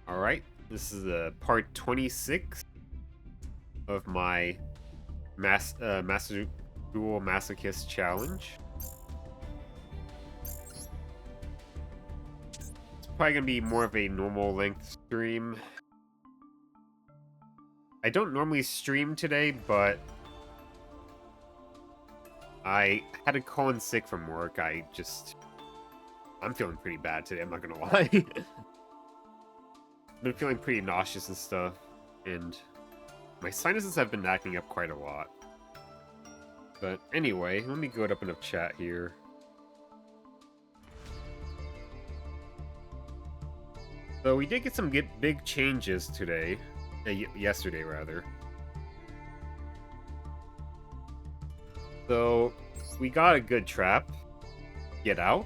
Alright, this is part 26 of my Duel Masochist challenge. It's probably gonna be more of a normal length stream. I don't normally stream today, but I had to call in sick from work. I'm feeling pretty bad today, I'm not gonna lie. Been feeling pretty nauseous and stuff, and my sinuses have been acting up quite a lot. But anyway, let me go open up chat here. So we did get some big changes today. Yesterday, rather. So we got a good trap. Get out.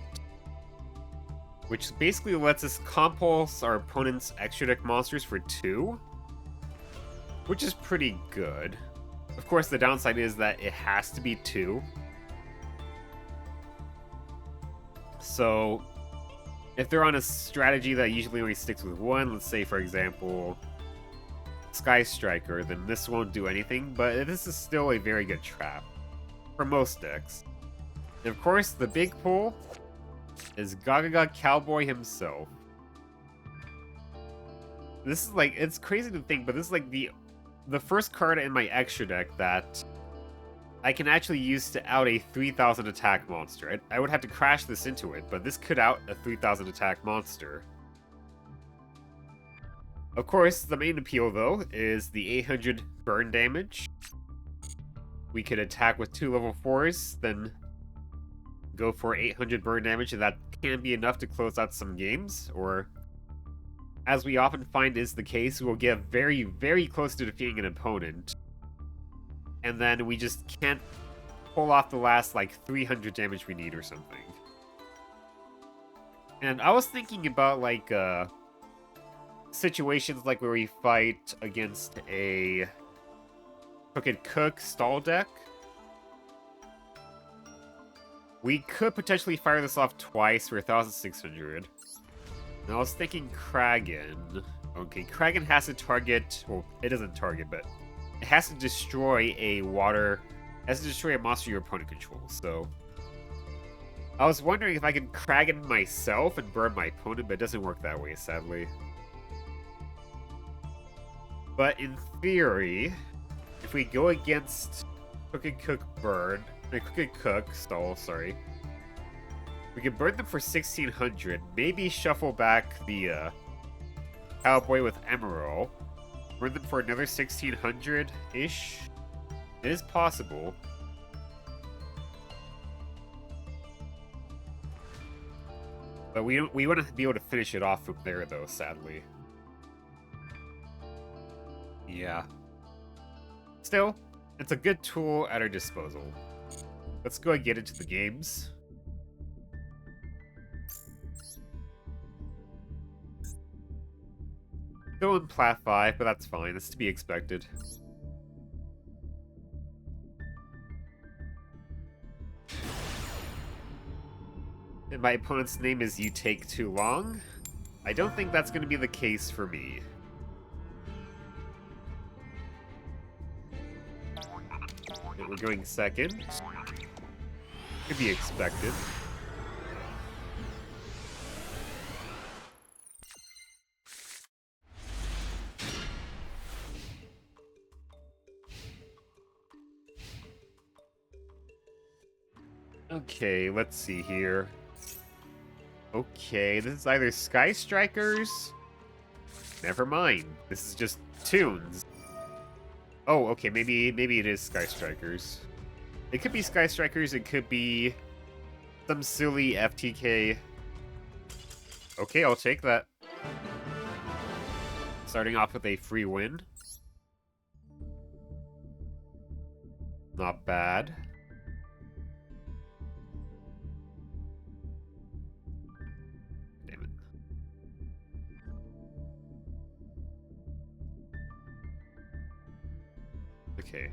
Which basically lets us compulse our opponent's extra deck monsters for 2. Which is pretty good. Of course, the downside is that it has to be 2. So, if they're on a strategy that usually only sticks with 1, let's say, for example, Sky Striker, then this won't do anything, but this is still a very good trap for most decks. And of course, the big pull is Gagaga Cowboy himself. This is like, it's crazy to think, but this is like the first card in my extra deck that I can actually use to out a 3000 attack monster. I would have to crash this into it, but this could out a 3000 attack monster. Of course, the main appeal, though, is the 800 burn damage. We could attack with 2 level 4s, then go for 800 burn damage, and that can be enough to close out some games, or, as we often find is the case, we'll get very, very close to defeating an opponent, and then we just can't pull off the last, like, 300 damage we need or something. And I was thinking about, like, situations like where we fight against a Crooked Cook stall deck. We could potentially fire this off twice for 1600. And I was thinking Kragan. Okay, Kragan has to target, well, it doesn't target, but it has to destroy a monster your opponent controls, so I was wondering if I can Kragan myself and burn my opponent, but it doesn't work that way, sadly. But in theory, if we go against Crooked Cook stall, sorry, we can burn them for 1600, maybe shuffle back the Cowboy with Emerald, burn them for another 1600-ish. It is possible. But we want to be able to finish it off from there, though, sadly. Yeah. Still, it's a good tool at our disposal. Let's go and get into the games. Still in Plat 5, but that's fine. That's to be expected. And my opponent's name is You Take Too Long. I don't think that's going to be the case for me. And we're going second. Could be expected. Okay, let's see here. Okay, this is either Sky Strikers. Never mind. This is just tunes. Oh, okay, maybe it is Sky Strikers. It could be Sky Strikers, it could be some silly FTK. Okay, I'll take that. Starting off with a free win. Not bad. Damn it. Okay.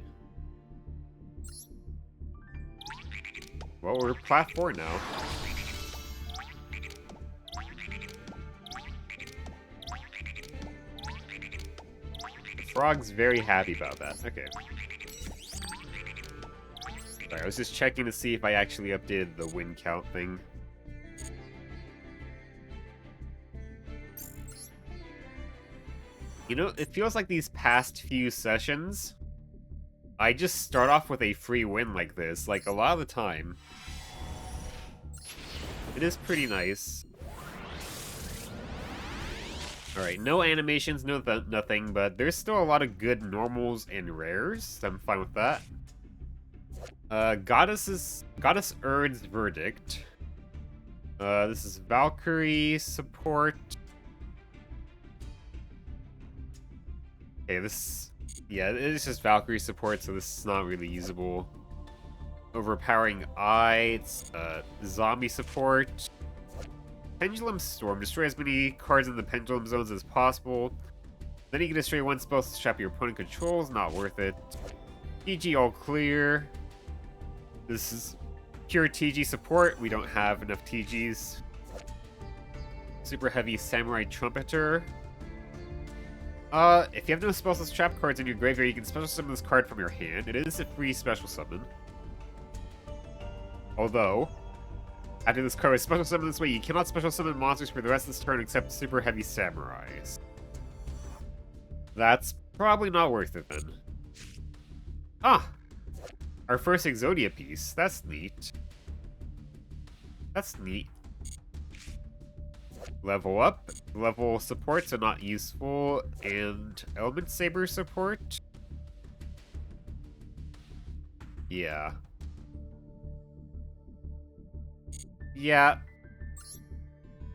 Well, we're Plat 4 now. Frog's very happy about that. Okay. Sorry, I was just checking to see if I actually updated the win count thing. You know, it feels like these past few sessions, I just start off with a free win like this, like a lot of the time. It is pretty nice. Alright, no animations, no nothing, but there's still a lot of good normals and rares, so I'm fine with that. Goddess Erd's Verdict. This is Valkyrie support. Okay, yeah, it's just Valkyrie support, so this is not really usable. Overpowering Eye, it's zombie support. Pendulum Storm, destroy as many cards in the pendulum zones as possible. Then you can destroy one spell trap your opponent controls, not worth it. TG all clear. This is pure TG support, we don't have enough TGs. Super heavy Samurai Trumpeter. If you have no spells trap cards in your graveyard, you can special summon this card from your hand. It is a free special summon. Although, after this card is special summoned this way, you cannot special summon monsters for the rest of this turn except Super Heavy Samurais. That's probably not worth it then. Ah! Our first Exodia piece. That's neat. That's neat. Level up. Level support, so not useful. And Element Saber support? Yeah. Yeah.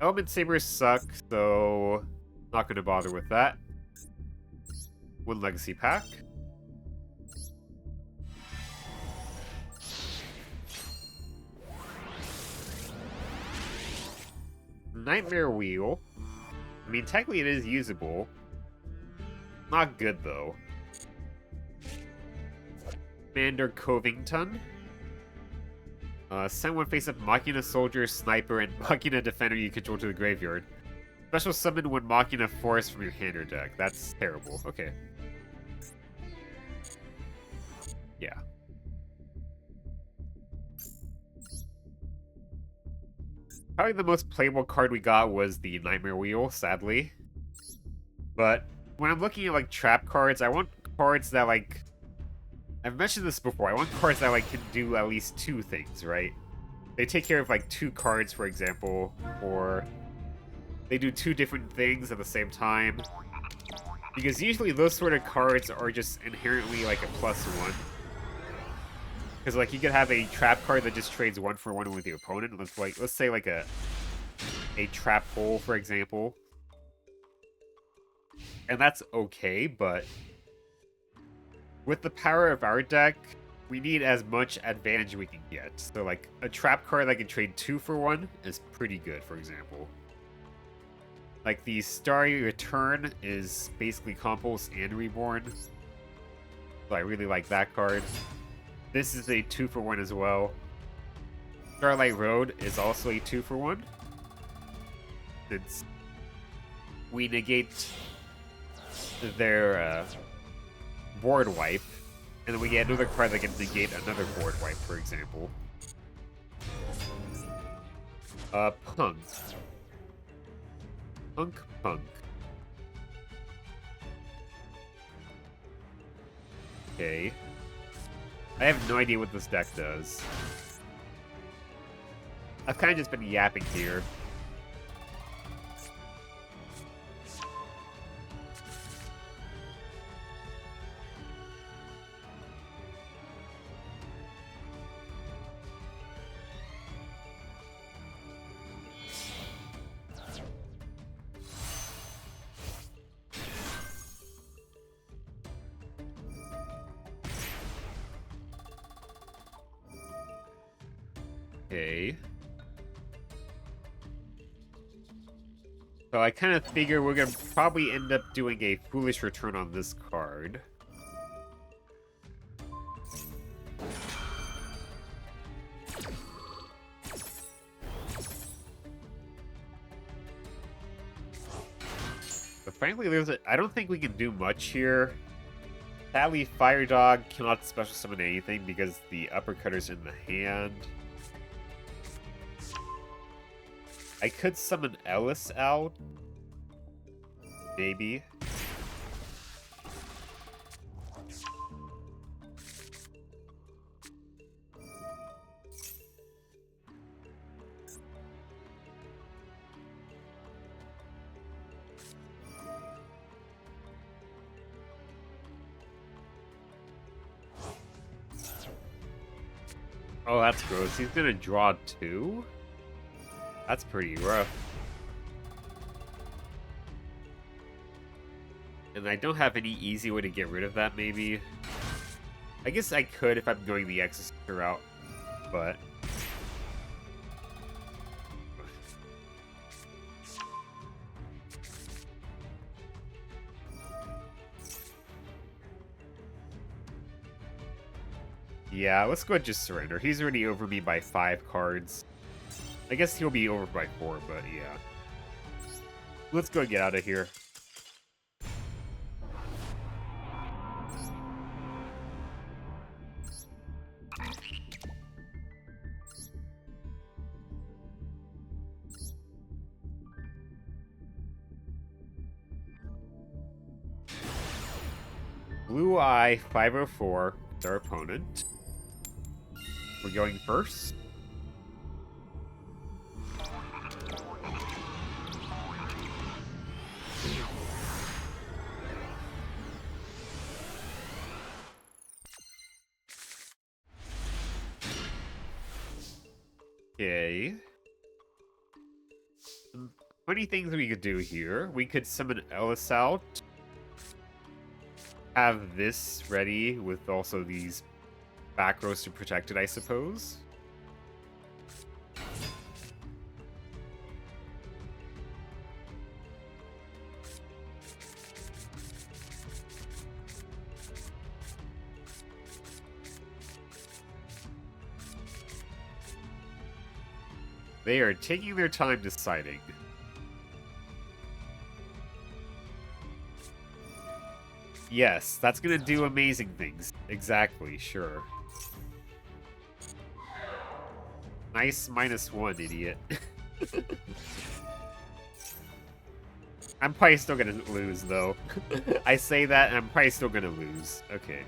Element Sabers suck, so not gonna bother with that. One Legacy Pack. Nightmare Wheel. I mean, technically it is usable. Not good, though. Commander Covington. Send one face-up Machina Soldier, Sniper, and Machina Defender you control to the graveyard. Special summon one Machina Forest from your hand or deck. That's terrible. Okay. Yeah. Probably the most playable card we got was the Nightmare Wheel, sadly. But when I'm looking at, like, trap cards, I want cards that, like... I've mentioned this before. I want cards that, like, can do at least two things, right? They take care of, like, two cards, for example, or they do two different things at the same time. Because usually those sort of cards are just inherently, like, a +1. Because, like, you could have a trap card that just trades 1-for-1 with the opponent. Let's say, like, a trap hole, for example. And that's okay, but with the power of our deck, we need as much advantage we can get. So, like, a trap card that can trade 2-for-1 is pretty good, for example. Like, the Starry Return is basically Compulse and Reborn. So I really like that card. This is a 2-for-1 as well. Starlight Road is also a 2-for-1. We negate their board wipe, and then we get another card that can negate another board wipe, for example. Punk. Punk. Okay. I have no idea what this deck does. I've kind of just been yapping here. Okay. So I kind of figure we're gonna probably end up doing a Foolish Return on this card. But frankly, I don't think we can do much here. Sadly, Fire Dog cannot special summon anything because the uppercutter's in the hand. I could summon Ellis out. Maybe. Oh, that's gross. He's gonna draw 2? That's pretty rough. And I don't have any easy way to get rid of that, maybe. I guess I could if I'm going the Exorcister route, but... Yeah, let's go ahead and just surrender. He's already over me by 5 cards. I guess he'll be over by 4, but yeah. Let's go get out of here. Blue Eye 504, their opponent. We're going first. Okay. Some funny things we could do here. We could summon Ellis out. Have this ready with also these back rows to protect it, I suppose. They are taking their time deciding. Yes, that's gonna do amazing things. Exactly, sure. Nice -1, idiot. I'm probably still gonna lose, though. I say that, and I'm probably still gonna lose. Okay.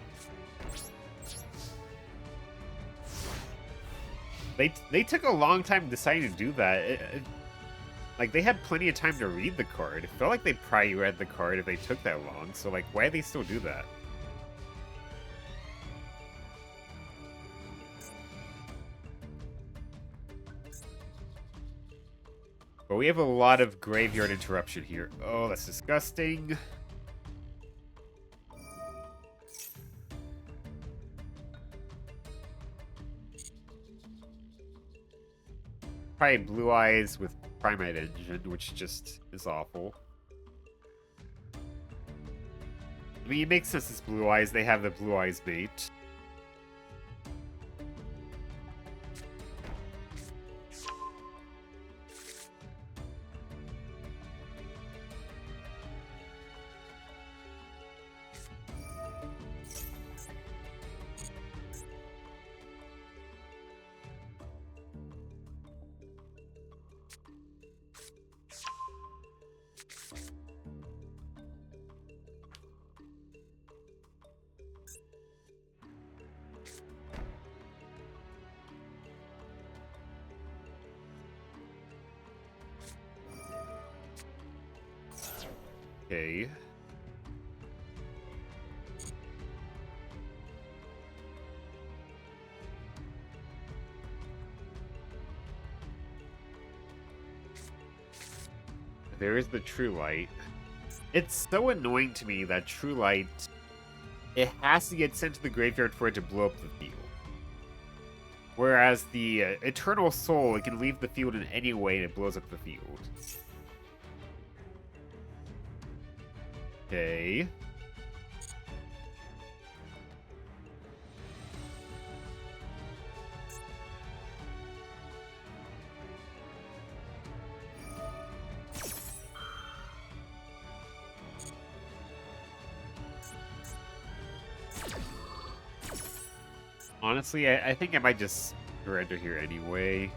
They took a long time deciding to do that. Like, they had plenty of time to read the card. It felt like they probably read the card if they took that long. So, like, why do they still do that? But we have a lot of graveyard interruption here. Oh, that's disgusting. Probably Blue Eyes with Primate Engine, which just is awful. I mean, it makes sense it's Blue Eyes. They have the Blue Eyes bait. Okay. There is the True Light. It's so annoying to me that True Light, it has to get sent to the graveyard for it to blow up the field. Whereas the Eternal Soul, it can leave the field in any way and it blows up the field. Okay. Honestly, I think I might just surrender here anyway.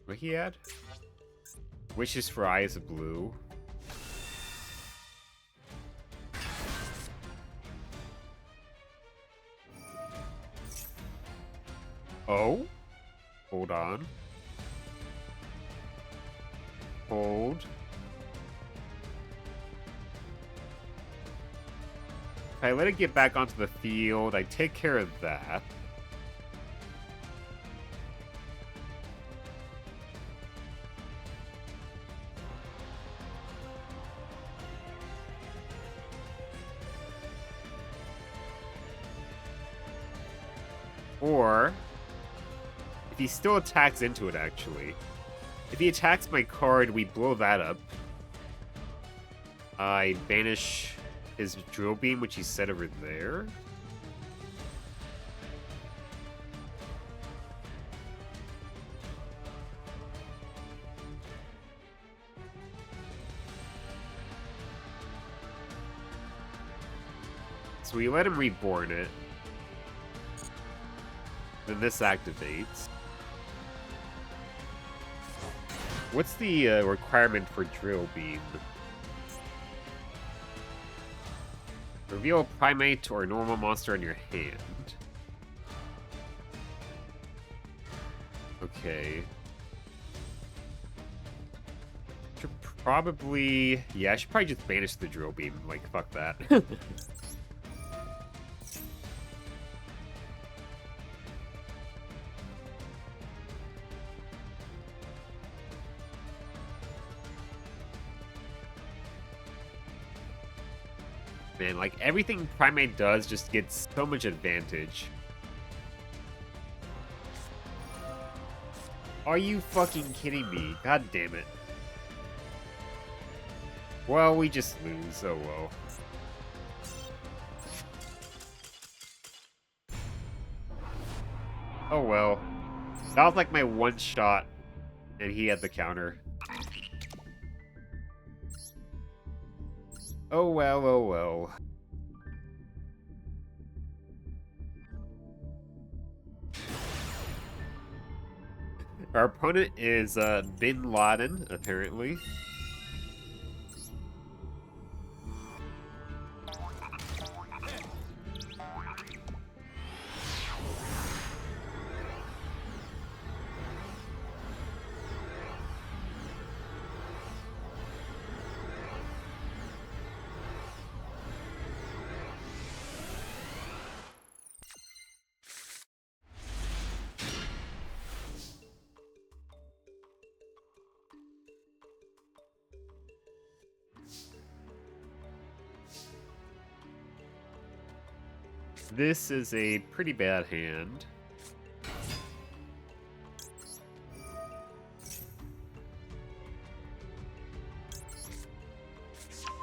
What he had? Wishes for Eyes of Blue. Oh? Hold on. Hold. If I let it get back onto the field, I take care of that. Or, if he still attacks into it, actually. If he attacks my card, we blow that up. I banish his drill beam, which he set over there. So we let him reborn it. Then this activates. What's the requirement for drill beam? Reveal a primate or a normal monster in your hand. Okay. Should probably... Yeah, I should probably just banish the drill beam. Like, fuck that. Man, like, everything Primate does just gets so much advantage. Are you fucking kidding me? God damn it. Well, we just lose. Oh, well. Oh, well. That was like my one shot, and he had the counter. Oh, well, oh, well. Our opponent is Bin Laden, apparently. This is a pretty bad hand.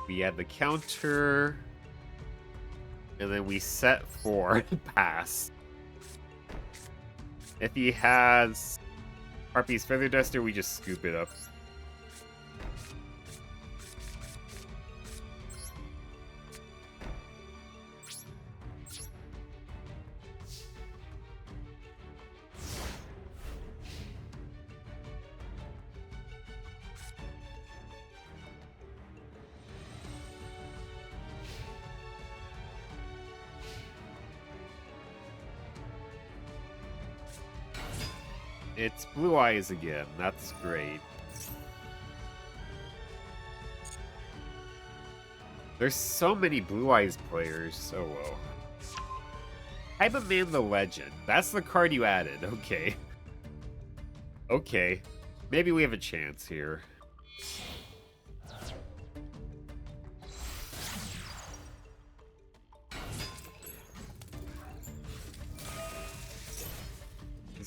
We add the counter, and then we set for pass. If he has Harpy's Feather Duster, we just scoop it up. It's Blue Eyes again. That's great. There's so many Blue Eyes players. So well. Type of Man the Legend. That's the card you added. Okay. Okay. Maybe we have a chance here.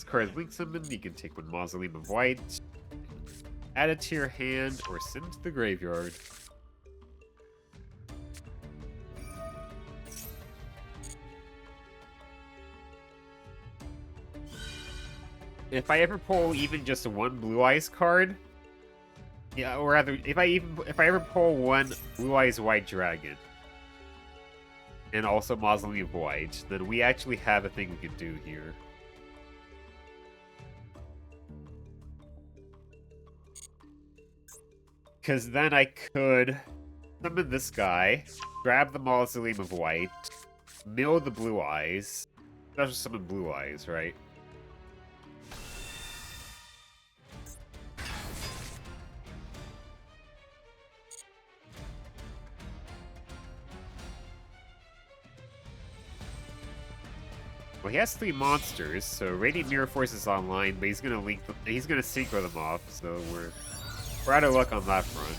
Card link summon, you can take one Mausoleum of White, add it to your hand, or send it to the graveyard. If I ever pull even just one Blue Eyes card Yeah, or rather, if I ever pull one Blue Eyes White Dragon, and also Mausoleum of White, then we actually have a thing we could do here. Because then I could summon this guy, grab the Mausoleum of White, mill the Blue Eyes. That's just summon Blue Eyes, right? Well, he has 3 monsters, so Radiant Mirror Force is online, but he's gonna synchro them off, so we're out of luck on that front.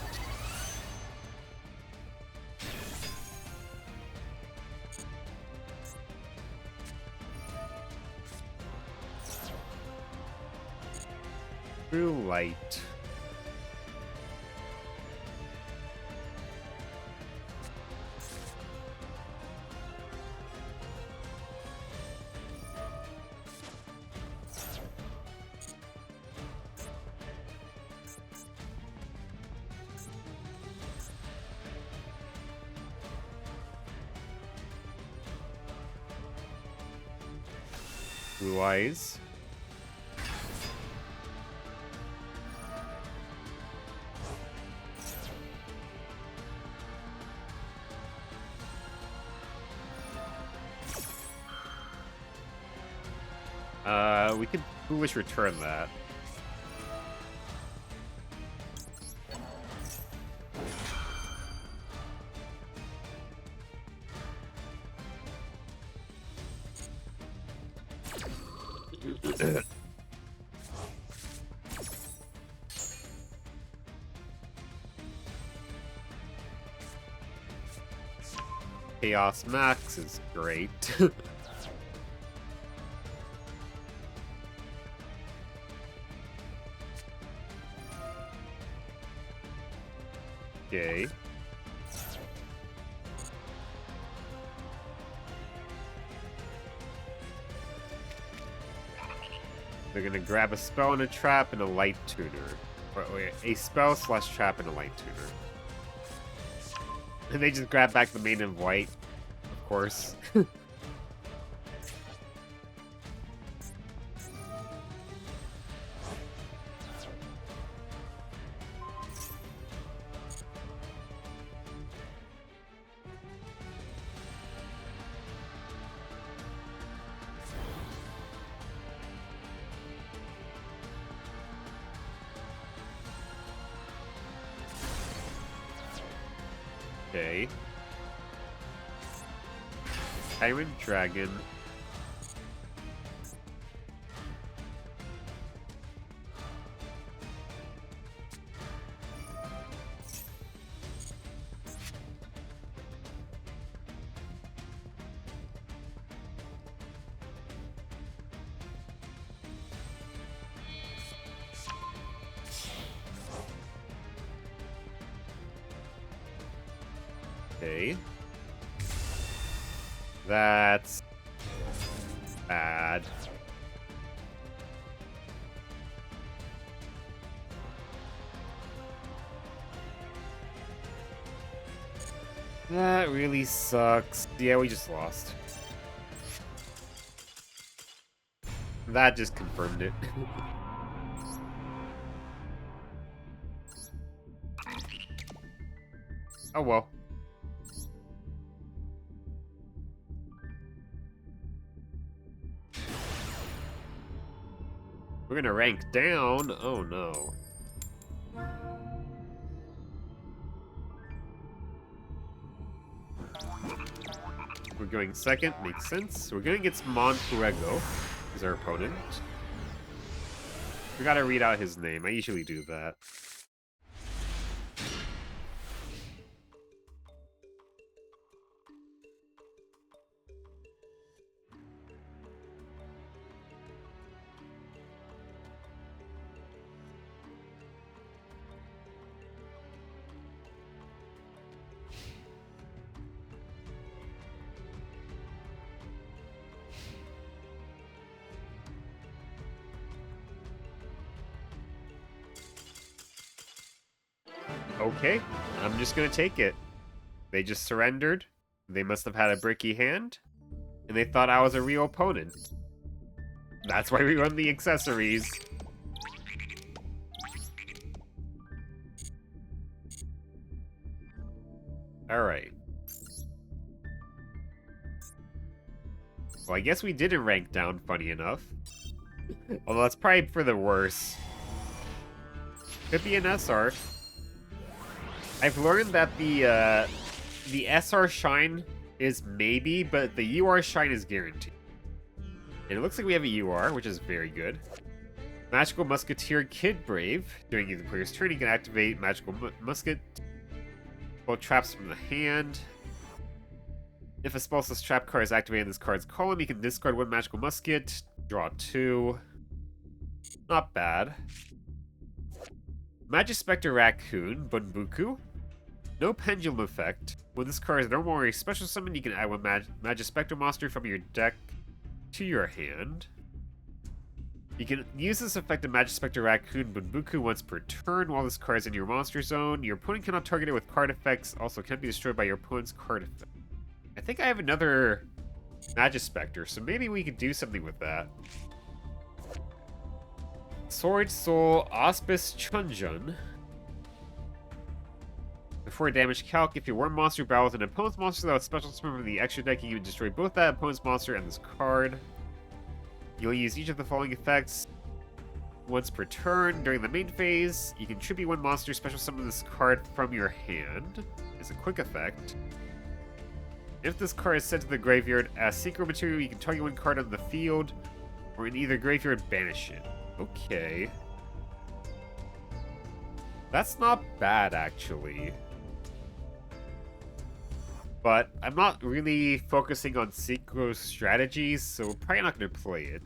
Blue light. Blue Eyes. We could Foolish Return that. Chaos Max is great. Okay. They're gonna grab a spell and a trap and a light tuner. Or, wait, a spell slash trap and a light tuner. And they just grab back the Maiden of White, of course. Okay. Tyrant Dragon. Okay. That's bad. That really sucks. Yeah, we just lost. That just confirmed it. Oh well. We're gonna rank down? Oh no. We're going second, makes sense. We're going against Monfuego, is our opponent. We gotta read out his name. I usually do that. Okay, I'm just gonna take it. They just surrendered. They must have had a bricky hand, and they thought I was a real opponent. That's why we run the accessories. Alright. Well, I guess we didn't rank down, funny enough. Although that's probably for the worse. Could be an SR. I've learned that the SR shine is maybe, but the UR shine is guaranteed. And it looks like we have a UR, which is very good. Magical Musketeer Kid Brave. During either player's turn, you can activate Magical Musket. Pull traps from the hand. If a spell/sless trap card is activated in this card's column, you can discard one Magical Musket, draw 2. Not bad. Magispector Raccoon, Bunbuku. No pendulum effect. When this card is normal or a special summon, you can add one Magispector monster from your deck to your hand. You can use this effect of Magispector Raccoon Bunbuku once per turn while this card is in your monster zone. Your opponent cannot target it with card effects, also can't be destroyed by your opponent's card effect. I think I have another Magispector, so maybe we could do something with that. Sword Soul Auspice Chunjun. Before damage calc, if your one monster battles an opponent's monster without special summon from the extra deck, you can destroy both that opponent's monster and this card. You'll use each of the following effects once per turn. During the main phase, you can tribute one monster, special summon this card from your hand. It's a quick effect. If this card is sent to the graveyard as secret material, you can target one card on the field, or in either graveyard, banish it. Okay. That's not bad, actually. But I'm not really focusing on Synchro strategies, so we're probably not going to play it.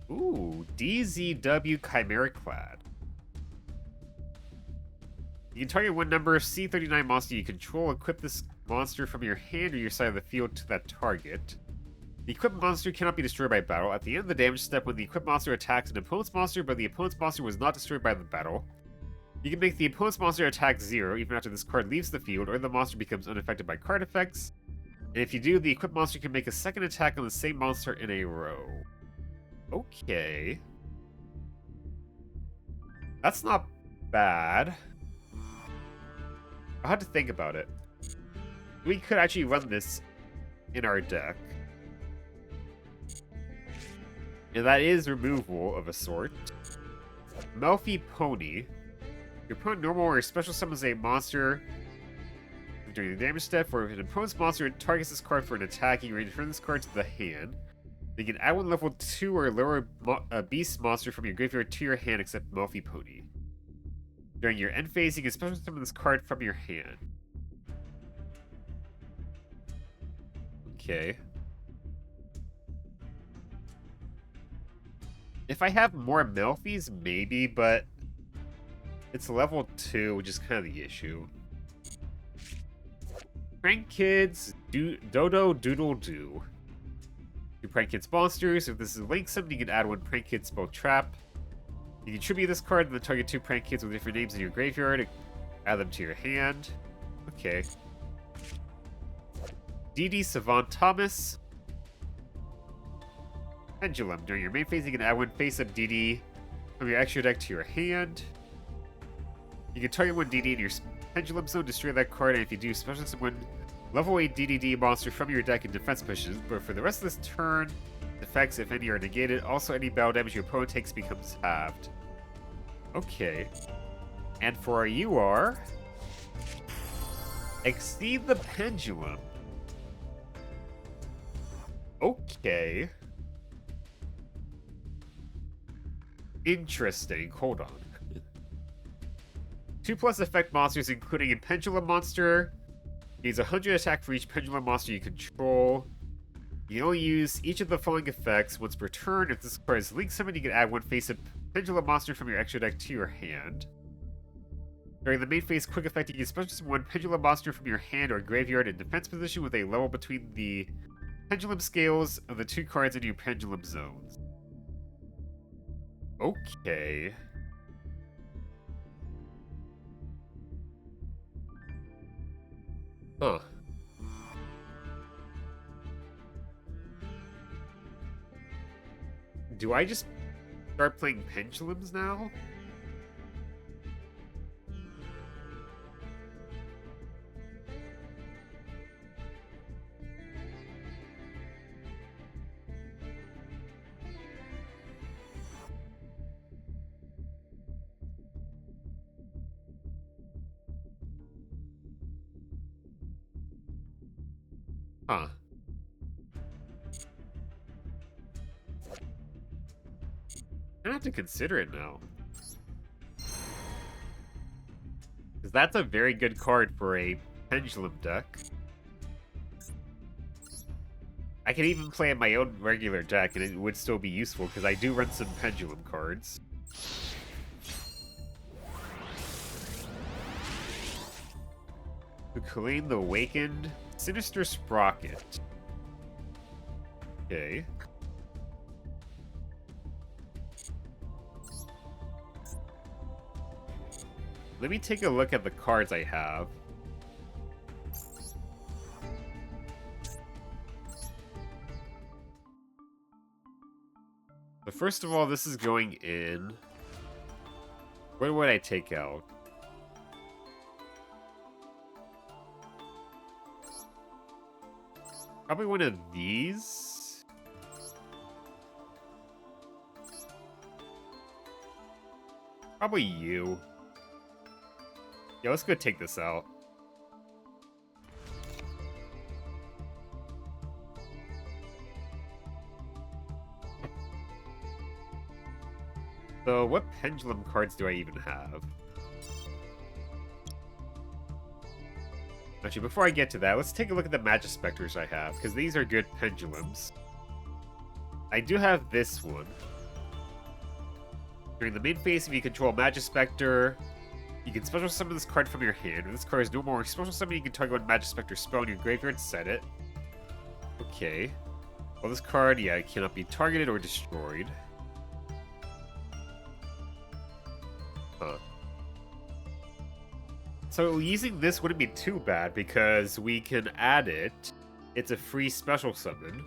Ooh, DZW Chimera Clad. You can target one number of C39 monster you control, equip this monster from your hand or your side of the field to that target. The equipped monster cannot be destroyed by battle. At the end of the damage step, when the equipped monster attacks an opponent's monster, but the opponent's monster was not destroyed by the battle, you can make the opponent's monster attack 0 even after this card leaves the field, or the monster becomes unaffected by card effects. And if you do, the equipped monster can make a second attack on the same monster in a row. Okay. That's not bad. I'll have to think about it. We could actually run this in our deck. And that is removal of a sort. Melfi Pony. Your opponent normal or special summons a monster during the damage step, or if an opponent's monster targets this card for an attack, you can return this card to the hand. You can add one level 2 or lower beast monster from your graveyard to your hand except Melfi Pony. During your end phase, you can special summon this card from your hand. Okay. If I have more Melfis, maybe, but it's level 2, which is kind of the issue. Prank Kids, Dodo Doodle Doo. 2 Prank Kids monsters. If this is Link summon, you can add 1 Prank Kids spell trap. You can tribute this card and then target 2 Prank Kids with different names in your graveyard. Add them to your hand. Okay. DD Savant Thomas. Pendulum. During your main phase, you can add 1 face-up DD from your extra deck to your hand. You can target 1 DD in your Pendulum zone, destroy that card, and if you do, special summon level 8 DDD monster from your deck in defense positions. But for the rest of this turn, effects, if any, are negated. Also, any battle damage your opponent takes becomes halved. Okay. And for our UR, Exceed the Pendulum. Okay. Interesting. Hold on. 2+ effect monsters, including a Pendulum monster. Gains 100 attack for each Pendulum monster you control. You can only use each of the following effects once per turn. If this card is Link Summon, you can add 1 face-up Pendulum monster from your extra deck to your hand. During the main phase quick effect, you can special summon 1 Pendulum monster from your hand or graveyard in defense position with a level between the Pendulum scales of the 2 cards in your Pendulum zones. Okay. Huh. Do I just start playing pendulums now? Huh. I have to consider it now. Because that's a very good card for a pendulum deck. I could even play in my own regular deck and it would still be useful because I do run some pendulum cards. Kukulane the Awakened. Sinister Sprocket. Okay. Let me take a look at the cards I have. So first of all, this is going in. What would I take out? Probably one of these. Probably you. Yeah, let's go take this out. So, what pendulum cards do I even have? Actually, before I get to that, let's take a look at the Masochist I have, because these are good pendulums. I do have this one. During the main phase, if you control Masochist, you can special summon this card from your hand. If this card is no more special summon, you can target one Masochist spell in your graveyard, set it. Okay. Well, this card, yeah, it cannot be targeted or destroyed. Huh. So using this wouldn't be too bad because we can add it. It's a free special summon.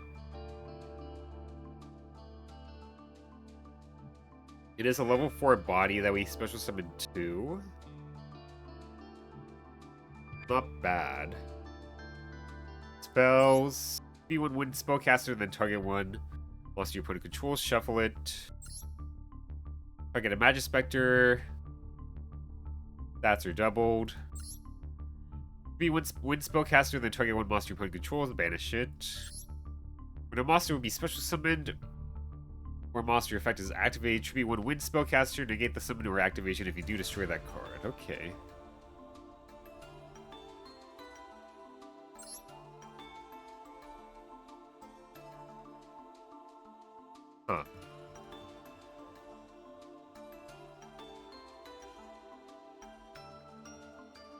It is a level 4 body that we special summon to. Not bad. Spells. Be one wind spellcaster, then target one monster your opponent controls, shuffle it. Target a Masochist. Stats are doubled. Be wind spellcaster, then target one monster your opponent controls and banish it. When a monster will be special summoned, or monster effect is activated, should be one wind spellcaster, negate the summon or activation if you do destroy that card. Okay. Huh.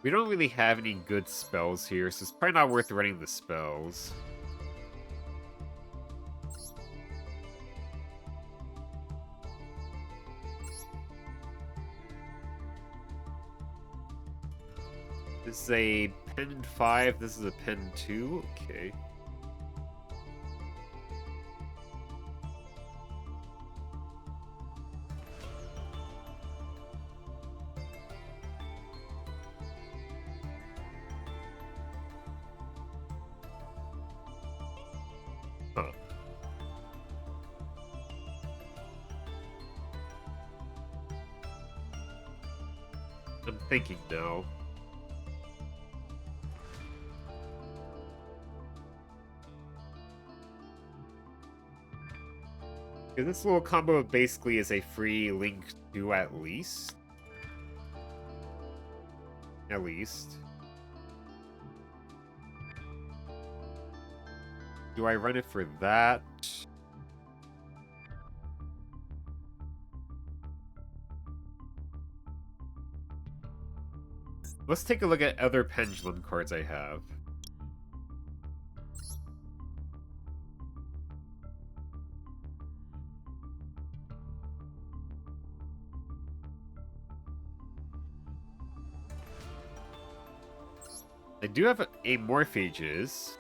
We don't really have any good spells here, so it's probably not worth running the spells. This is a pen 5, this is a pen 2, okay. Huh. I'm thinking now. Okay, this little combo basically is a free Link 2 at least. At least. Do I run it for that? Let's take a look at other pendulum cards I have. I do have amorphages.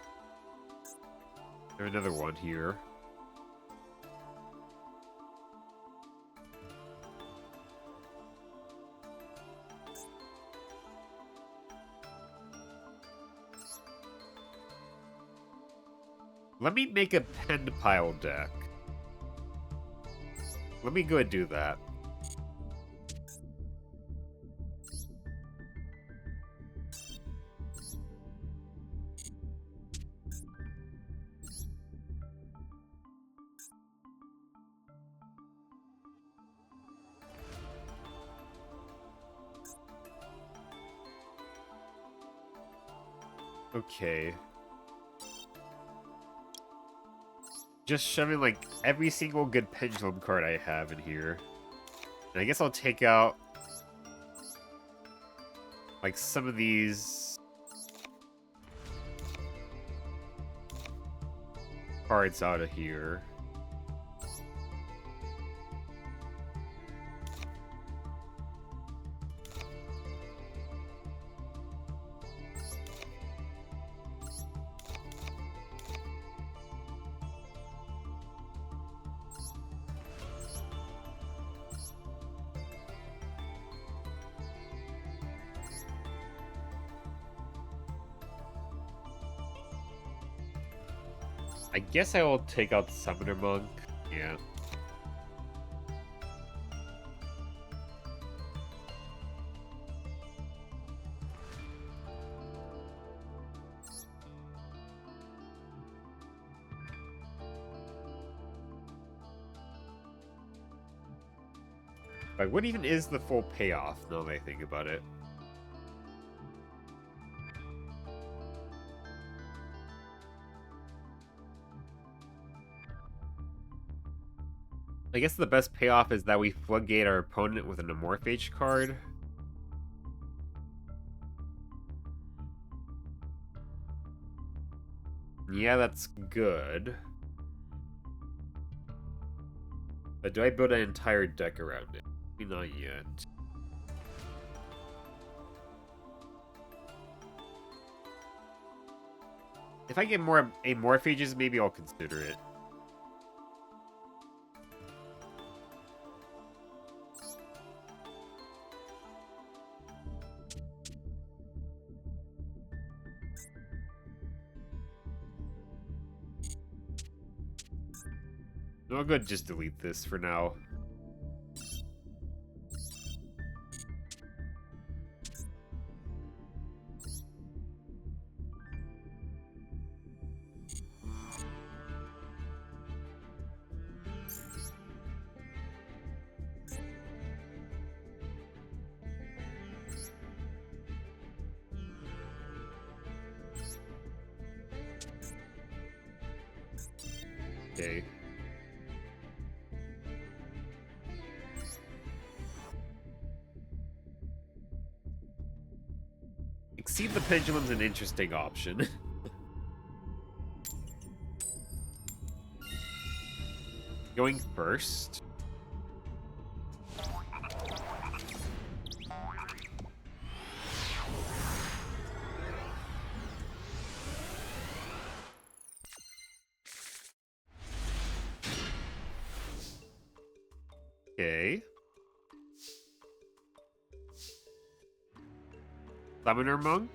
There's another one here. Let me make a pen pile deck. Let me go and do that. Okay. Just shoving like every single good pendulum card I have in here. And I guess I'll take out like some of these cards out of here. I guess I will take out Summoner Monk. Yeah. Like, what even is the full payoff, now that I think about it? I guess the best payoff is that we floodgate our opponent with an Amorphage card. Yeah, that's good. But do I build an entire deck around it? Maybe not yet. If I get more Amorphages, maybe I'll consider it. I'll go just delete this for now. Okay. Exceed the Pendulum's an interesting option. Going first. Okay. Summoner Monk.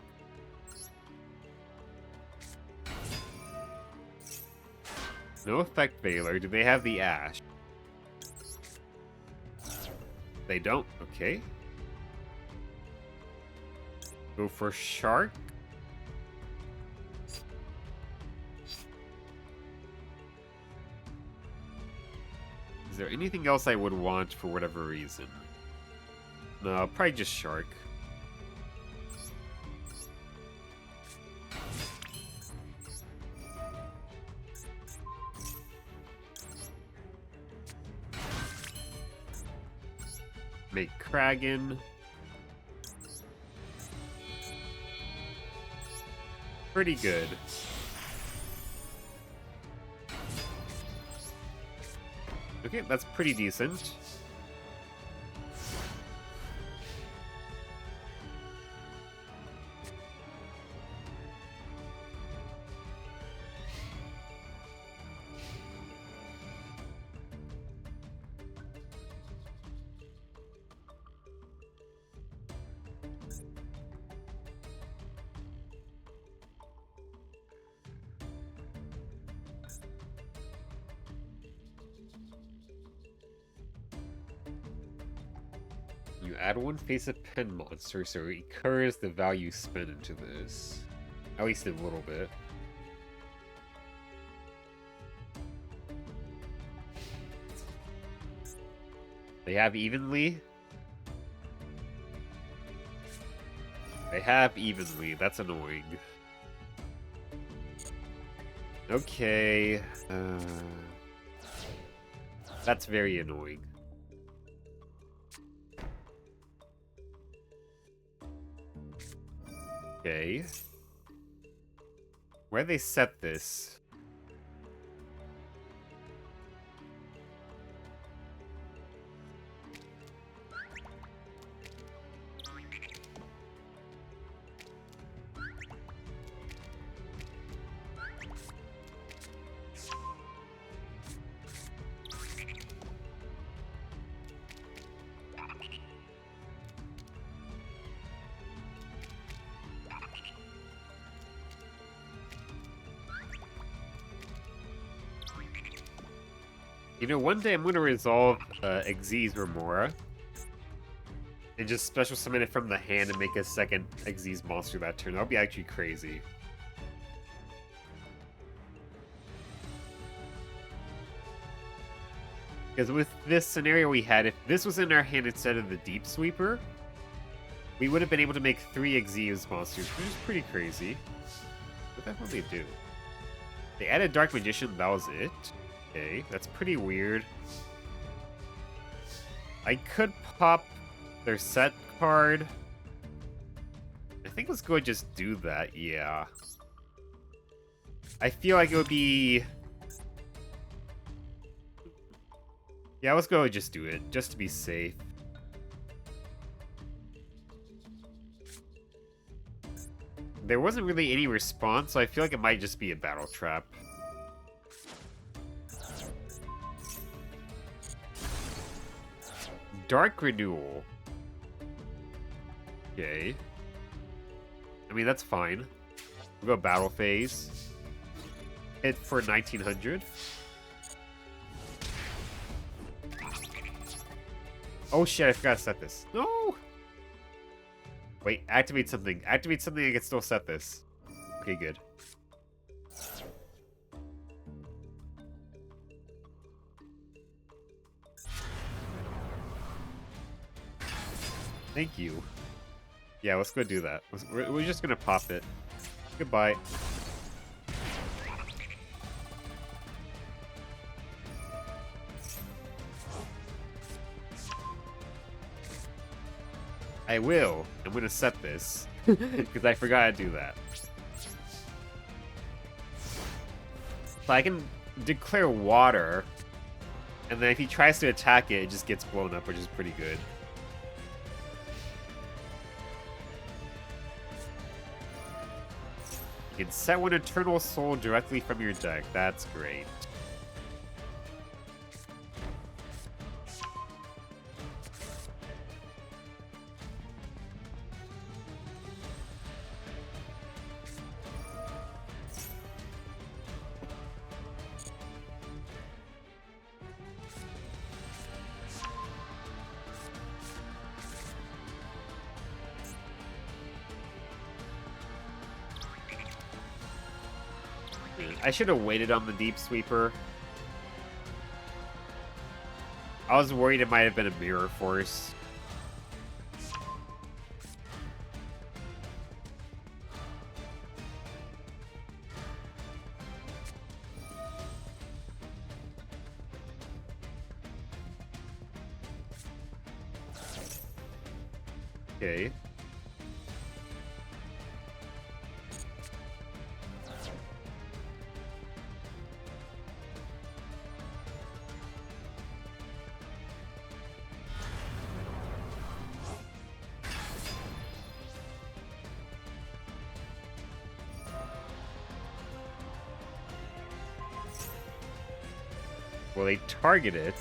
No effect Veiler. Do they have the Ash? They don't? Okay. Go for Shark. Is there anything else I would want for whatever reason? No, probably just Shark. Make Kragan. Pretty good. Okay, that's pretty decent. You add one face of pen monster, so it incurs the value spent into this. At least a little bit. They have evenly. They have evenly. That's annoying. Okay. That's very annoying. Okay. Where they set this? You know, one day I'm going to resolve Xyz Remora and just special summon it from the hand and make a second Xyz monster that turn. That'll be actually crazy. Because with this scenario we had, if this was in our hand instead of the Deep Sweeper, we would have been able to make 3 Xyz monsters, which is pretty crazy. What the hell did they do? They added Dark Magician, that was it. Okay, that's pretty weird. I could pop their set card. I think let's go and just do that, yeah. I feel like it would be... Yeah, let's go and just do it, just to be safe. There wasn't really any response, so I feel like it might just be a battle trap. Dark Renewal. Okay. I mean, that's fine. We'll go battle phase. Hit for 1900. Oh shit, I forgot to set this. No! Wait, activate something. Activate something, I can still set this. Okay, good. Thank you. Yeah, let's go do that. We're just gonna pop it. Goodbye. I will. I'm gonna set this. Because I forgot to do that. So I can declare water. And then if he tries to attack it, it just gets blown up, which is pretty good. You can set one Eternal Soul directly from your deck. That's great. I should have waited on the Deep Sweeper. I was worried it might have been a Mirror Force. Okay. Well, they target it.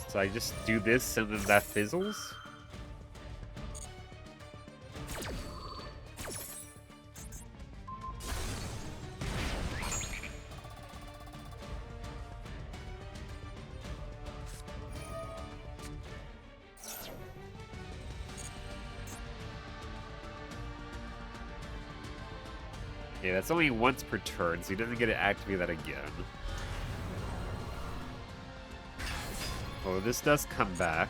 So I just do this and then that fizzles? Yeah, that's only once per turn, so he doesn't get to activate that again. Oh, this does come back.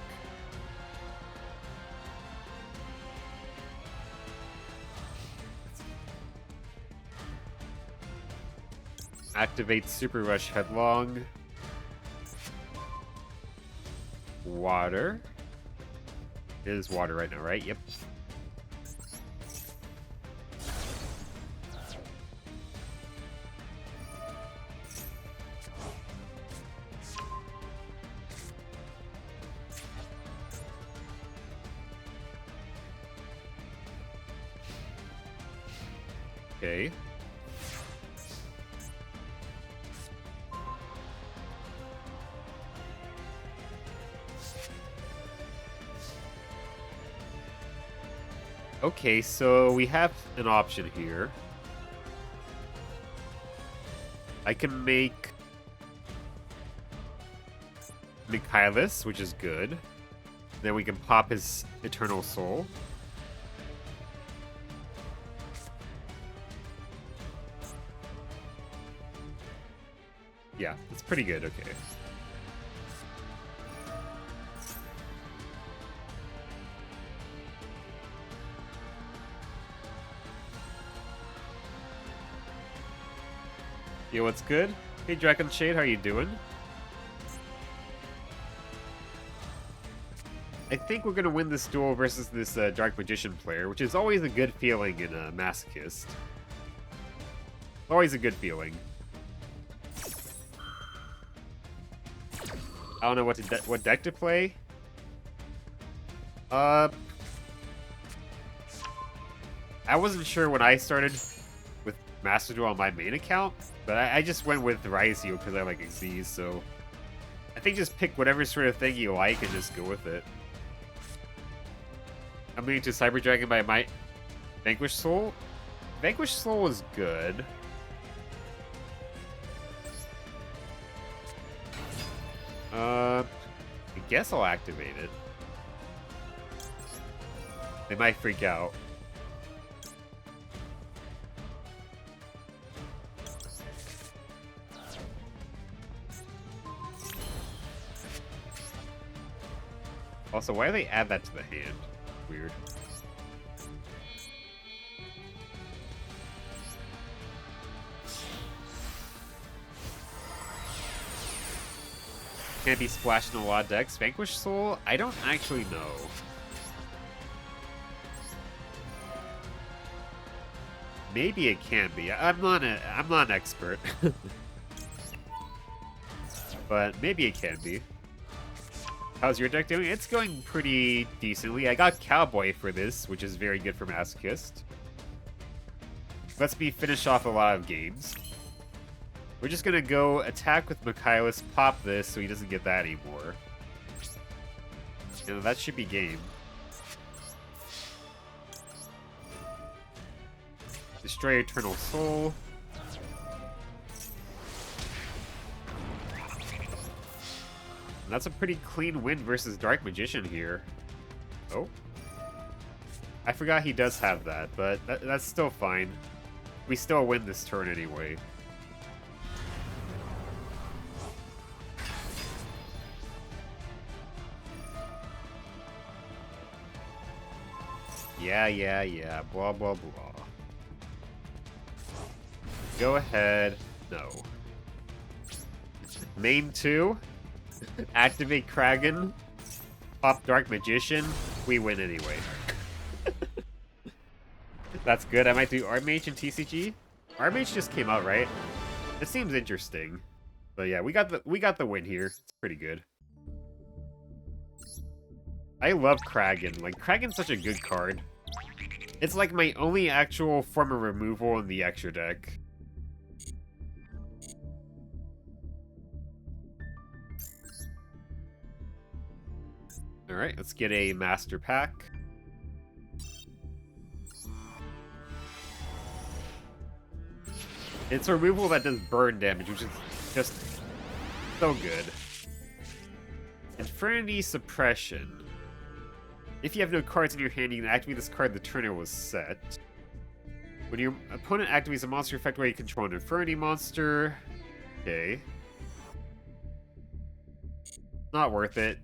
Activate Super Rush Headlong. Water. It is water right now, right? Yep. Okay. Okay, so we have an option here. I can make Michaelis, which is good. Then we can pop his Eternal Soul. Yeah, it's pretty good, okay. Yo, what's good? Hey, Dragon Shade, how you doing? I think we're gonna win this duel versus this Dark Magician player, which is always a good feeling in a Masochist. Always a good feeling. I don't know what deck to play. I wasn't sure when I started with Master Duel on my main account, but I just went with Raizio because I like Xyz, so I think just pick whatever sort of thing you like and just go with it. I'm moving to Cyber Dragon by my Vanquish Soul. Vanquish Soul is good. I guess I'll activate it. They might freak out. Also, why do they add that to the hand? Weird. Can it be splashed in a lot of decks? Vanquish Soul? I don't actually know. Maybe it can be. I'm not an expert. But maybe it can be. How's your deck doing? It's going pretty decently. I got Cowboy for this, which is very good for Masochist. Lets me finish off a lot of games. We're just gonna go attack with Michaelis, pop this so he doesn't get that anymore. You know, that should be game. Destroy Eternal Soul. And that's a pretty clean win versus Dark Magician here. Oh. I forgot he does have that, but that's still fine. We still win this turn anyway. Yeah, blah, blah, blah. Go ahead. No. Main 2. Activate Kraken. Pop Dark Magician. We win anyway. That's good. I might do Armage and TCG. Armage just came out, right? It seems interesting. But yeah, we got the win here. It's pretty good. I love Kraken. Like, Kraken's such a good card. It's like my only actual form of removal in the extra deck. Alright, let's get a Master Pack. It's a removal that does burn damage, which is just so good. Infernity Suppression. If you have no cards in your hand, you can activate this card the turn it was set. When your opponent activates a monster effect where you control an Inferni monster. Okay. Not worth it.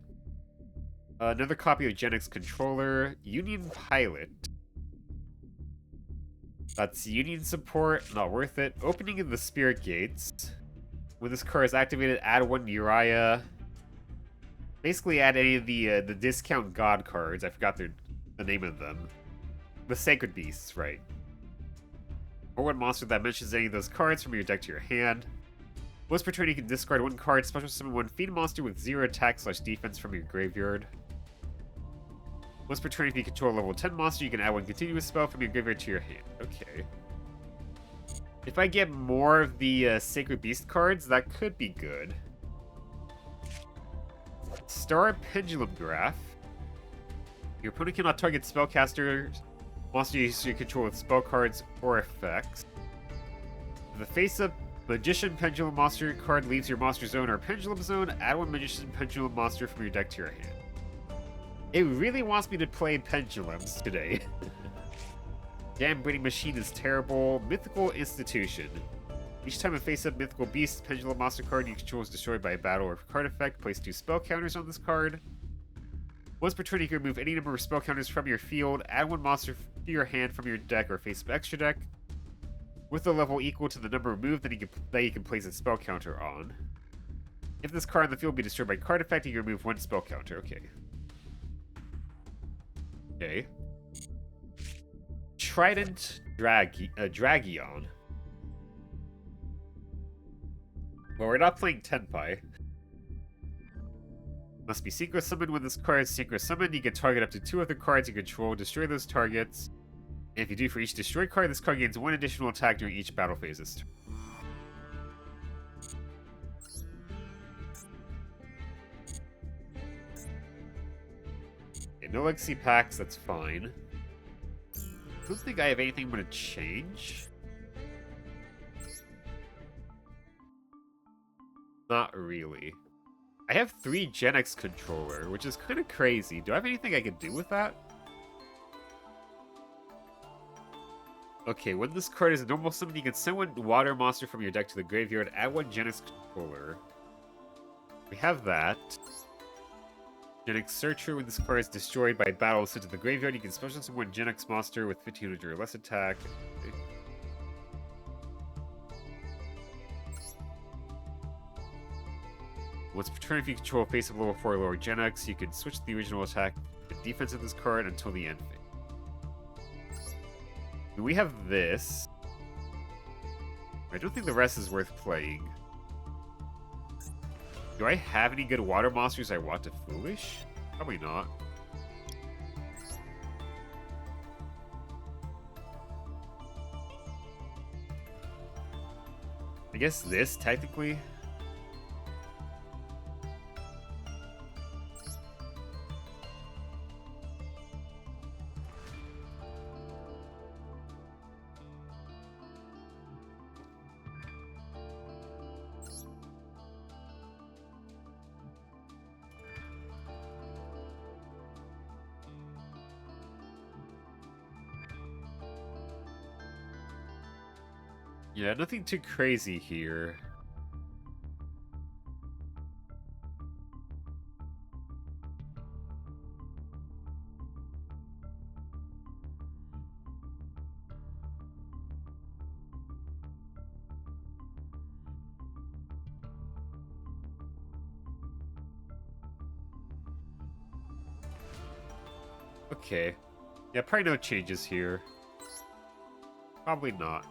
Another copy of Genix Controller. Union Pilot. That's Union support. Not worth it. Opening of the Spirit Gates. When this card is activated, add 1 Uriah. Basically add any of the discount God cards. I forgot the name of them. The Sacred Beasts, right. Or one monster that mentions any of those cards from your deck to your hand. Once per turn, you can discard 1 card, special summon 1 fiend monster with 0 attack/defense from your graveyard. Once per turn, if you control a level 10 monster, you can add 1 continuous spell from your graveyard to your hand. Okay. If I get more of the Sacred Beast cards, that could be good. Star Pendulum Graph. Your opponent cannot target spellcasters, monsters you control with spell cards or effects. If the face-up Magician Pendulum monster card leaves your monster zone or pendulum zone, add 1 Magician Pendulum monster from your deck to your hand. It really wants me to play pendulums today. Damn Breeding Machine is terrible. Mythical Institution. Each time a face-up Mythical Beast Pendulum monster card you control is destroyed by a battle or card effect, place 2 spell counters on this card. Once per turn, you can remove any number of spell counters from your field, add 1 monster to your hand from your deck or face-up extra deck, with a level equal to the number removed that you can place a spell counter on. If this card on the field be destroyed by card effect, you can remove 1 spell counter. Okay. Okay. Trident Dragion. Well, we're not playing Tenpai. Must be Synchro Summoned. When this card is Synchro Summoned, you can target up to 2 other cards you control, destroy those targets. And if you do for each destroyed card, this card gains 1 additional attack during each battle phase this turn. Okay, no legacy packs, that's fine. I don't think I have anything I'm going to change. Not really. I have 3 Genix Controller, which is kind of crazy. Do I have anything I can do with that? Okay, when this card is a normal summon, you can send 1 water monster from your deck to the graveyard, add 1 Genix Controller. We have that. Genix Searcher, when this card is destroyed by battle sent to the graveyard, you can special summon 1 Genix monster with 1500 or less attack. Okay. Once per turn, if you control a face-up level 4 or lower Genix, you can switch the original attack to defense of this card until the end phase. We have this. I don't think the rest is worth playing. Do I have any good water monsters I want to Foolish? Probably not. I guess this, technically. Yeah, nothing too crazy here. Okay. Yeah, probably no changes here. Probably not.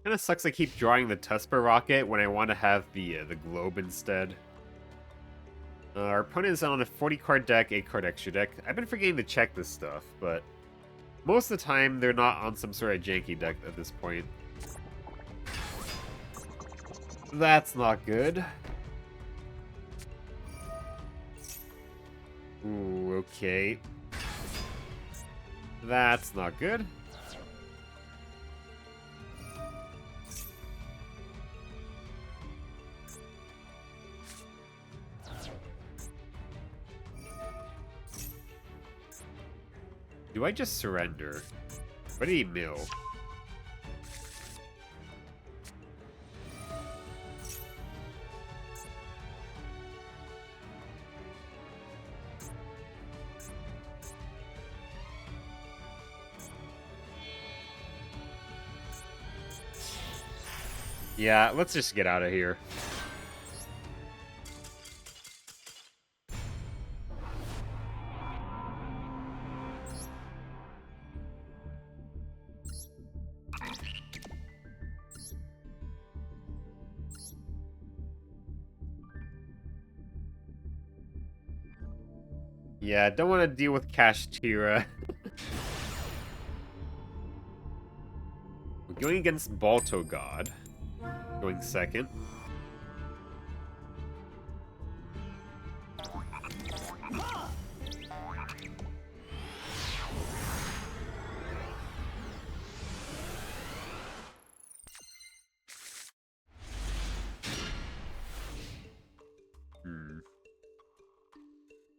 Kinda sucks I keep drawing the Tusper rocket when I want to have the globe instead. Our opponent is on a 40-card deck, 8-card extra deck. I've been forgetting to check this stuff, but most of the time they're not on some sort of janky deck at this point. That's not good. Ooh, okay. That's not good. Do I just surrender? What did he mill? Yeah, let's just get out of here. Yeah, don't want to deal with Kashtira. We're going against Balto God. Going second.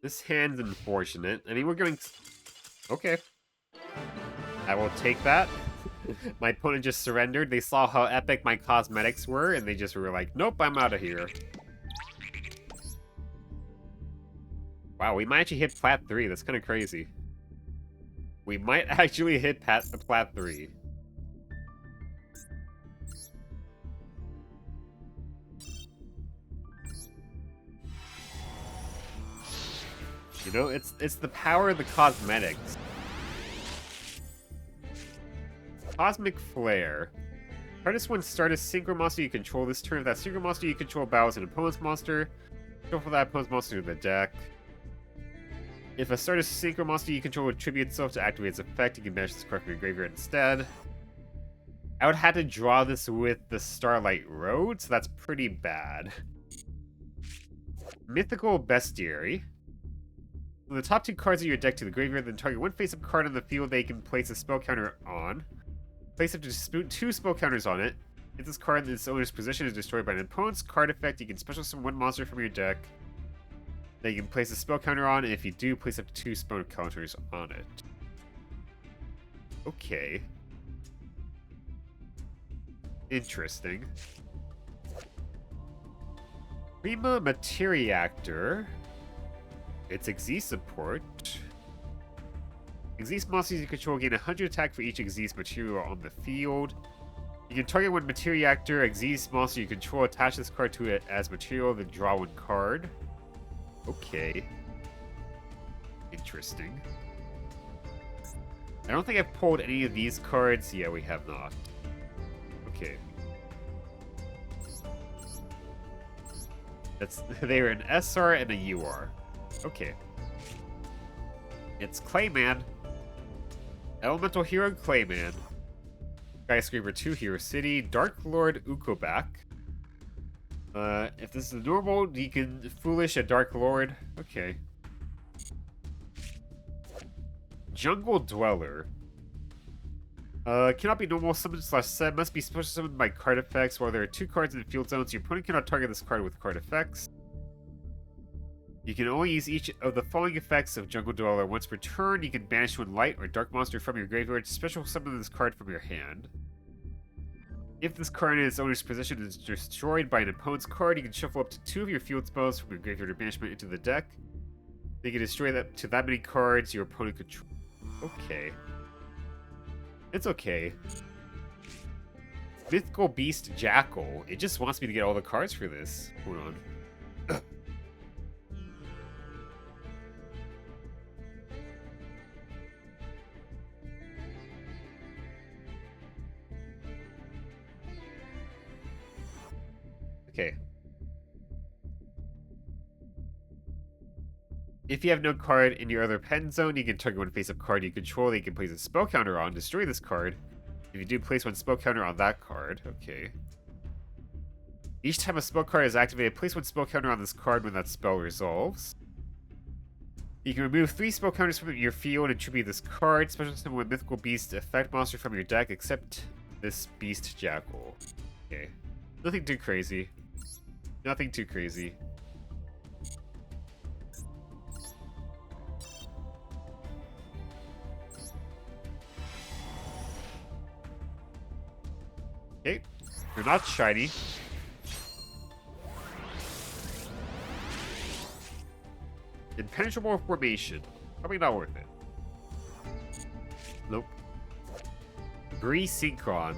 This hand's unfortunate. I mean, we're going... Okay. I will take that. My opponent just surrendered. They saw how epic my cosmetics were, and they just were like, nope, I'm out of here. Wow, we might actually hit Plat 3. That's kind of crazy. We might actually hit Plat 3. You know, it's the power of the cosmetics. Cosmic Flare. Hardest one, start a synchro monster you control this turn. If that synchro monster you control battles an opponent's monster, shuffle that opponent's monster to the deck. If a start a synchro monster you control would tribute itself to activate its effect, you can banish this card from your graveyard instead. I would have to draw this with the Starlight Road, so that's pretty bad. Mythical Bestiary. From the top 2 cards of your deck to the graveyard, then target one face-up card on the field they can place a spell counter on. Place up to 2 spell counters on it. If this card in its owner's position is destroyed by an opponent's card effect, you can special summon 1 monster from your deck that you can place a spell counter on, and if you do, place up to 2 spell counters on it. Okay. Interesting. Prima Materiactor. It's Xyz support. Xyz monsters you control gain 100 attack for each Xyz material on the field. You can target one Materiactor, Xyz monster you control, attach this card to it as material, then draw 1 card. Okay. Interesting. I don't think I've pulled any of these cards. Yeah, we have not. Okay. They're an SR and a UR. Okay. It's Clayman. Elemental Hero Clayman. Skyscraper 2 Hero City. Dark Lord Ukobak. If this is normal, you can Foolish a Dark Lord. Okay. Jungle Dweller. Cannot be normal summoned / set. Must be special summoned by card effects. While there are 2 cards in the field zones, your opponent cannot target this card with card effects. You can only use each of the following effects of Jungle Dweller. Once per turn, you can banish 1 light or dark monster from your graveyard, special summon this card from your hand. If this card in its owner's position is destroyed by an opponent's card, you can shuffle up to 2 of your field spells from your graveyard or banishment into the deck. You can destroy that to that many cards your opponent controls. Okay. It's okay. Mythical Beast Jackal. It just wants me to get all the cards for this. Hold on. Okay. If you have no card in your other pen zone, you can target one face-up card you control that you can place a spell counter on, destroy this card. If you do, place one spell counter on that card. Okay. Each time a spell card is activated, place one spell counter on this card when that spell resolves. You can remove 3 spell counters from your field and tribute this card. Special summon one mythical beast effect monster from your deck, except this beast jackal. Okay. Nothing too crazy. Nothing too crazy. Okay. They're not shiny. Impenetrable formation. Probably not worth it. Nope. Synchron.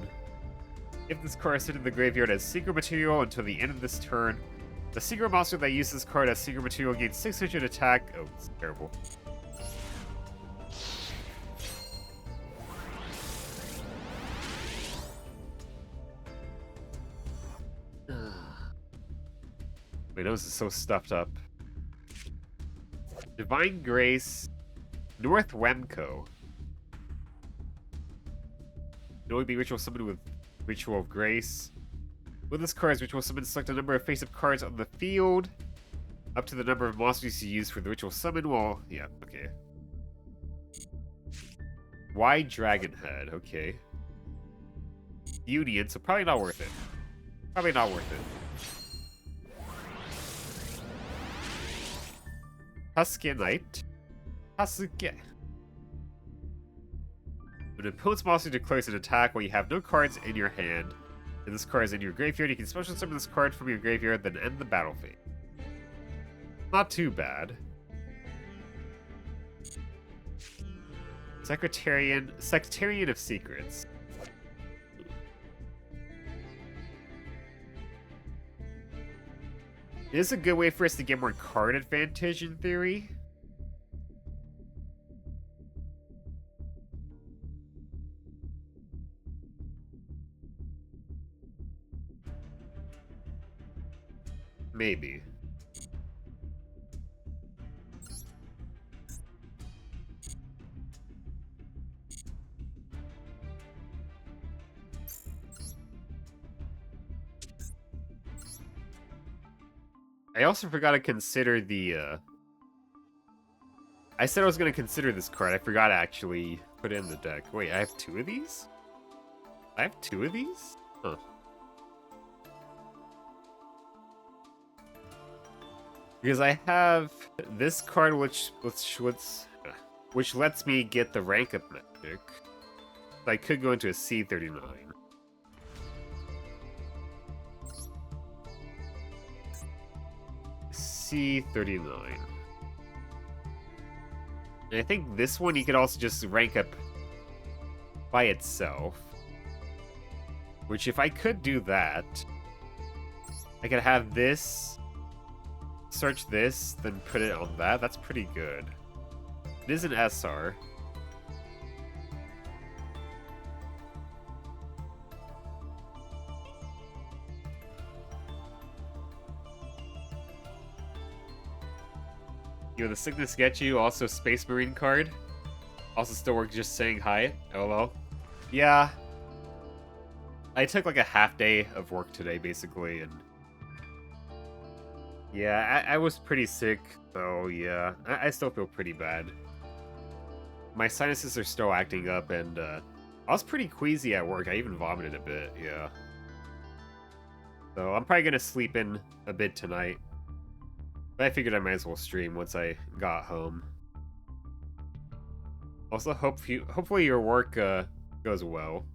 If this card is sent in the graveyard as secret material until the end of this turn, the secret monster that uses this card as secret material gains 600 attack. Oh, it's terrible. My nose is so stuffed up. Divine Grace, North Wemco. It only be ritual summoned with Ritual of Grace. With this card's ritual summon, select a number of face-up cards on the field, up to the number of monsters you use for the ritual summon. Well, yeah, okay. Wide Dragon Head, okay. Union, so probably not worth it. Probably not worth it. Tuscan Knight. Hasuke. When an opponent's monster declares an attack while you have no cards in your hand, and this card is in your graveyard, you can special summon this card from your graveyard, then end the battle phase. Not too bad. Sectarian of Secrets. It is a good way for us to get more card advantage in theory. Maybe. I also forgot to consider the, I said I was going to consider this card. I forgot to actually put it in the deck. Wait, I have 2 of these? I have 2 of these? Huh. Because I have this card which lets me get the rank up magic. So I could go into a C39. C39. And I think this one you could also just rank up by itself. Which if I could do that, I could have this, search this, then put it on that. That's pretty good. It is an SR. You know, the Sickness Get You, also Space Marine card. Also still works just saying hi. LOL. Yeah. I took like a half day of work today, basically, and... yeah, I was pretty sick, so yeah. I still feel pretty bad. My sinuses are still acting up, and I was pretty queasy at work. I even vomited a bit, yeah. So I'm probably gonna sleep in a bit tonight. But I figured I might as well stream once I got home. Also, hopefully your work goes well.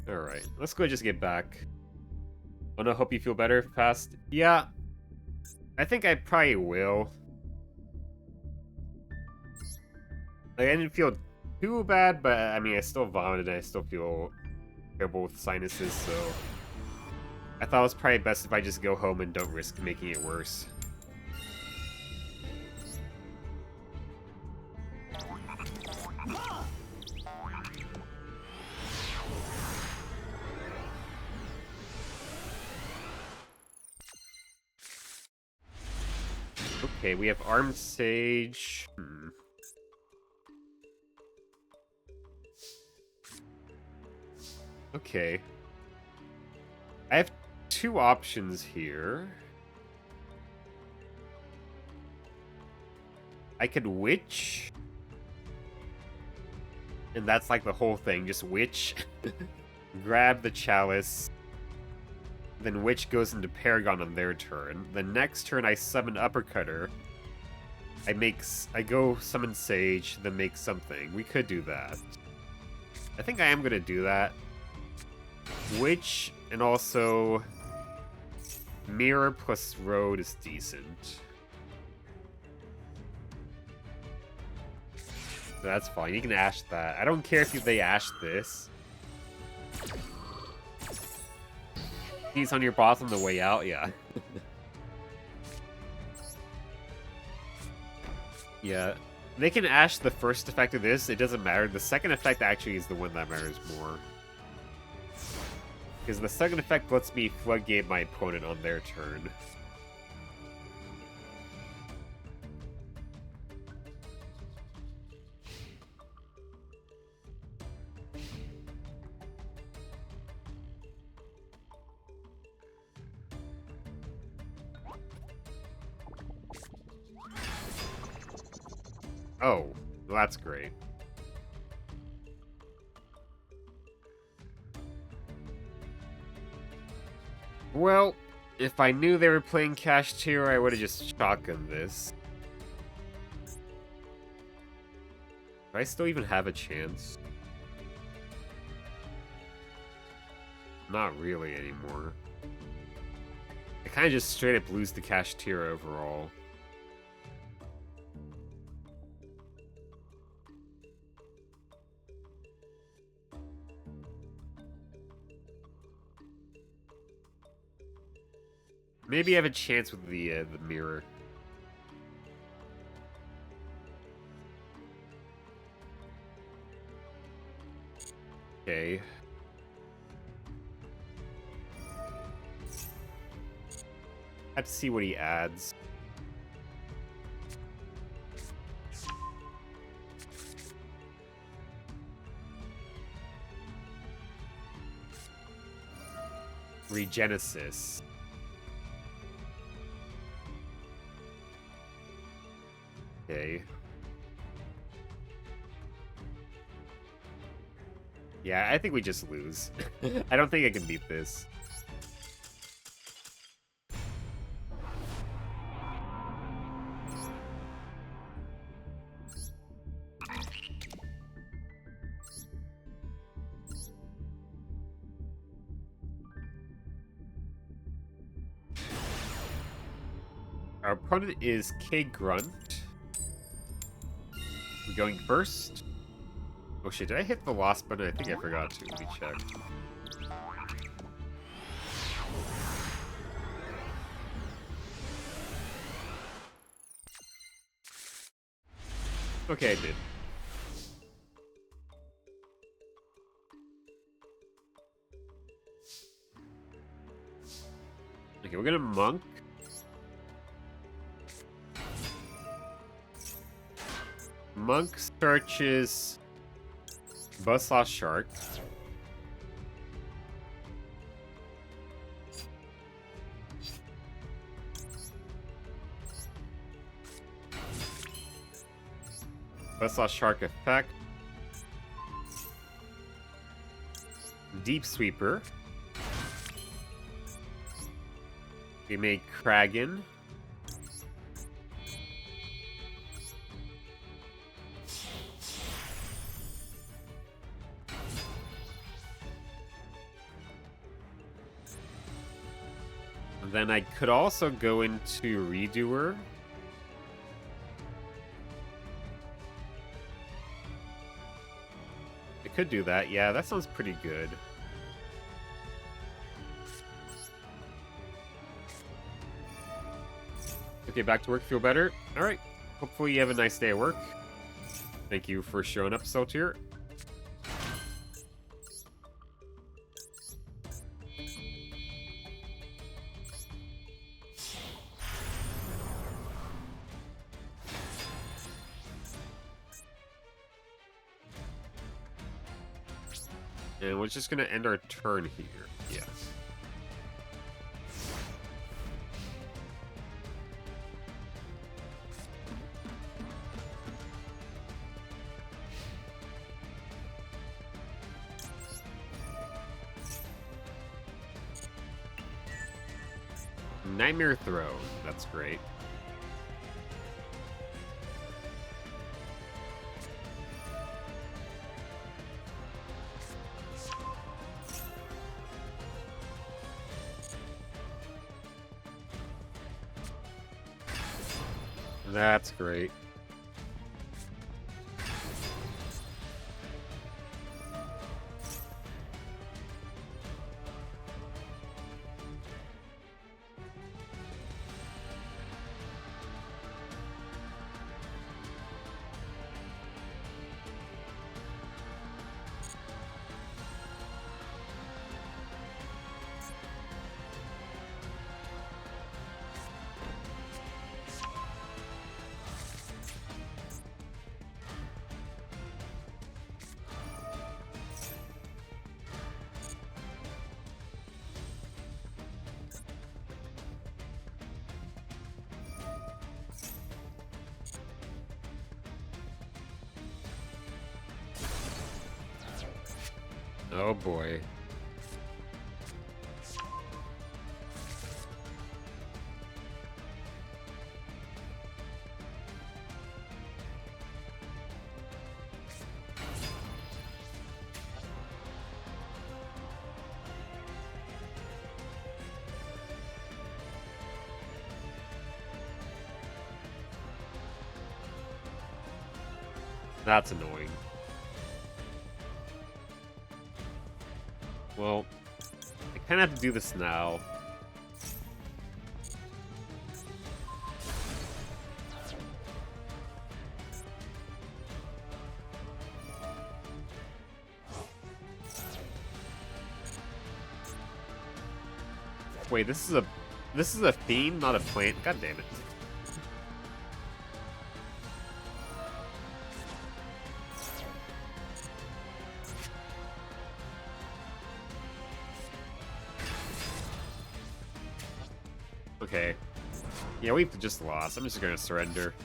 Alright, let's go just get back. Oh no, hope you feel better fast. Yeah, I think I probably will. Like, I didn't feel too bad, but I mean, I still vomited and I still feel terrible with sinuses, so I thought it was probably best if I just go home and don't risk making it worse. Okay, we have Armed Sage. Okay. I have two options here. I could Witch. And that's like the whole thing, just Witch. Grab the Chalice. Then Witch goes into Paragon on their turn. The next turn I summon Uppercutter. I go summon Sage, then make something. We could do that. I think I am gonna do that. Witch and also Mirror plus Road is decent. That's fine. You can Ash that. I don't care if they Ash this. He's on your boss on the way out, yeah. Yeah. They can Ash the first effect of this, it doesn't matter. The second effect actually is the one that matters more. Because the second effect lets me floodgate my opponent on their turn. Oh, well, that's great. Well, if I knew they were playing Cash Tier, I would have just shotgunned this. Do I still even have a chance? Not really anymore. I kind of just straight up lose the Cash Tier overall. Maybe I have a chance with the mirror. Okay. Let's see what he adds. Regenesis. Okay. Yeah, I think we just lose. I don't think I can beat this. Our opponent is K Grunt. We're going first. Oh shit, did I hit the lost button? I think I forgot to. Let me check. Okay, I did. Okay, we're gonna Monk. Monk searches Buzzsaw Shark. Buzzsaw Shark effect. Deep Sweeper. We make Kraken. Then I could also go into Redoer. I could do that. Yeah, that sounds pretty good. Okay, back to work. Feel better? Alright. Hopefully you have a nice day at work. Thank you for showing up, Saltier. And we're just gonna end our turn here. Yes. Nightmare Throw. That's great. That's great. Oh boy. That's annoying. Well, I kind of have to do this now. Wait, this is a fiend, not a plant. God damn it. Okay. Yeah, we've just lost. I'm just gonna surrender.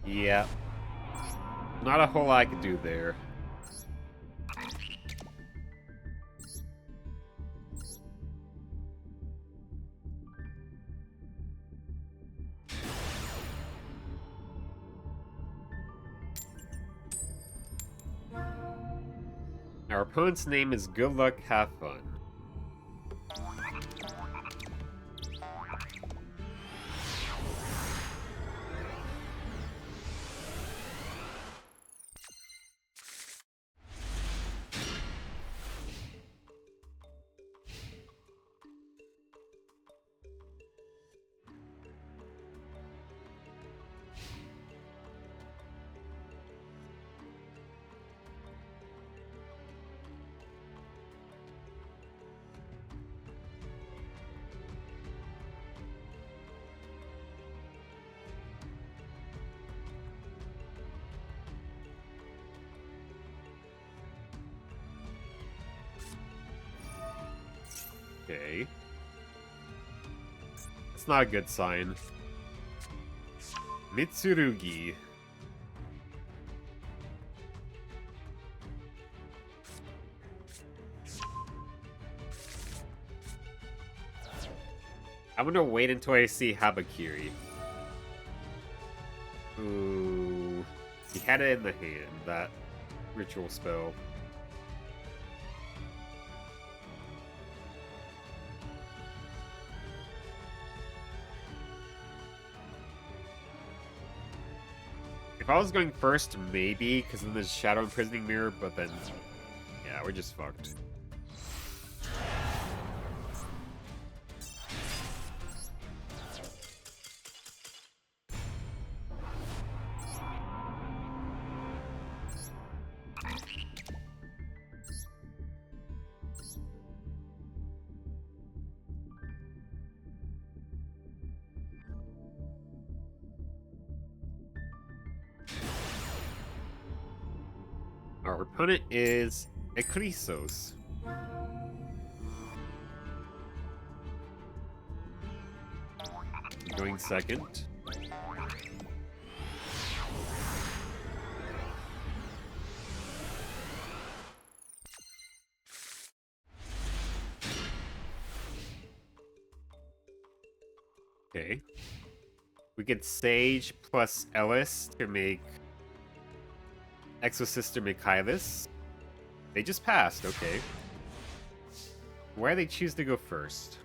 Yeah. Not a whole lot I could do there. Our opponent's name is Good Luck, Have Fun. Okay. That's not a good sign. Mitsurugi. I'm gonna wait until I see Habakiri. Ooh. He had it in the hand, that ritual spell. If I was going first, maybe, because then there's Shadow Imprisoning Mirror, but then, yeah, we're just fucked. Our opponent is Ekrisos. Going second. Okay. We get Sage plus Ellis to make Exosister Michaelis. They just passed, okay. Why do they choose to go first?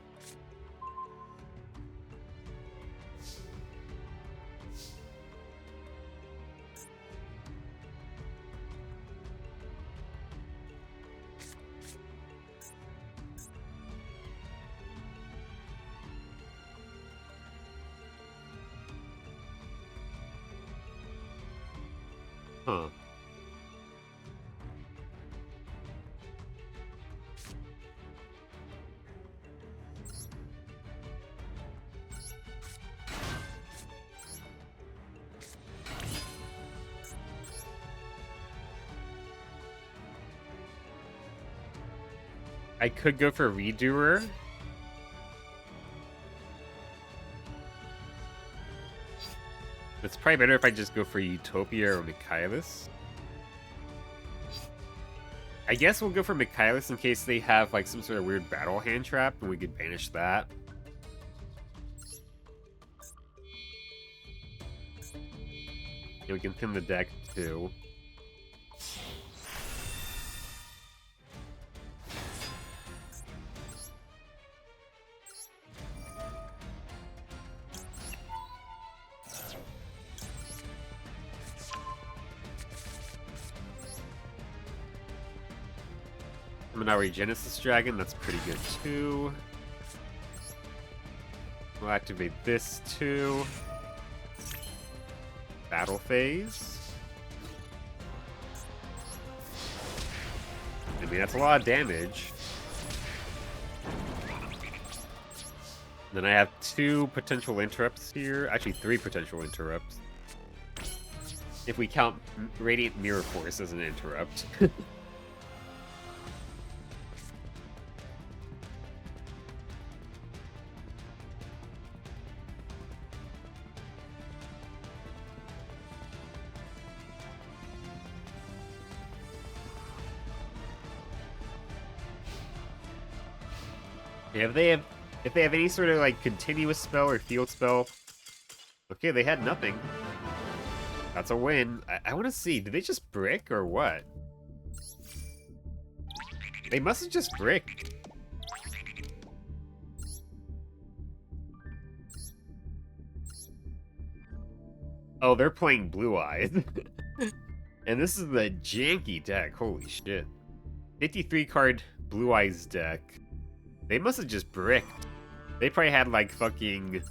Huh. I could go for Redoer. It's probably better if I just go for Utopia or Michaelis. I guess we'll go for Michaelis in case they have like some sort of weird battle hand trap and we could banish that. And we can thin the deck too. Minari Genesis Dragon, that's pretty good too. We'll activate this too. Battle phase. I mean, that's a lot of damage. Then I have 2 potential interrupts here. Actually, 3 potential interrupts. If we count Radiant Mirror Force as an interrupt. Yeah, if they have any sort of like continuous spell or field spell. Okay, they had nothing. That's a win. I want to see, did they just brick or what? They must have just bricked. Oh, they're playing Blue Eyes. And this is the janky deck. Holy shit. 53 card Blue Eyes deck. They must have just bricked. They probably had like fucking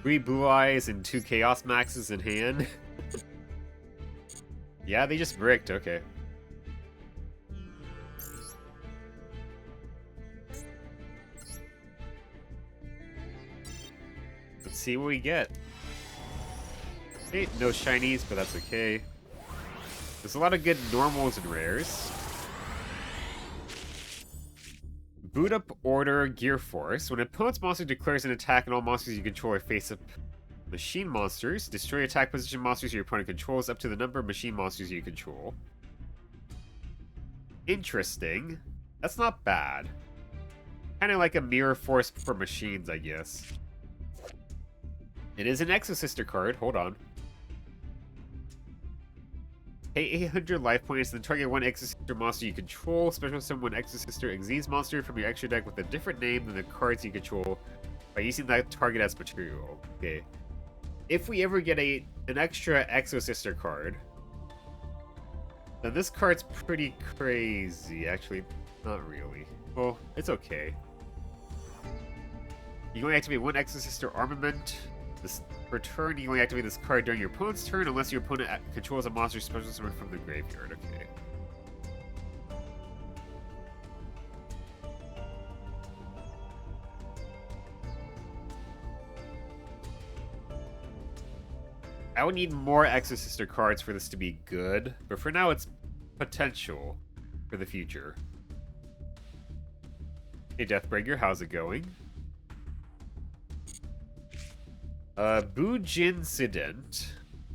3 Blue Eyes and 2 Chaos Maxes in hand. Yeah, they just bricked, okay. Let's see what we get. Okay, no shinies, but that's okay. There's a lot of good normals and rares. Boot up Order Gear Force. When an opponent's monster declares an attack and all monsters you control are face-up machine monsters, destroy attack position monsters your opponent controls up to the number of machine monsters you control. Interesting. That's not bad. Kind of like a Mirror Force for machines, I guess. It is an Exosister card. Hold on. Pay 800 life points, then target 1 Exosister monster you control. Special summon 1 Exosister Xyz monster from your extra deck with a different name than the cards you control by using that target as material. Okay. If we ever get an extra Exosister card, then this card's pretty crazy. Actually, not really. Well, it's okay. You can only activate 1 Exosister armament. This per turn, you only activate this card during your opponent's turn unless your opponent controls a monster special summon from the graveyard. Okay. I would need more Exosister cards for this to be good, but for now it's potential for the future. Hey, Deathbringer, how's it going? Bujin Incident.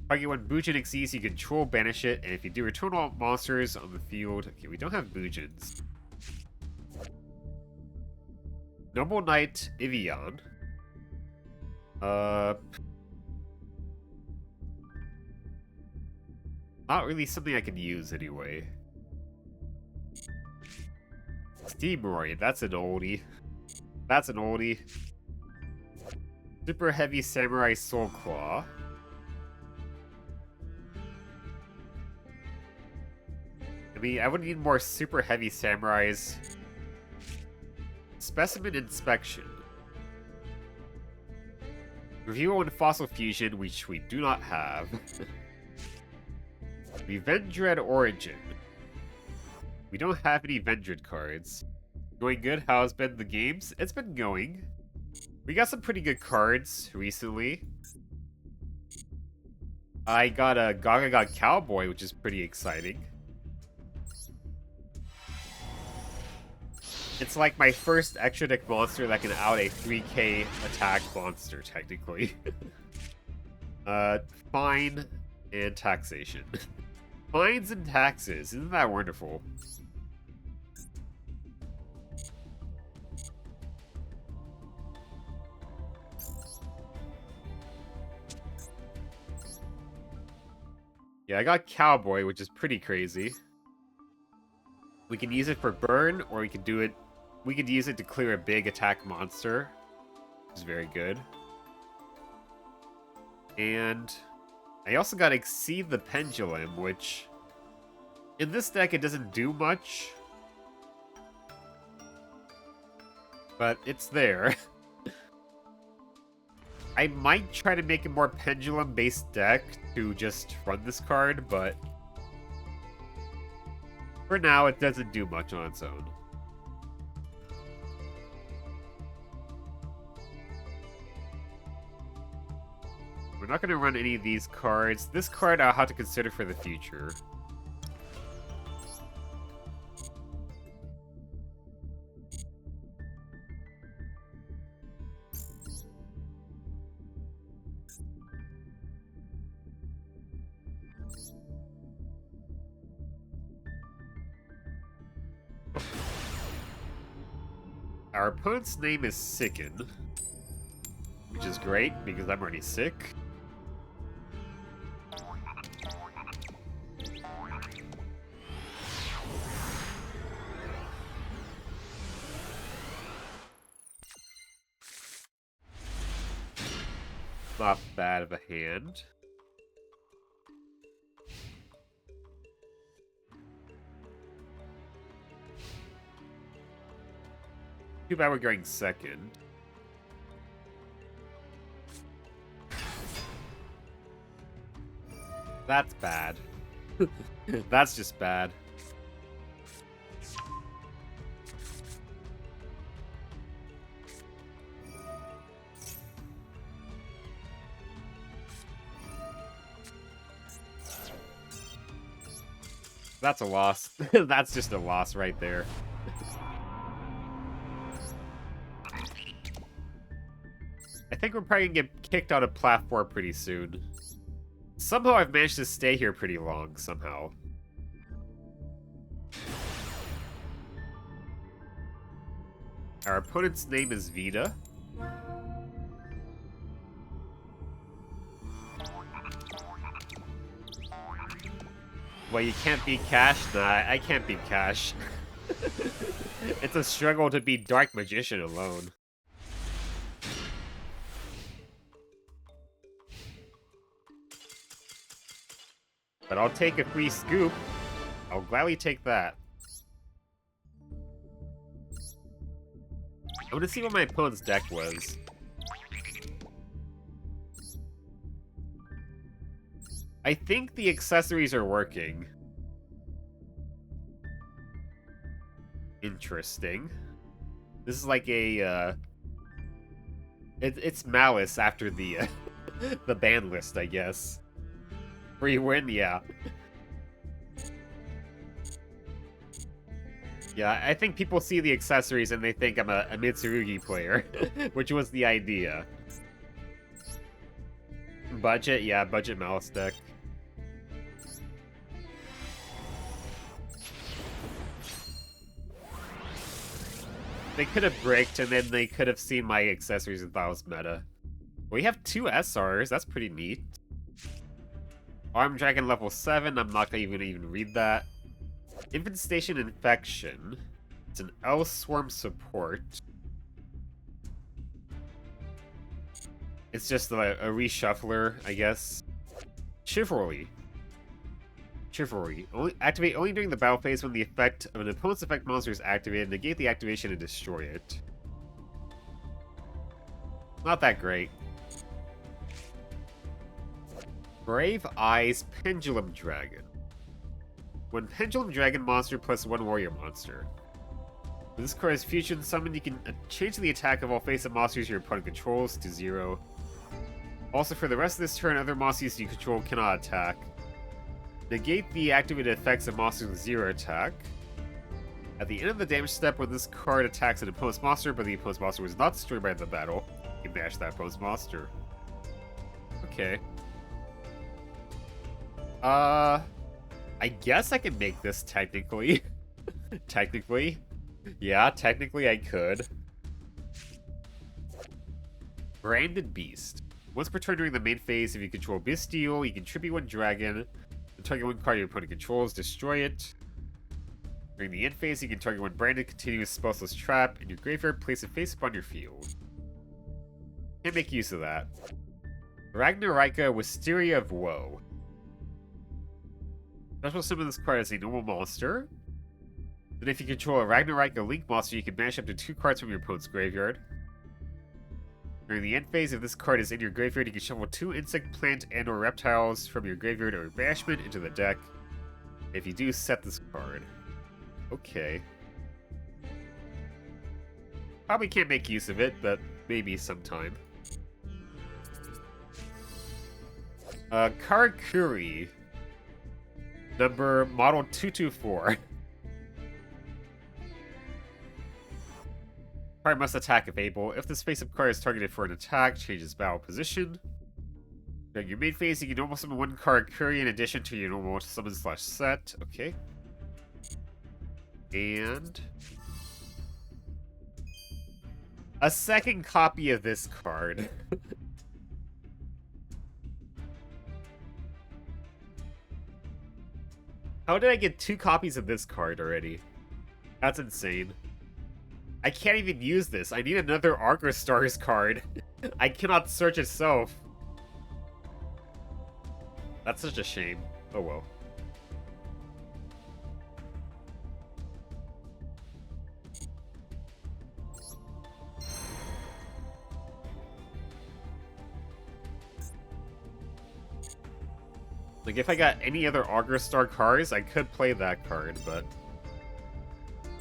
Target when Bujin exceeds, you control, banish it, and if you do, return all monsters on the field. Okay, we don't have Bujins. Noble Knight Ivion. Not really something I can use anyway. Steamroid, that's an oldie. That's an oldie. Super Heavy Samurai Soul Claw. I mean, I would need more Super Heavy Samurais. Specimen Inspection. Review on Fossil Fusion, which we do not have. Vendread Origin. We don't have any Vendread cards. Going good? How's been the games? It's been going. We got some pretty good cards recently. I got a Gaga Cowboy, which is pretty exciting. It's like my first extra deck monster that can out a 3k attack monster, technically. Fine and taxation. Fines and taxes. Isn't that wonderful? Yeah, I got Cowboy, which is pretty crazy. We can use it for burn, or we can do it. We could use it to clear a big attack monster, which is very good. And I also got Exceed the Pendulum, which in this deck it doesn't do much, but it's there. I might try to make a more pendulum-based deck to just run this card, but for now it doesn't do much on its own. We're not going to run any of these cards. This card I'll have to consider for the future. Our opponent's name is Sicken, which is great because I'm already sick. Not bad of a hand. Too bad we're going second. That's bad. That's just bad. That's a loss. That's just a loss right there. I think we're probably gonna get kicked out of platform pretty soon. Somehow I've managed to stay here pretty long, somehow. Our opponent's name is Vita. Well, you can't beat Cash? Nah, I can't beat Cash. It's a struggle to beat Dark Magician alone. But I'll take a free scoop. I'll gladly take that. I want to see what my opponent's deck was. I think the accessories are working. Interesting. This is like a, it's Malice after the, the ban list, I guess. Free win, yeah. Yeah, I think people see the accessories and they think I'm a Mitsurugi player, which was the idea. Budget, yeah, budget mouse deck. They could have bricked and then they could have seen my accessories and thought it was meta. We have 2 SRs, that's pretty neat. Arm Dragon level 7, I'm not gonna even read that. Infestation Infection. It's an L Swarm support. It's just a reshuffler, I guess. Chivalry. Activate only during the battle phase when the effect of an opponent's effect monster is activated. Negate the activation and destroy it. Not that great. Brave Eyes Pendulum Dragon. When Pendulum Dragon monster plus 1 warrior monster. When this card is fusion summoned, you can change the attack of all face-up monsters your opponent controls to 0. Also, for the rest of this turn, other monsters you control cannot attack. Negate the activated effects of monsters with 0 attack. At the end of the damage step, when this card attacks an opponent's monster, but the opponent's monster was not destroyed by the battle, you can bash that opponent's monster. Okay. I guess I can make this technically. Technically. Yeah, technically I could. Branded Beast. Once per turn during the main phase, if you control Bestial, you can tribute 1 dragon. Target 1 card your opponent controls, destroy it. During the end phase, you can target 1 branded continuous spellless trap in your graveyard, place it face up on your field. Can't make use of that. Ragnarika Wisteria of Woe. Special summon this card as a normal monster. Then if you control a Ragnarika Link monster, you can banish up to 2 cards from your opponent's graveyard. During the end phase, if this card is in your graveyard, you can shuffle 2 insect, plant, and or reptiles from your graveyard or banishment into the deck. If you do, set this card. Okay. Probably can't make use of it, but maybe sometime. Karakuri. Model 224. Card must attack if able. If this face-up card is targeted for an attack, change its battle position. During your main phase, you can normal summon 1 Karakuri in addition to your normal summon / set. Okay. And a second copy of this card. How did I get 2 copies of this card already? That's insane. I can't even use this. I need another Argus Stars card. I cannot search itself. That's such a shame. Oh well. Like, if I got any other Augur Star cards, I could play that card, but...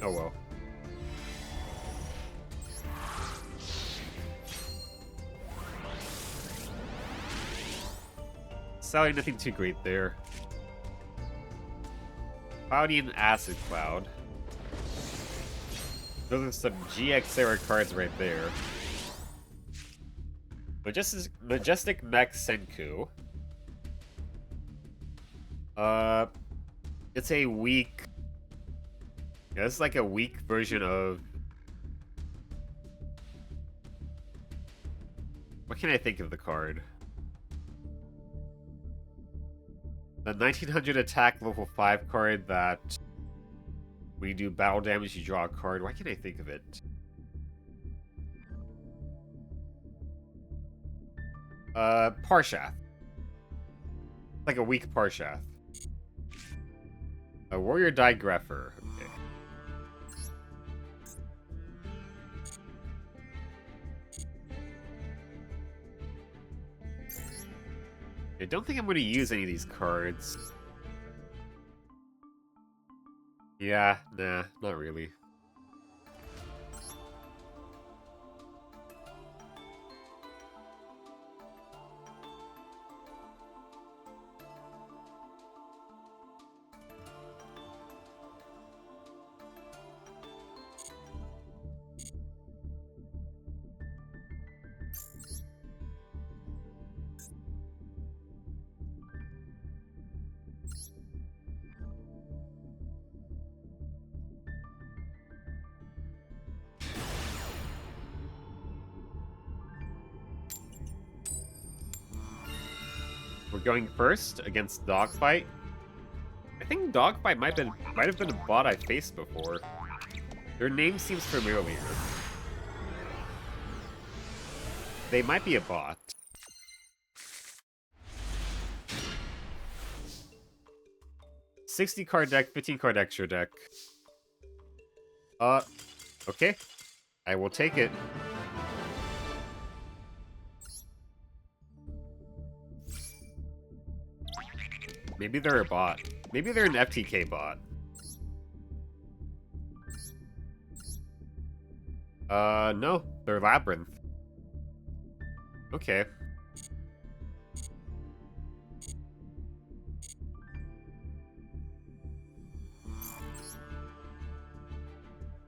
oh well. Sadly, nothing too great there. Cloudian Acid Cloud. Those are some GX era cards right there. Majestic Mech Senku. It's a weak... yeah, it's like a weak version of... what can I think of the card? The 1900 attack level 5 card that... when you do battle damage, you draw a card. Why can't I think of it? Parshath. Like a weak Parshath. A Warrior Digrapher. Okay. I don't think I'm going to use any of these cards. Yeah, nah, not really. We're going first against Dogfight. I think Dogfight might have been a bot I faced before. Their name seems familiar. They might be a bot. $60 card deck, 15 card extra deck. Okay. I will take it. Maybe they're a bot. Maybe they're an FTK bot. No. They're Labyrinth. Okay.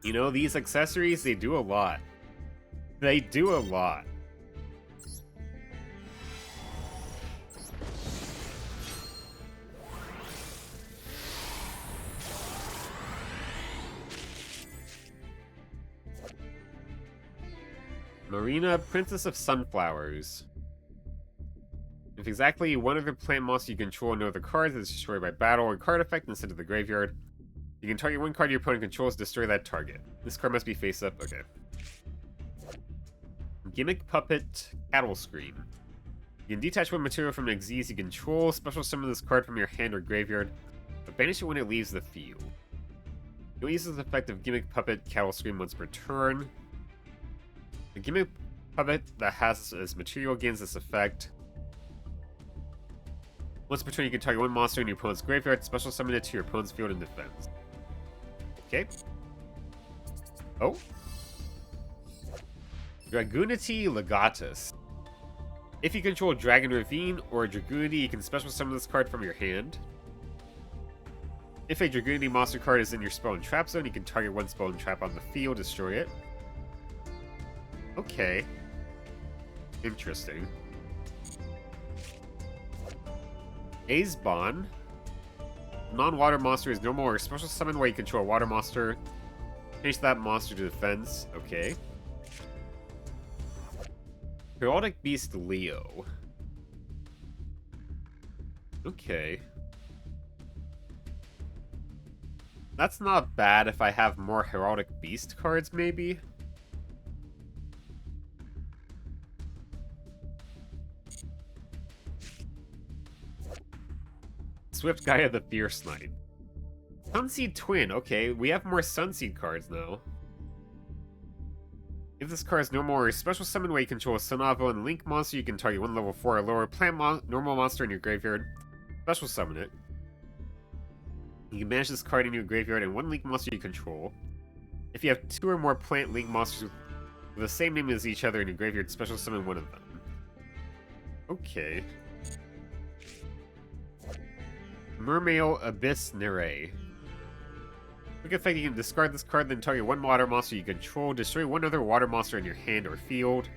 You know, these accessories, they do a lot. They do a lot. Marina, Princess of Sunflowers. If exactly one other plant monster you control no other cards is destroyed by battle or card effect and sent to the graveyard, you can target one card your opponent controls, destroy that target. This card must be face up. Okay. Gimmick Puppet, Cattle Scream. You can detach one material from an Xyz you control, special summon this card from your hand or graveyard, but banish it when it leaves the field. You'll use this effect of Gimmick Puppet, Cattle Scream once per turn. The Gimmick Puppet that has as material gains this effect. Once per turn, you can target one monster in your opponent's graveyard, special summon it to your opponent's field in defense. Okay. Oh. Dragoonity Legatus. If you control Dragon Ravine or Dragoonity, you can special summon this card from your hand. If a Dragoonity monster card is in your spell and trap zone, you can target one spell and trap on the field, destroy it. Okay. Interesting. Azebon. Non-water monster is normal or special summon where you control a water monster. Change that monster to defense. Okay. Heraldic Beast Leo. Okay. That's not bad if I have more Heraldic Beast cards, maybe? Swift Gaia the Fierce Knight. Sunseed Twin. Okay, we have more Sunseed cards now. If this card is no more special summon where you control a Sunavo and Link monster, you can target one level 4 or lower plant normal monster in your graveyard. Special summon it. You can manage this card in your graveyard and one Link monster you control. If you have 2 or more plant Link monsters with the same name as each other in your graveyard, special summon one of them. Okay. Mermail Abyss Nere. Quick effect, you can discard this card, then target one water monster you control, destroy one other water monster in your hand or field.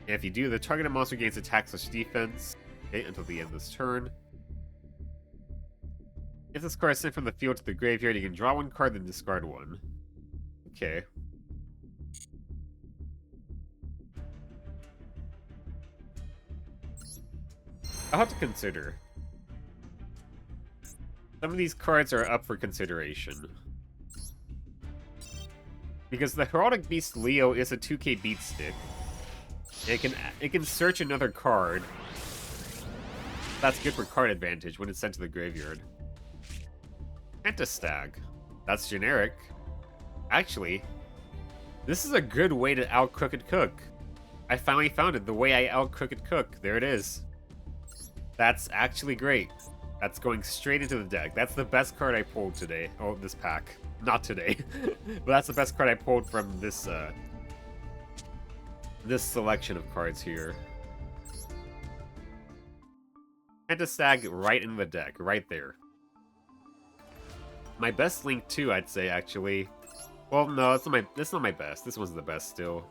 And if you do, the targeted monster gains attack/defense. Okay, until the end of this turn. If this card is sent from the field to the graveyard, you can draw one card, then discard one. Okay. I'll have to consider. Some of these cards are up for consideration. Because the Heraldic Beast Leo is a 2k beat stick. It can search another card. That's good for card advantage when it's sent to the graveyard. Pentastag. That's generic. Actually, this is a good way to out Crooked Cook. I finally found it, the way I out Crooked Cook. There it is. That's actually great. That's going straight into the deck. That's the best card I pulled today. Oh, this pack. Not today. But that's the best card I pulled from this, this selection of cards here. Pentastag right in the deck. Right there. My best Link too, I'd say, actually. Well, no, that's not my best. This one's the best still.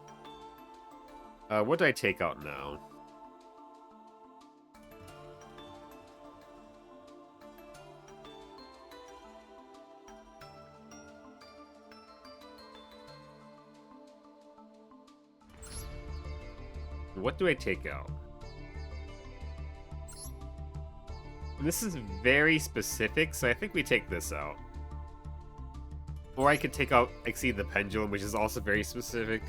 What do I take out now? What do I take out? This is very specific, so I think we take this out. Or I could take out Exceed the Pendulum, which is also very specific.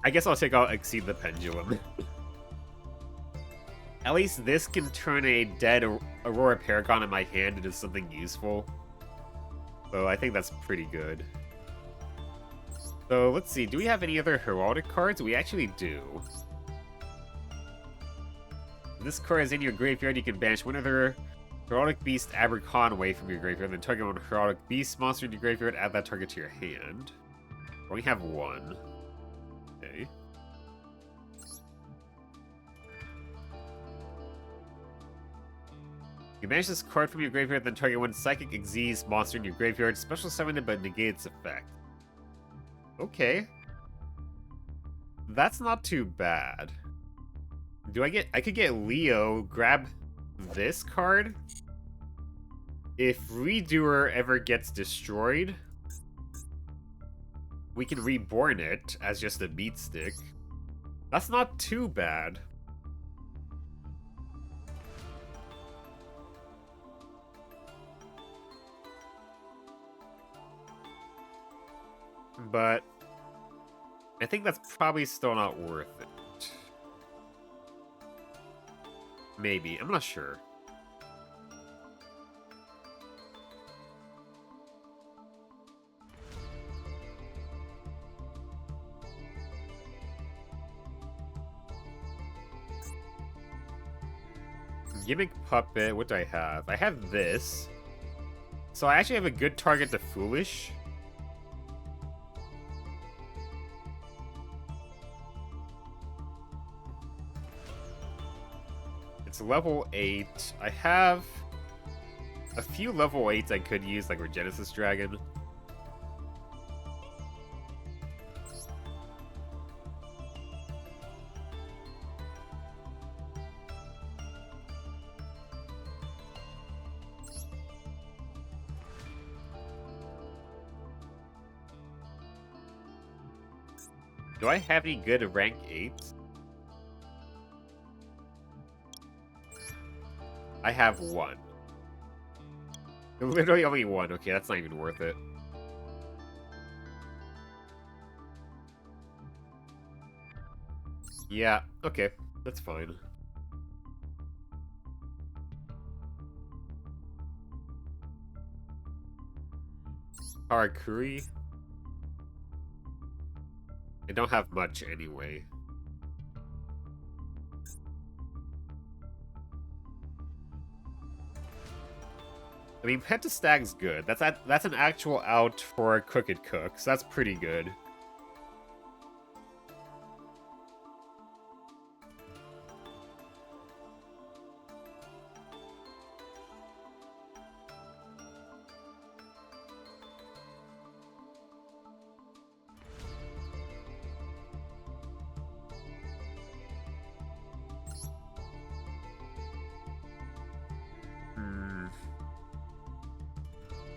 I guess I'll take out Exceed the Pendulum. At least this can turn a dead Aurora Paragon in my hand into something useful. So I think that's pretty good. So let's see, do we have any other Heraldic cards? We actually do. If this card is in your graveyard, you can banish one other Heraldic Beast Aberconway from your graveyard, then target one Heraldic Beast monster in your graveyard, add that target to your hand. We only have one. Okay. You banish this card from your graveyard, then target one Psychic Xyz monster in your graveyard, special summon it but negate its effect. Okay. That's not too bad. I could get Leo, grab this card. If Redoer ever gets destroyed, we can reborn it as just a beat stick. That's not too bad. But I think that's probably still not worth it. Maybe. I'm not sure. Gimmick Puppet, what do I have? I have this. So I actually have a good target to Foolish. It's level 8. I have a few level 8s I could use, like Regenesis Dragon. Do I have any good rank 8s? I have one. Literally only one. Okay, that's not even worth it. Yeah, okay. That's fine. Harakiri? I don't have much anyway. I mean, Pentastag's good. That's an actual out for a Crooked Cook, so that's pretty good.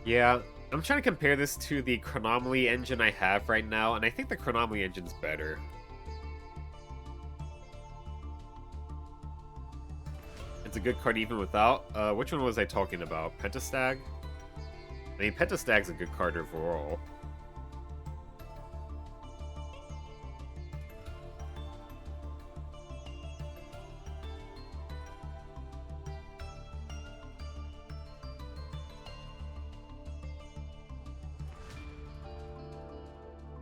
Yeah, I'm trying to compare this to the Chronomaly engine I have right now, and I think the Chronomaly engine's better. It's a good card even without. Which one was I talking about? Pentastag? I mean, Pentastag's a good card overall.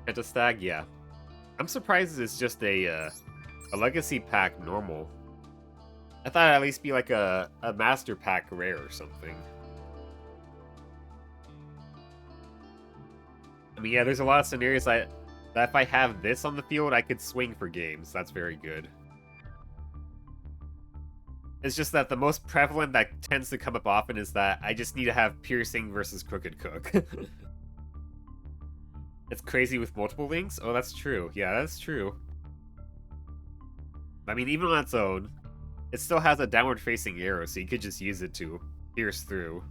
Pentastag, yeah. I'm surprised it's just a Legacy Pack normal. I thought it'd at least be like a Master Pack rare or something. I mean, yeah, there's a lot of scenarios that if I have this on the field, I could swing for games. That's very good. It's just that the most prevalent that tends to come up often is that I just need to have Piercing versus Crooked Cook. It's crazy with multiple links? Oh, that's true. Yeah, that's true. I mean, even on its own, it still has a downward-facing arrow, so you could just use it to pierce through.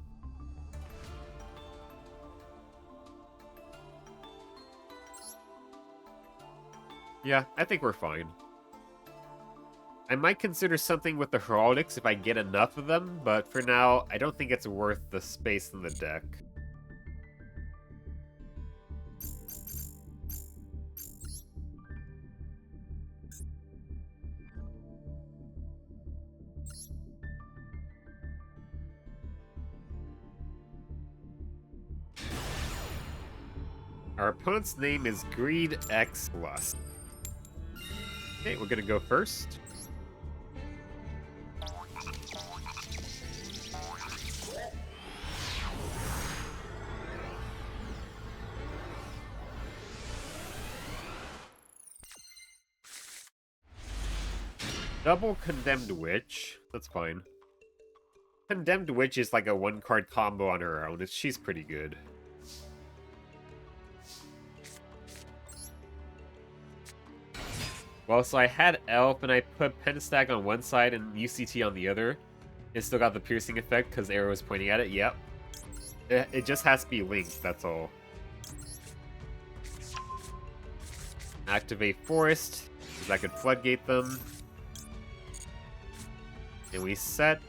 Yeah, I think we're fine. I might consider something with the Heraldics if I get enough of them, but for now, I don't think it's worth the space in the deck. Our opponent's name is Greed X Lust. Okay, we're gonna go first. Double Condemned Witch. That's fine. Condemned Witch is like a one-card combo on her own. She's pretty good. Well, so I had Elf, and I put Pentastag on one side and UCT on the other. It still got the piercing effect because Arrow is pointing at it. Yep. It just has to be linked, that's all. Activate Forest, because I could floodgate them. And we set,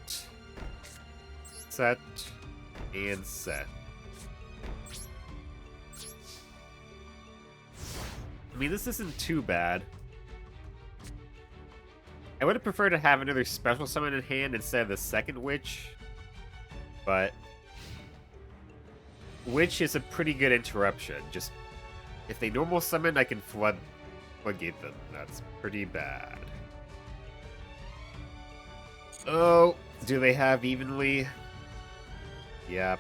and set. I mean, this isn't too bad. I would have preferred to have another special summon in hand instead of the second Witch. But Witch is a pretty good interruption. Just if they normal summon, I can floodgate them. That's pretty bad. Oh, do they have evenly? Yep.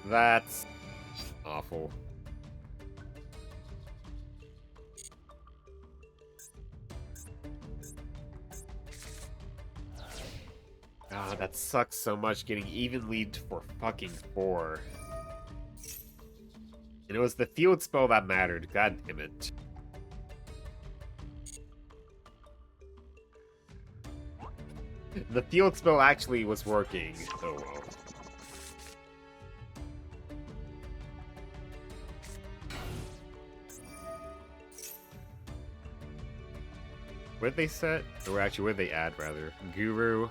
That's awful. Ah, that sucks so much getting even lead for fucking 4. And it was the field spell that mattered, god damn it. The field spell actually was working. Oh well. What'd they set? Or actually, what'd they add, rather? Guru.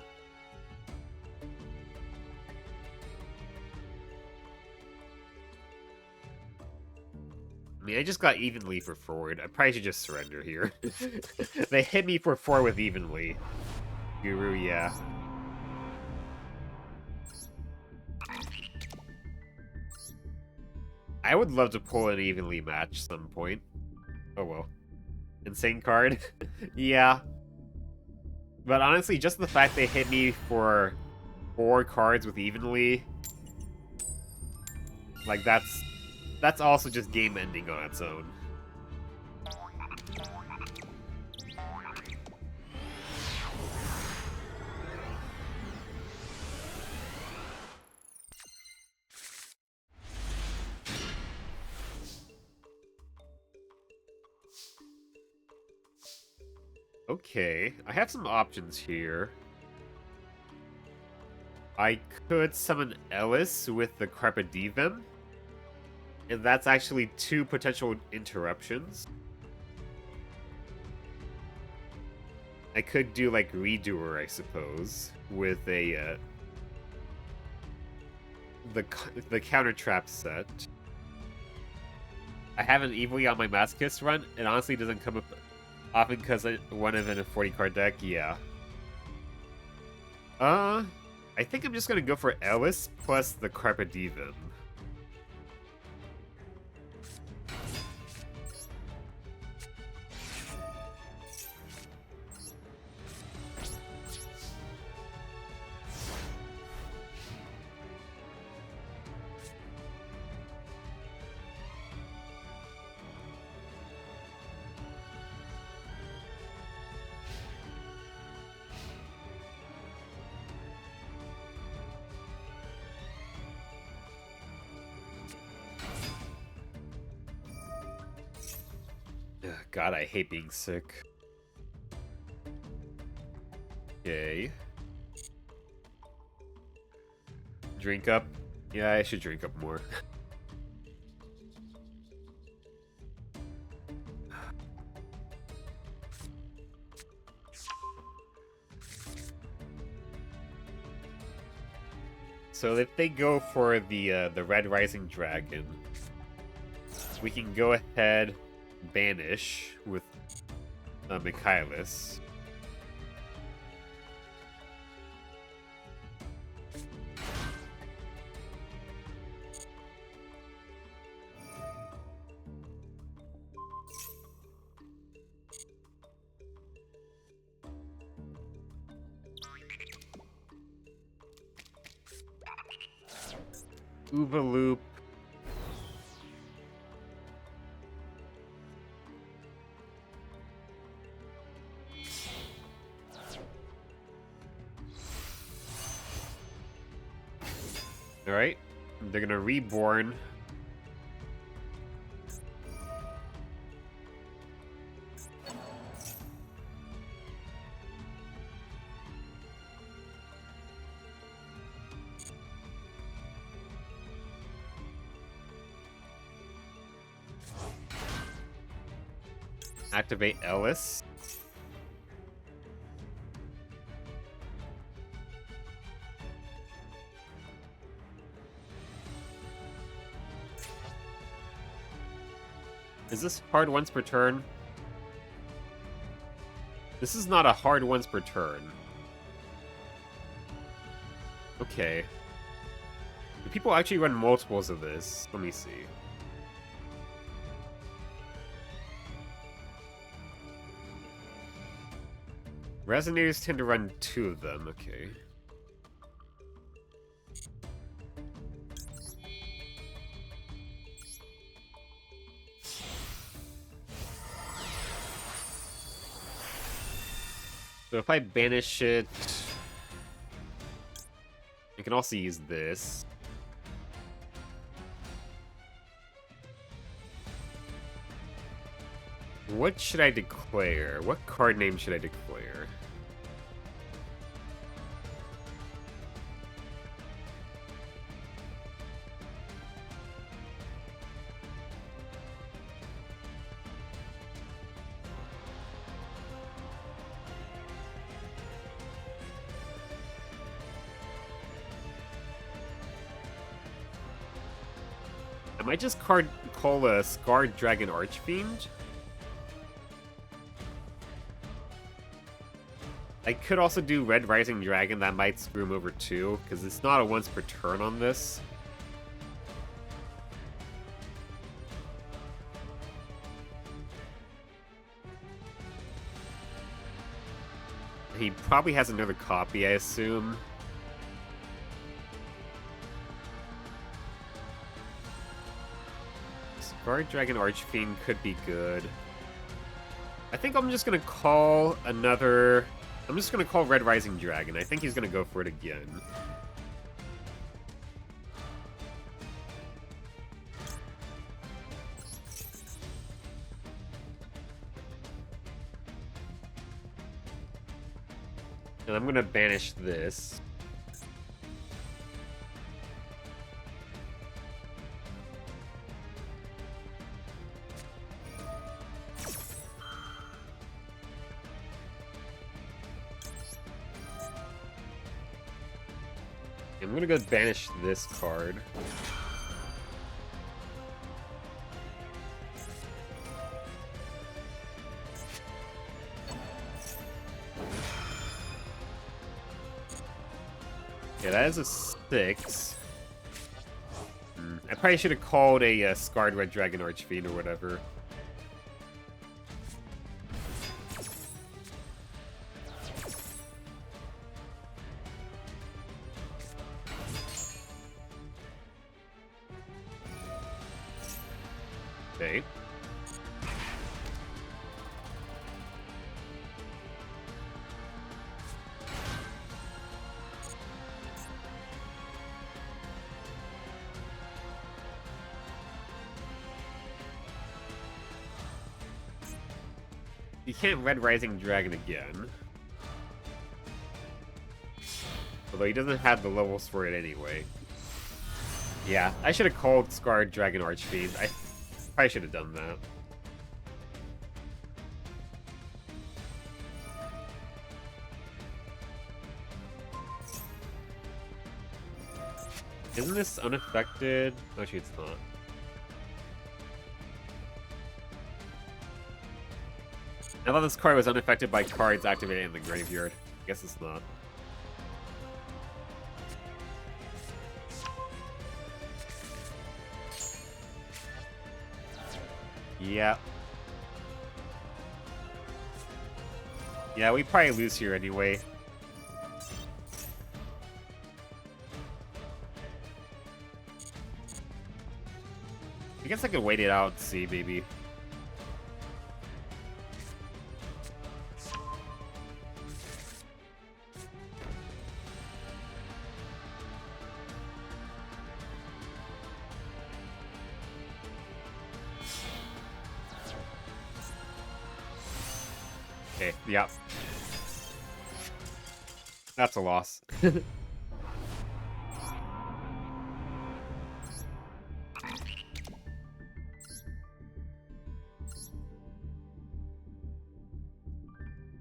I mean, I just got evenly for forward. I probably should just surrender here. They hit me for 4 with evenly. Guru, yeah. I would love to pull an evenly match some point. Oh well. Insane card? Yeah. But honestly, just the fact they hit me for 4 cards with evenly, like that's also just game ending on its own. Okay, I have some options here. I could summon Ellis with the Crepidivem, and that's actually 2 potential interruptions. I could do like Redoer, I suppose, with a the counter trap set. I have an Evilly on my Masochist run. It honestly doesn't come up often because I one of in a 40 card deck. Yeah. I think I'm just gonna go for Ellis plus the Crepidivem. God, I hate being sick. Okay. Drink up? Yeah, I should drink up more. So if they go for the Red Rising Dragon, we can go ahead, banish with Michaelis. Uva Loop. Alright. They're gonna reborn. Activate Ellis. Is this hard once per turn? This is not a hard once per turn. Okay. Do people actually run multiples of this? Let me see. Resonators tend to run 2 of them, okay. So if I banish it, I can also use this. What should I declare? What card name should I declare? I might just call a Scarred Dragon Archfiend. I could also do Red Rising Dragon, that might screw him over too, because it's not a once per turn on this. He probably has another copy, I assume. Scarred Dragon Archfiend could be good. I think I'm just gonna call another... I'm just gonna call Red Rising Dragon. I think he's gonna go for it again. And I'm gonna banish this. I'm gonna go banish this card. Yeah, that is a 6. I probably should have called a Scarred Red Dragon Archfiend or whatever. Okay. You can't Red Rising Dragon again. Although he doesn't have the levels for it anyway. Yeah, I should have called Scarred Dragon Archfiend. I probably should have done that. Isn't this unaffected? Actually, it's not. I thought this card was unaffected by cards activated in the graveyard. I guess it's not. Yeah. Yeah, we probably lose here anyway. I guess I could wait it out and see, maybe. Okay, yeah. That's a loss.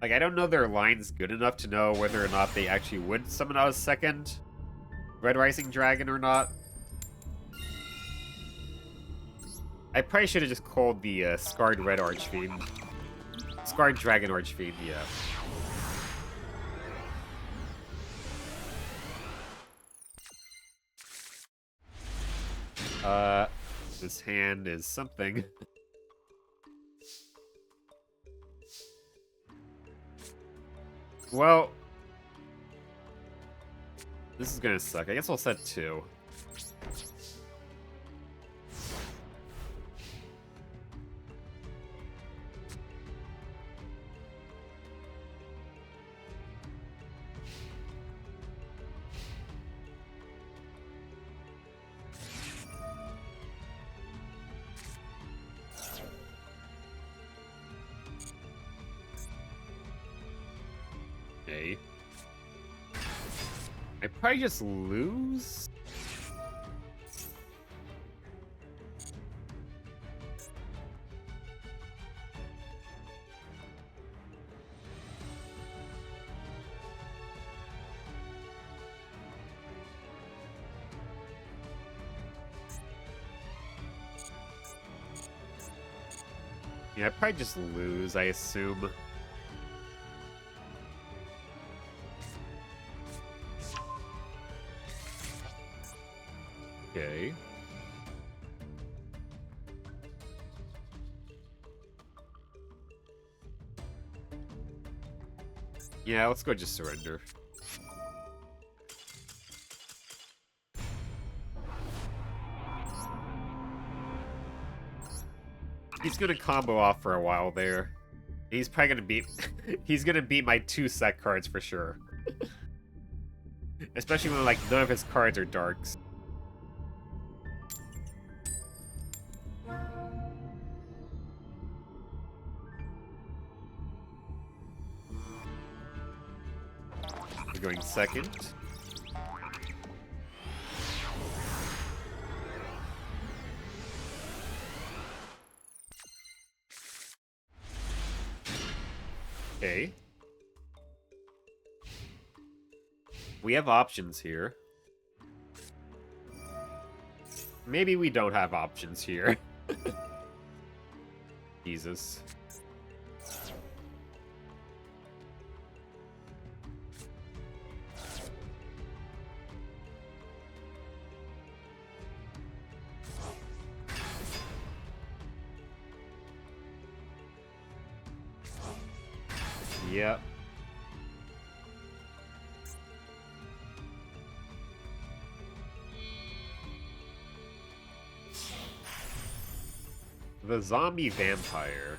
Like, I don't know their lines good enough to know whether or not they actually would summon out a second Red Rising Dragon or not. I probably should have just called the Scarred Red Archfiend. Scarred Dragon Archfiend, yeah. This hand is something. Well, this is gonna suck. I guess I'll set 2. Okay. I probably just lose? Yeah, I probably just lose, I assume. Okay. Yeah, let's go just surrender. He's gonna combo off for a while there. He's probably gonna beat he's gonna beat my 2 set cards for sure. Especially when like none of his cards are darks. We're going second. Okay. We have options here. Maybe we don't have options here. Jesus. Yep. The zombie vampire.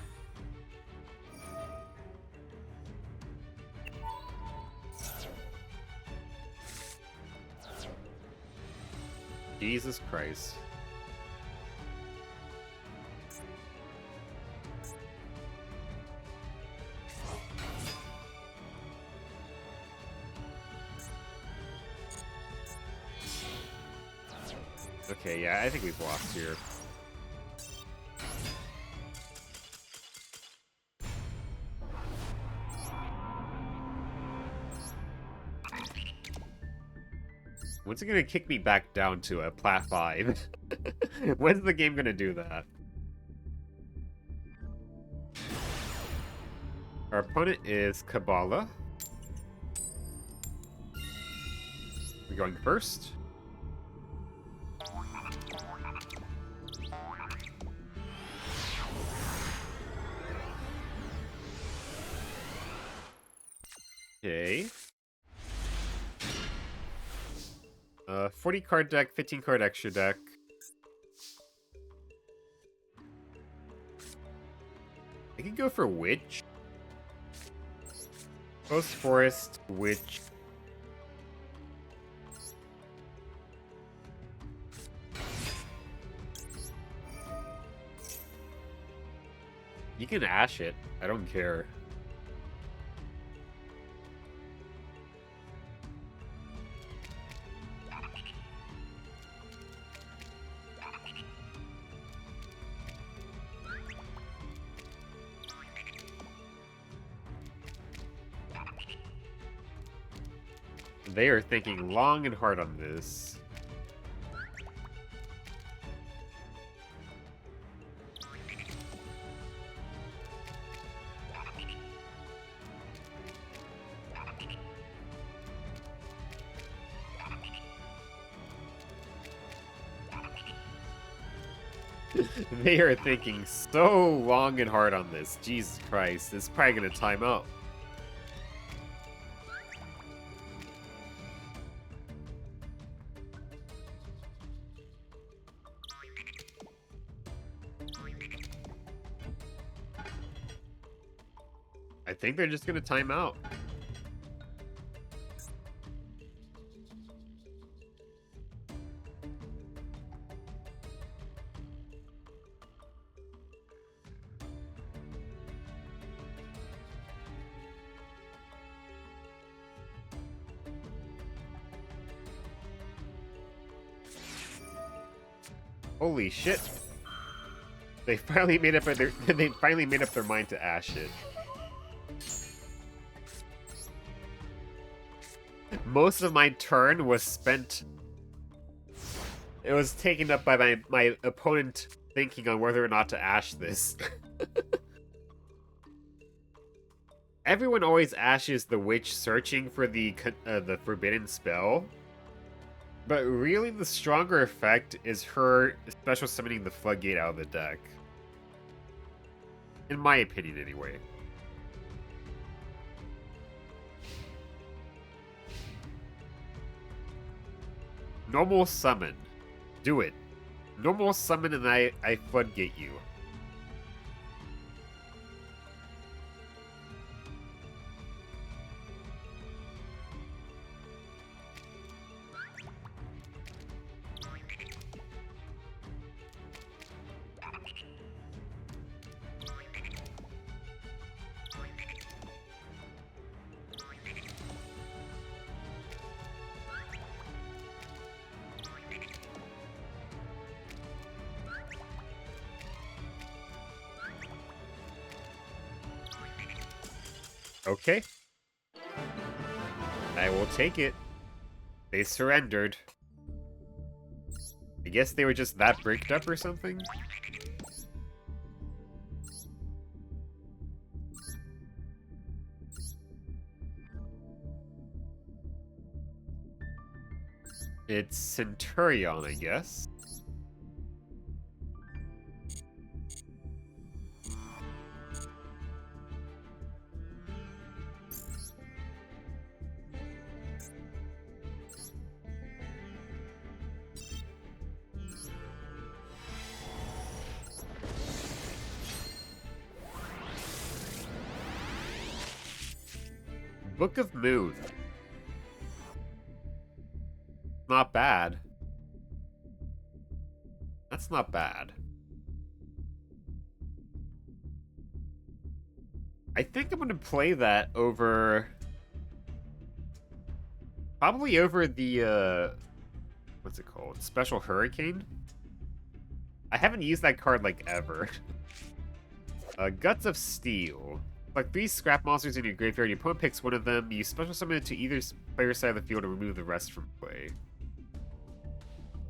Jesus Christ. Okay, yeah, I think we've lost here. When's it gonna kick me back down to a plat 5? When's the game gonna do that? Our opponent is Kabbalah. We're going first. Okay. 40 card deck, 15 card extra deck. I could go for Witch. Post Forest, Witch. You can Ash it. I don't care. They are thinking long and hard on this. They are thinking so long and hard on this. Jesus Christ, this is probably gonna time out. I think they're just gonna time out. Holy shit. They finally made up their mind to Ash it. Most of my turn was spent. It was taken up by my opponent thinking on whether or not to Ash this. Everyone always ashes the witch searching for the forbidden spell. But really, the stronger effect is her special summoning the floodgate out of the deck. In my opinion, anyway. Normal summon. Do it. Normal summon and I floodgate you. Okay. I will take it. They surrendered. I guess they were just that bricked up or something? It's Centurion, I guess. Book of Moon. Not bad. That's not bad. I think I'm going to play that over... Probably over the what's it called? Special Hurricane? I haven't used that card, like, ever. Guts of Steel. Like 3 scrap monsters in your graveyard, your opponent picks one of them, you special summon it to either player's side of the field and remove the rest from play.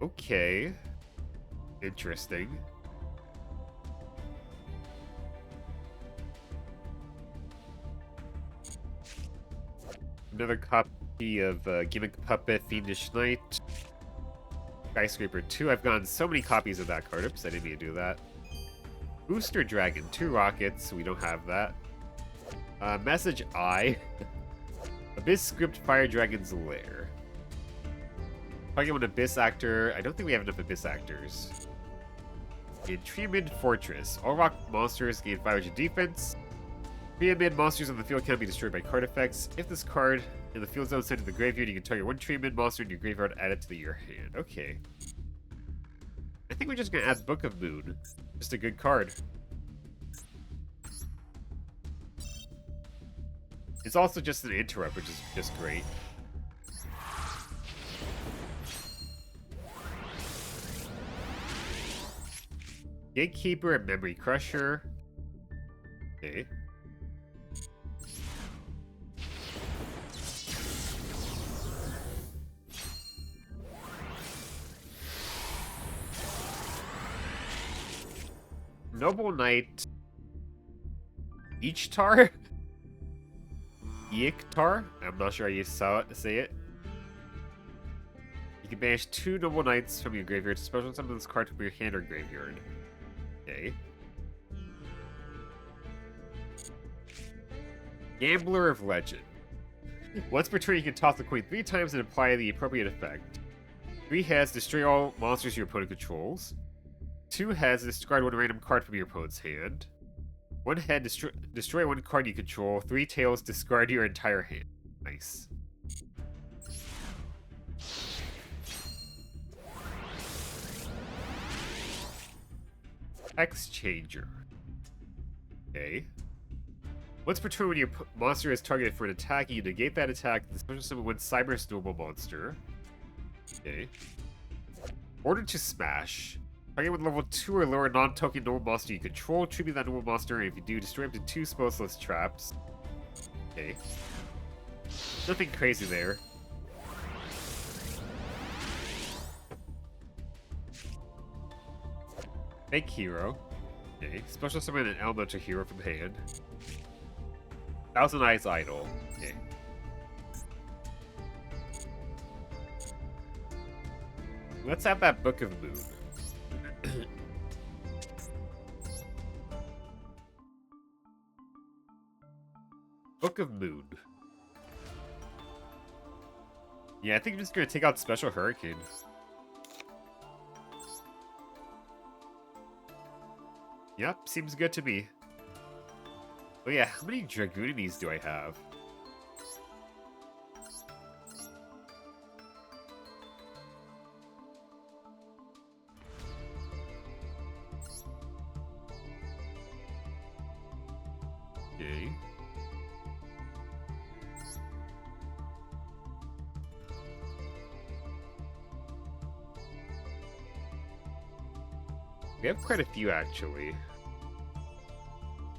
Okay. Interesting. Another copy of Gimmick Puppet, Fiendish Knight. Skyscraper 2. I've gotten so many copies of that card. Oops, I didn't mean to do that. Booster Dragon, 2 rockets. We don't have that. Message I. Abyss Script Fire Dragon's Lair. Target one Abyss Actor. I don't think we have enough Abyss Actors. Intremid Fortress. All rock monsters gain 500 defense. Tree-mid monsters on the field cannot be destroyed by card effects. If this card in the field zone is sent to the graveyard, you can target 1 tree-mid monster in your graveyard and add it to your hand. Okay. I think we're just gonna add Book of Moon. Just a good card. It's also just an interrupt, which is just great. Gatekeeper and Memory Crusher. Okay. Noble Knight. Ichtar? Ichtar? I'm not sure how you say it. You can banish 2 Noble Knights from your graveyard to special summon this card from your hand or graveyard. Okay. Gambler of Legend. Once per turn, you can toss the coin 3 times and apply the appropriate effect. 3 heads, destroy all monsters your opponent controls. 2 heads, discard 1 random card from your opponent's hand. 1 head, destroy 1 card you control. 3 tails, discard your entire hand. Nice. Exchanger. Okay. Once per turn, when your monster is targeted for an attack, you negate that attack. The special summon 1 Cyber Noble monster. Okay. Order to Smash. Target with level 2 or lower non-token noble monster you control. Tribute that noble monster, and if you do, destroy up to 2 spellless traps. Okay. Nothing crazy there. Fake Hero. Okay. Special summon an elemental hero from hand. Thousand Eyes Idol. Okay. Let's have that Book of Moon. Book of Moon. Yeah, I think I'm just gonna take out Special Hurricane. Yep, seems good to me. Oh yeah, how many Dragoonies do I have? Okay. We have quite a few, actually.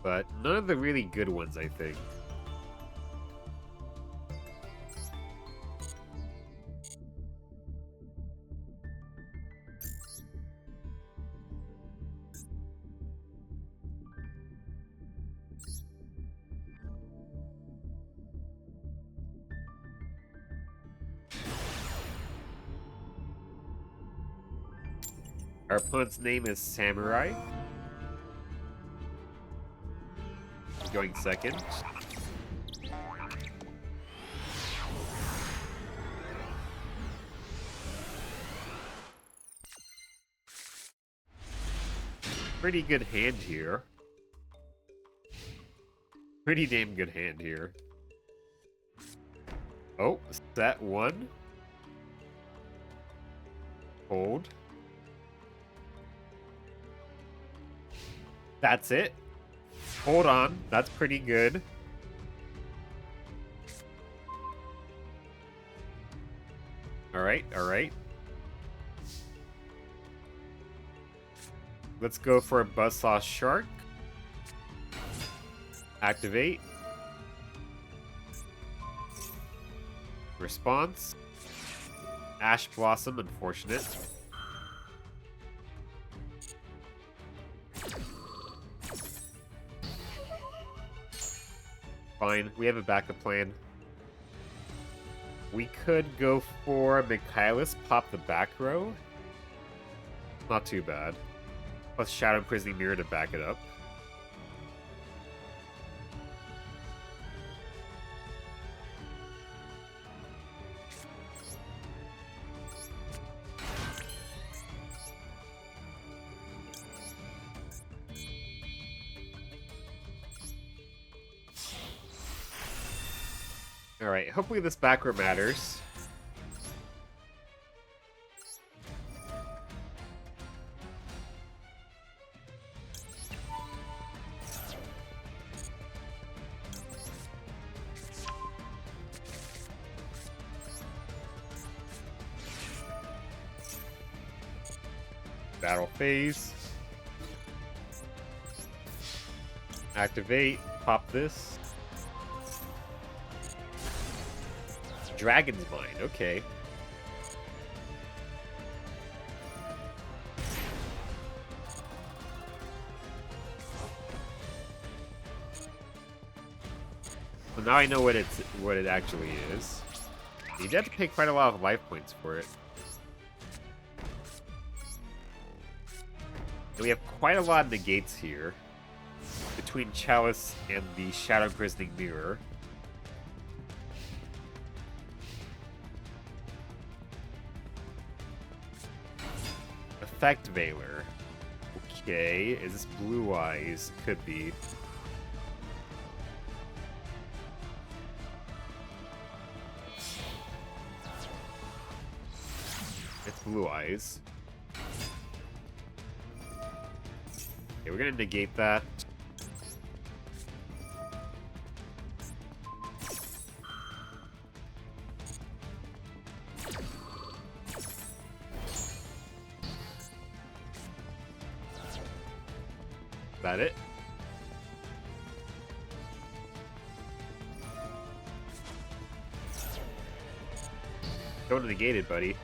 But none of the really good ones, I think. Our opponent's name is Samurai. Going second. Pretty good hand here. Pretty damn good hand here. Oh, set 1. Hold. That's it. Hold on. That's pretty good. Alright, alright. Let's go for a Buzzsaw Shark. Activate. Response. Ash Blossom, unfortunate. Fine, we have a backup plan. We could go for Michaelis, pop the back row. Not too bad. Plus Shadow Imprisoning Mirror to back it up. Alright, hopefully this back row matters. Battle phase. Activate. Pop this. Dragon's Mind, okay. Well, now I know what it actually is. You'd have to pay quite a lot of life points for it. And we have quite a lot of negates here between Chalice and the Shadow Imprisoning Mirror. Effect Veiler. Okay, is this Blue Eyes? Could be. It's Blue Eyes. Okay, we're gonna negate that. Is that it? Don't negate it, buddy.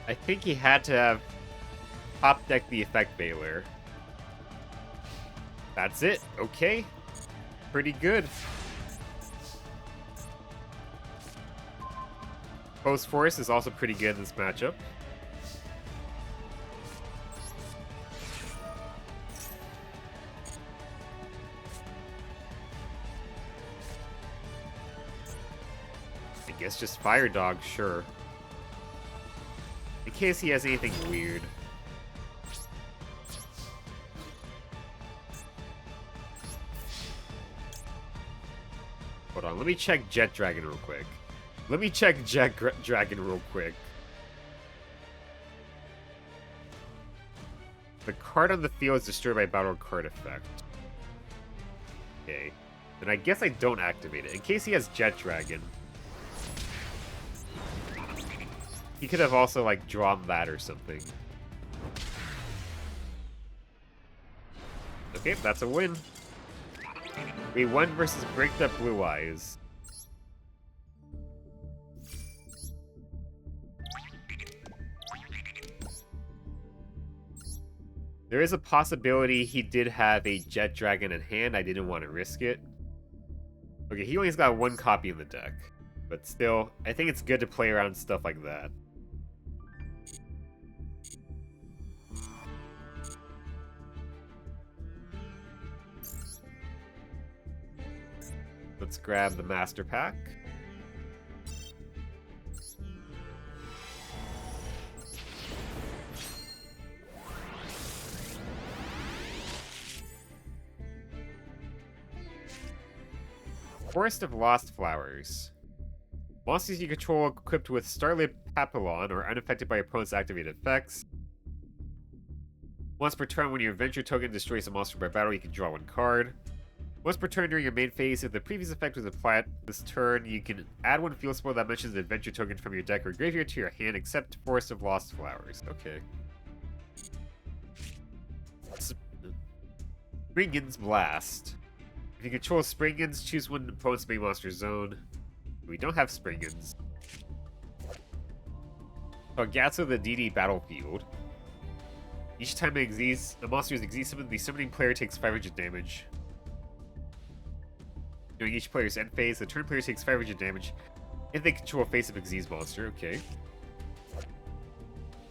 I think he had to have top deck the Effect Veiler. That's it. Okay. Pretty good. Post Force is also pretty good in this matchup. I guess just Fire Dog, sure. In case he has anything weird. Hold on, let me check Jet Dragon real quick. Let me check Jet Dragon real quick. The card on the field is destroyed by battle card effect. Okay. Then I guess I don't activate it. In case he has Jet Dragon. He could have also, like, drawn that or something. Okay, that's a win. We won versus Bricked Up Blue Eyes. There is a possibility he did have a Jet Dragon in hand. I didn't want to risk it. Okay, he only's got one copy in the deck. But still, I think it's good to play around stuff like that. Let's grab the Master Pack. Forest of Lost Flowers. Monsters you control equipped with Starlit Papillon are unaffected by opponent's activated effects. Once per turn, when your adventure token destroys a monster by battle, you can draw one card. Once per turn during your main phase, if the previous effect was applied this turn, you can add one field spell that mentions an adventure token from your deck or graveyard to your hand, except Forest of Lost Flowers. Okay. Springin's Blast. If you control Springins, choose one opponent's main monster zone. We don't have Springins. Togatsu the DD Battlefield. Each time a monster is Xyz summoned, the summoning player takes 500 damage. During each player's end phase, the turn player takes 500 damage if they control a face-up Xyz monster. Okay.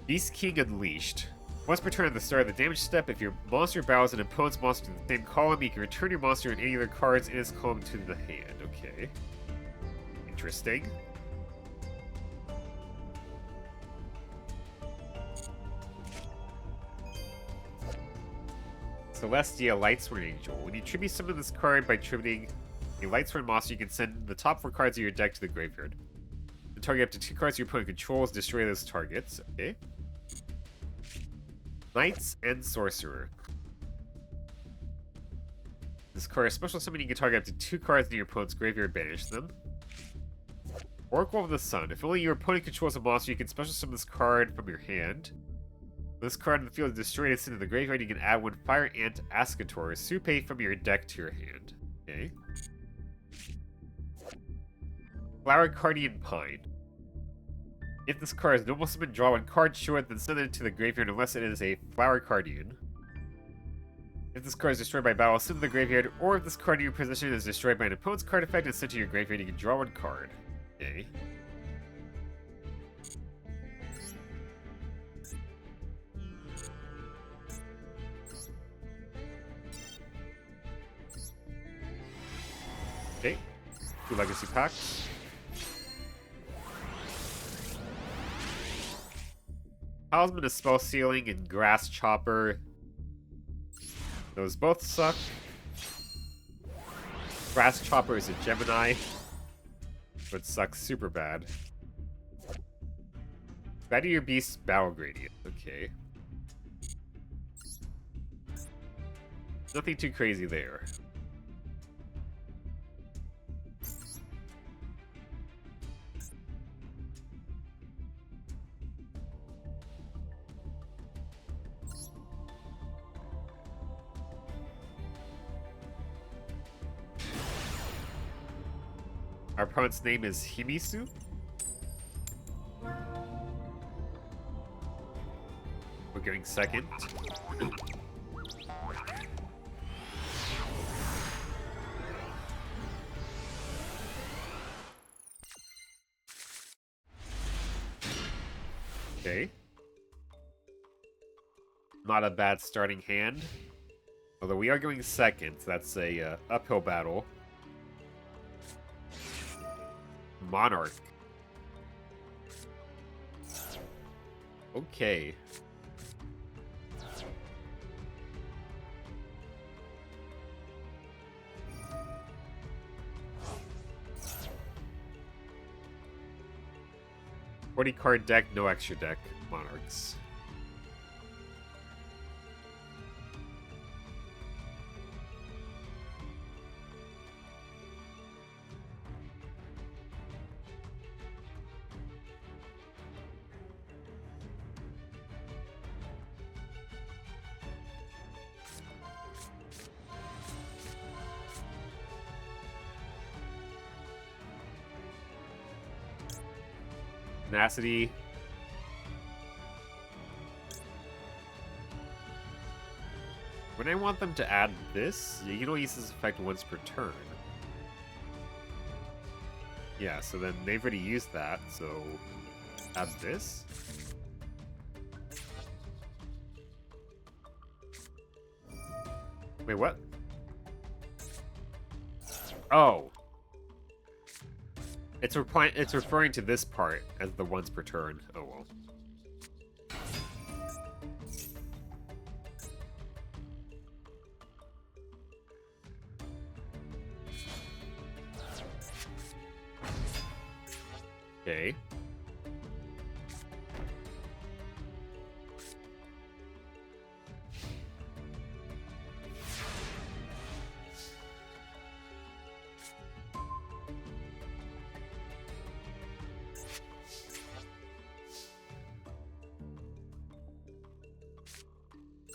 Beast King Unleashed. Once per turn at the start of the damage step, if your monster battles an opponent's monster in the same column, you can return your monster and any other cards in its column to the hand. Okay. Interesting. Celestia Lightsworn Angel. When you tribute summon this card by tributing a Lightsworn monster, you can send the top 4 cards of your deck to the graveyard. The target up to 2 cards your opponent controls, destroy those targets. Okay. Knights and Sorcerer. This card is special summon, you can target up to 2 cards in your opponent's graveyard, banish them. Oracle of the Sun. If only your opponent controls a monster, you can special summon this card from your hand. When this card in the field is destroyed and sent to the graveyard, you can add 1 Fire Ant Ascator Supe from your deck to your hand. Okay. Flower Guardian Pine. If this card is normal summon, draw 1 card, show it, then send it to the graveyard unless it is a Flower Guardian. If this card is destroyed by battle, send to the graveyard, or if this card in your possession is destroyed by an opponent's card effect and sent to your graveyard, you can draw 1 card. Okay. Okay. 2 legacy packs. Talisman is Spell Sealing and Grass Chopper. Those both suck. Grass Chopper is a Gemini, but sucks super bad. Gladiator Beast Battle Gradient. Okay. Nothing too crazy there. Our opponent's name is Himisu. We're going second. Okay. Not a bad starting hand. Although we are going second, so that's a uphill battle. Monarch. Okay. Card deck, no extra deck, Monarchs. Tenacity. When I want them to add this, you can only use this effect once per turn. Yeah, so then they've already used that, so add this. Wait, what? Oh. It's referring to this part as the once per turn. Oh well. Okay.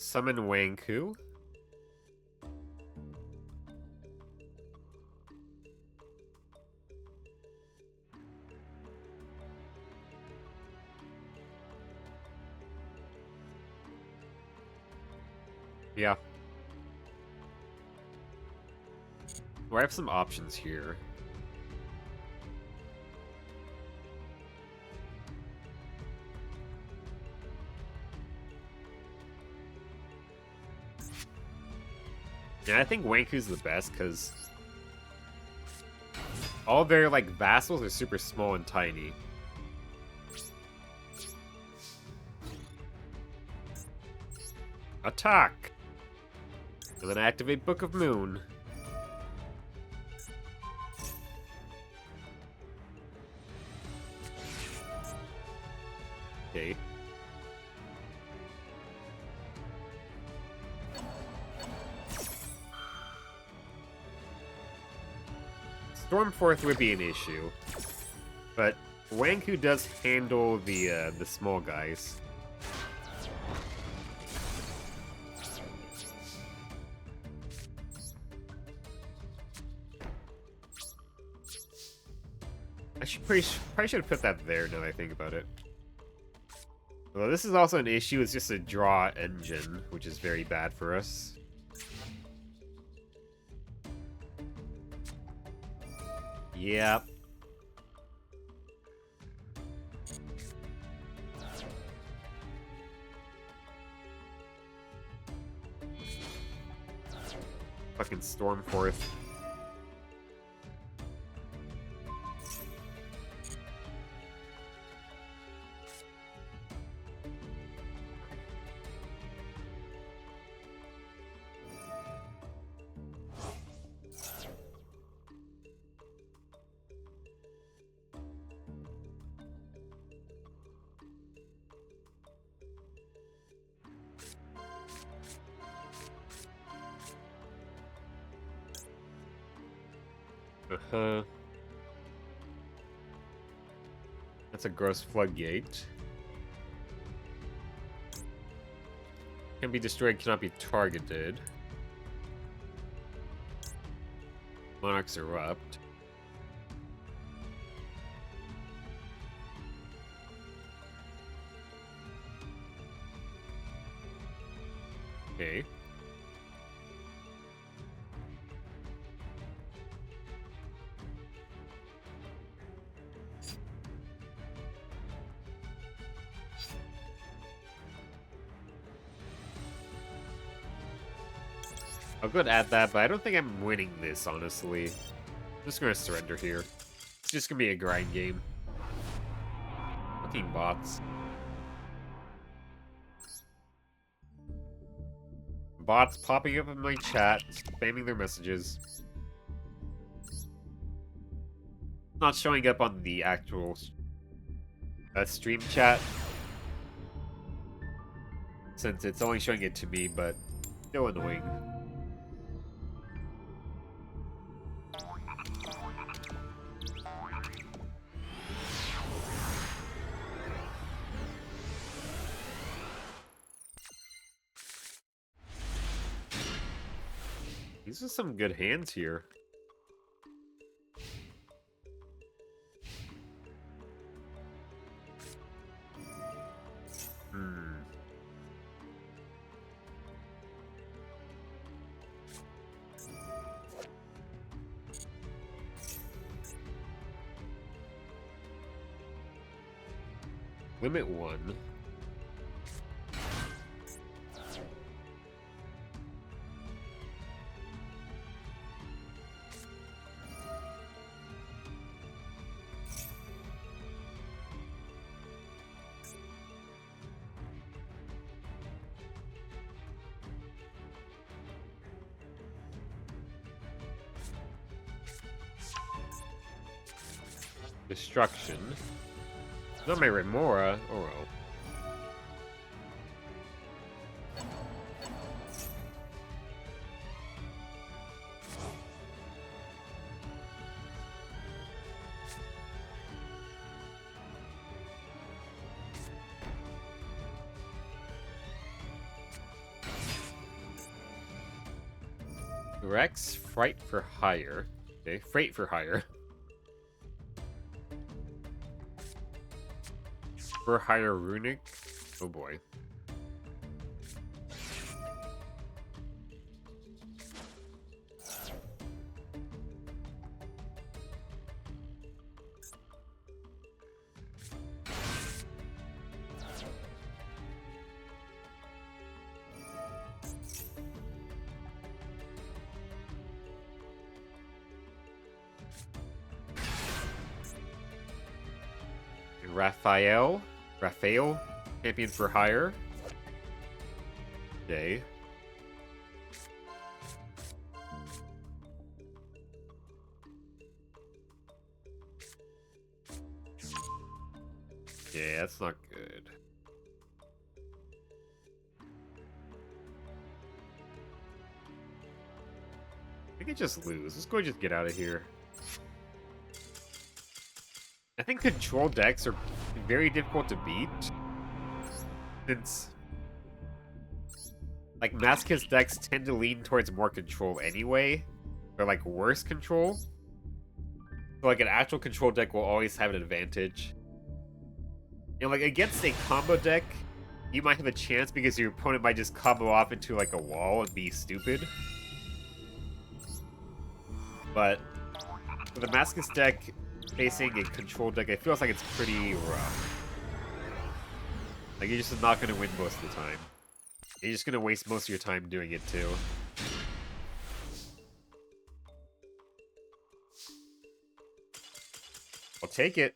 Summon Wanku. Yeah. Well, I have some options here. Yeah, I think Wanku's the best because all their like vassals are super small and tiny. Attack! And then activate Book of Moon. Okay. Stormforth would be an issue, but Wanku does handle the small guys. I probably should have put that there now that I think about it. Although this is also an issue, it's just a draw engine, which is very bad for us. Yep. Fucking Stormforth. Uh-huh. That's a gross floodgate. Can be destroyed, cannot be targeted. Monarchs erupt. Okay. I'll go and add that, but I don't think I'm winning this, honestly. I'm just gonna surrender here. It's just gonna be a grind game. Fucking bots. Bots popping up in my chat, spamming their messages. Not showing up on the actual stream chat. Since it's only showing it to me, but still annoying. These are some good hands here. Limit 1. Destruction. Not my Remora. Oh well. Rex, Fright for Hire. Okay, Freight for Hire. For Hire Runic. Oh boy. Raphael, champion for hire. Okay. Yeah, that's not good. I could just lose. Let's go just get out of here. I think control decks are very difficult to beat. Since, like, Masochist decks tend to lean towards more control anyway. Or, like, worse control. So, like, an actual control deck will always have an advantage. And, like, against a combo deck, you might have a chance because your opponent might just combo off into, like, a wall and be stupid. But for the Masochist deck facing a control deck, it feels like it's pretty rough. Like, you're just not going to win most of the time. You're just going to waste most of your time doing it, too. I'll take it.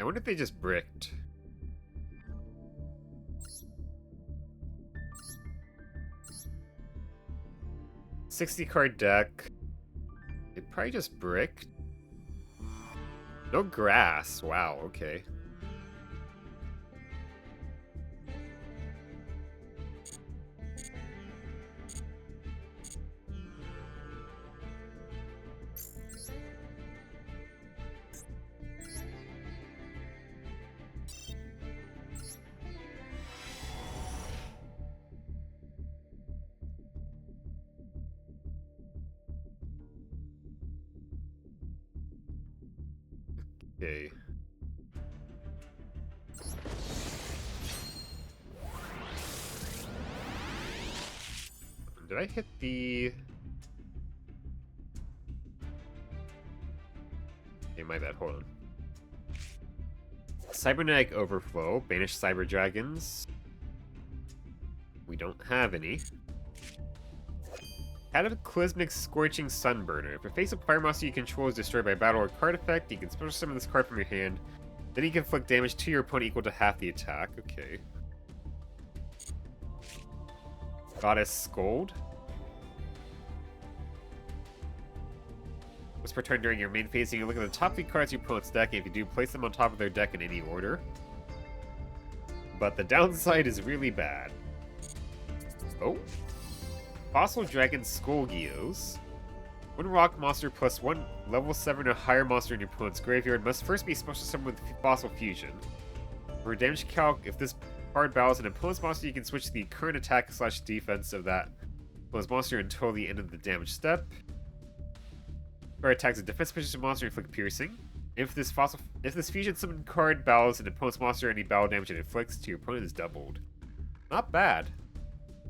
I wonder if they just bricked. $60-card deck. They probably just bricked. No grass. Wow, okay. Okay. Did I hit the... Okay, my bad. Hold on. Cybernetic Overflow. Banish Cyber Dragons. We don't have any. Cataclysmic Scorching Sunburner. If a face of fire monster you control is destroyed by battle or card effect, you can special summon this card from your hand. Then you can inflict damage to your opponent equal to half the attack. Okay. Goddess Scold. Once per turn during your main phase, you can look at the top 3 cards of your opponent's deck, and if you do, place them on top of their deck in any order. But the downside is really bad. Oh. Fossil Dragon Skullgios. 1 rock monster plus 1 level 7 or higher monster in your opponent's graveyard must first be special summoned with Fossil Fusion. For damage calc, if this card battles an opponent's monster, you can switch the current attack / defense of that opponent's monster until the end of the damage step. Or attacks a defense position monster and inflict piercing. If this fusion summoned card battles an opponent's monster, any battle damage it inflicts to your opponent is doubled. Not bad.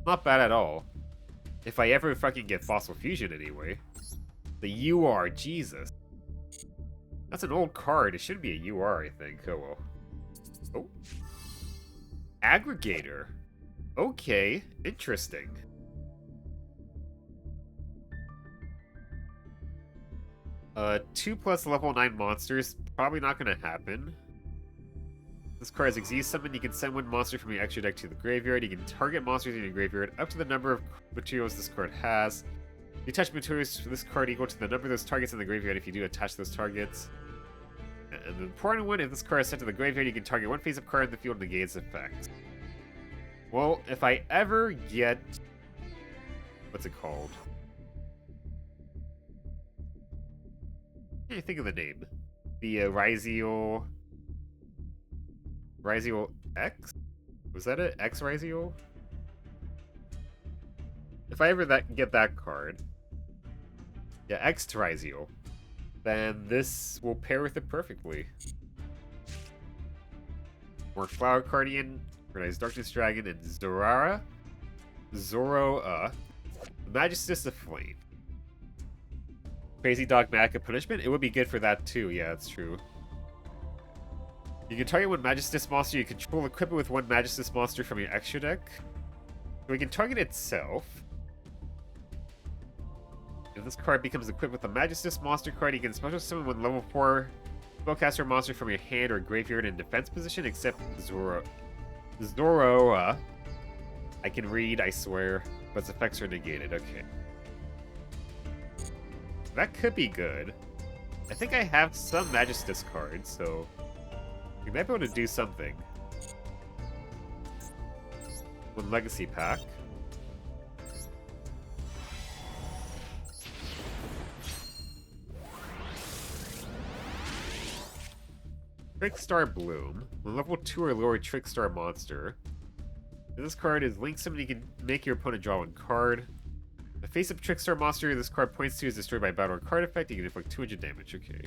Not bad at all. If I ever fucking get Fossil Fusion anyway. The UR, Jesus. That's an old card. It should be a UR, I think. Oh well. Oh. Aggregator. Okay, interesting. Two plus level 9 monsters. Probably not gonna happen. This card is Xyz Summon. You can send 1 monster from your extra deck to the graveyard. You can target monsters in your graveyard up to the number of materials this card has. You attach materials for this card equal to the number of those targets in the graveyard if you do attach those targets. And the important one, if this card is sent to the graveyard, you can target 1 face-up card in the field and negate its effect. Well, if I ever get... What's it called? can't think of the name. The Ryziel X? Was that it? X Ryziel? If I ever get that card, yeah, X Ryziel, then this will pair with it perfectly. More Flower Guardian, Organized Darkness Dragon, and Zoroa, Masochist of Flame. Crazy Dogmatic of Punishment? It would be good for that too, yeah, that's true. You can target one Masochist monster you control, equip it with one Masochist monster from your extra deck. So we can target itself. If this card becomes equipped with a Masochist monster card, you can special summon one level 4 spellcaster monster from your hand or graveyard in defense position, except Zoroa. I can read, I swear, but its effects are negated. Okay. That could be good. I think I have some Masochist cards, so we might be able to do something. One Legacy Pack. Trickstar Bloom. When level 2 or lower Trickstar monster. If this card is linked summon, you can make your opponent draw one card. The face up Trickstar monster this card points to is destroyed by battle or card effect. You can inflict 200 damage. Okay.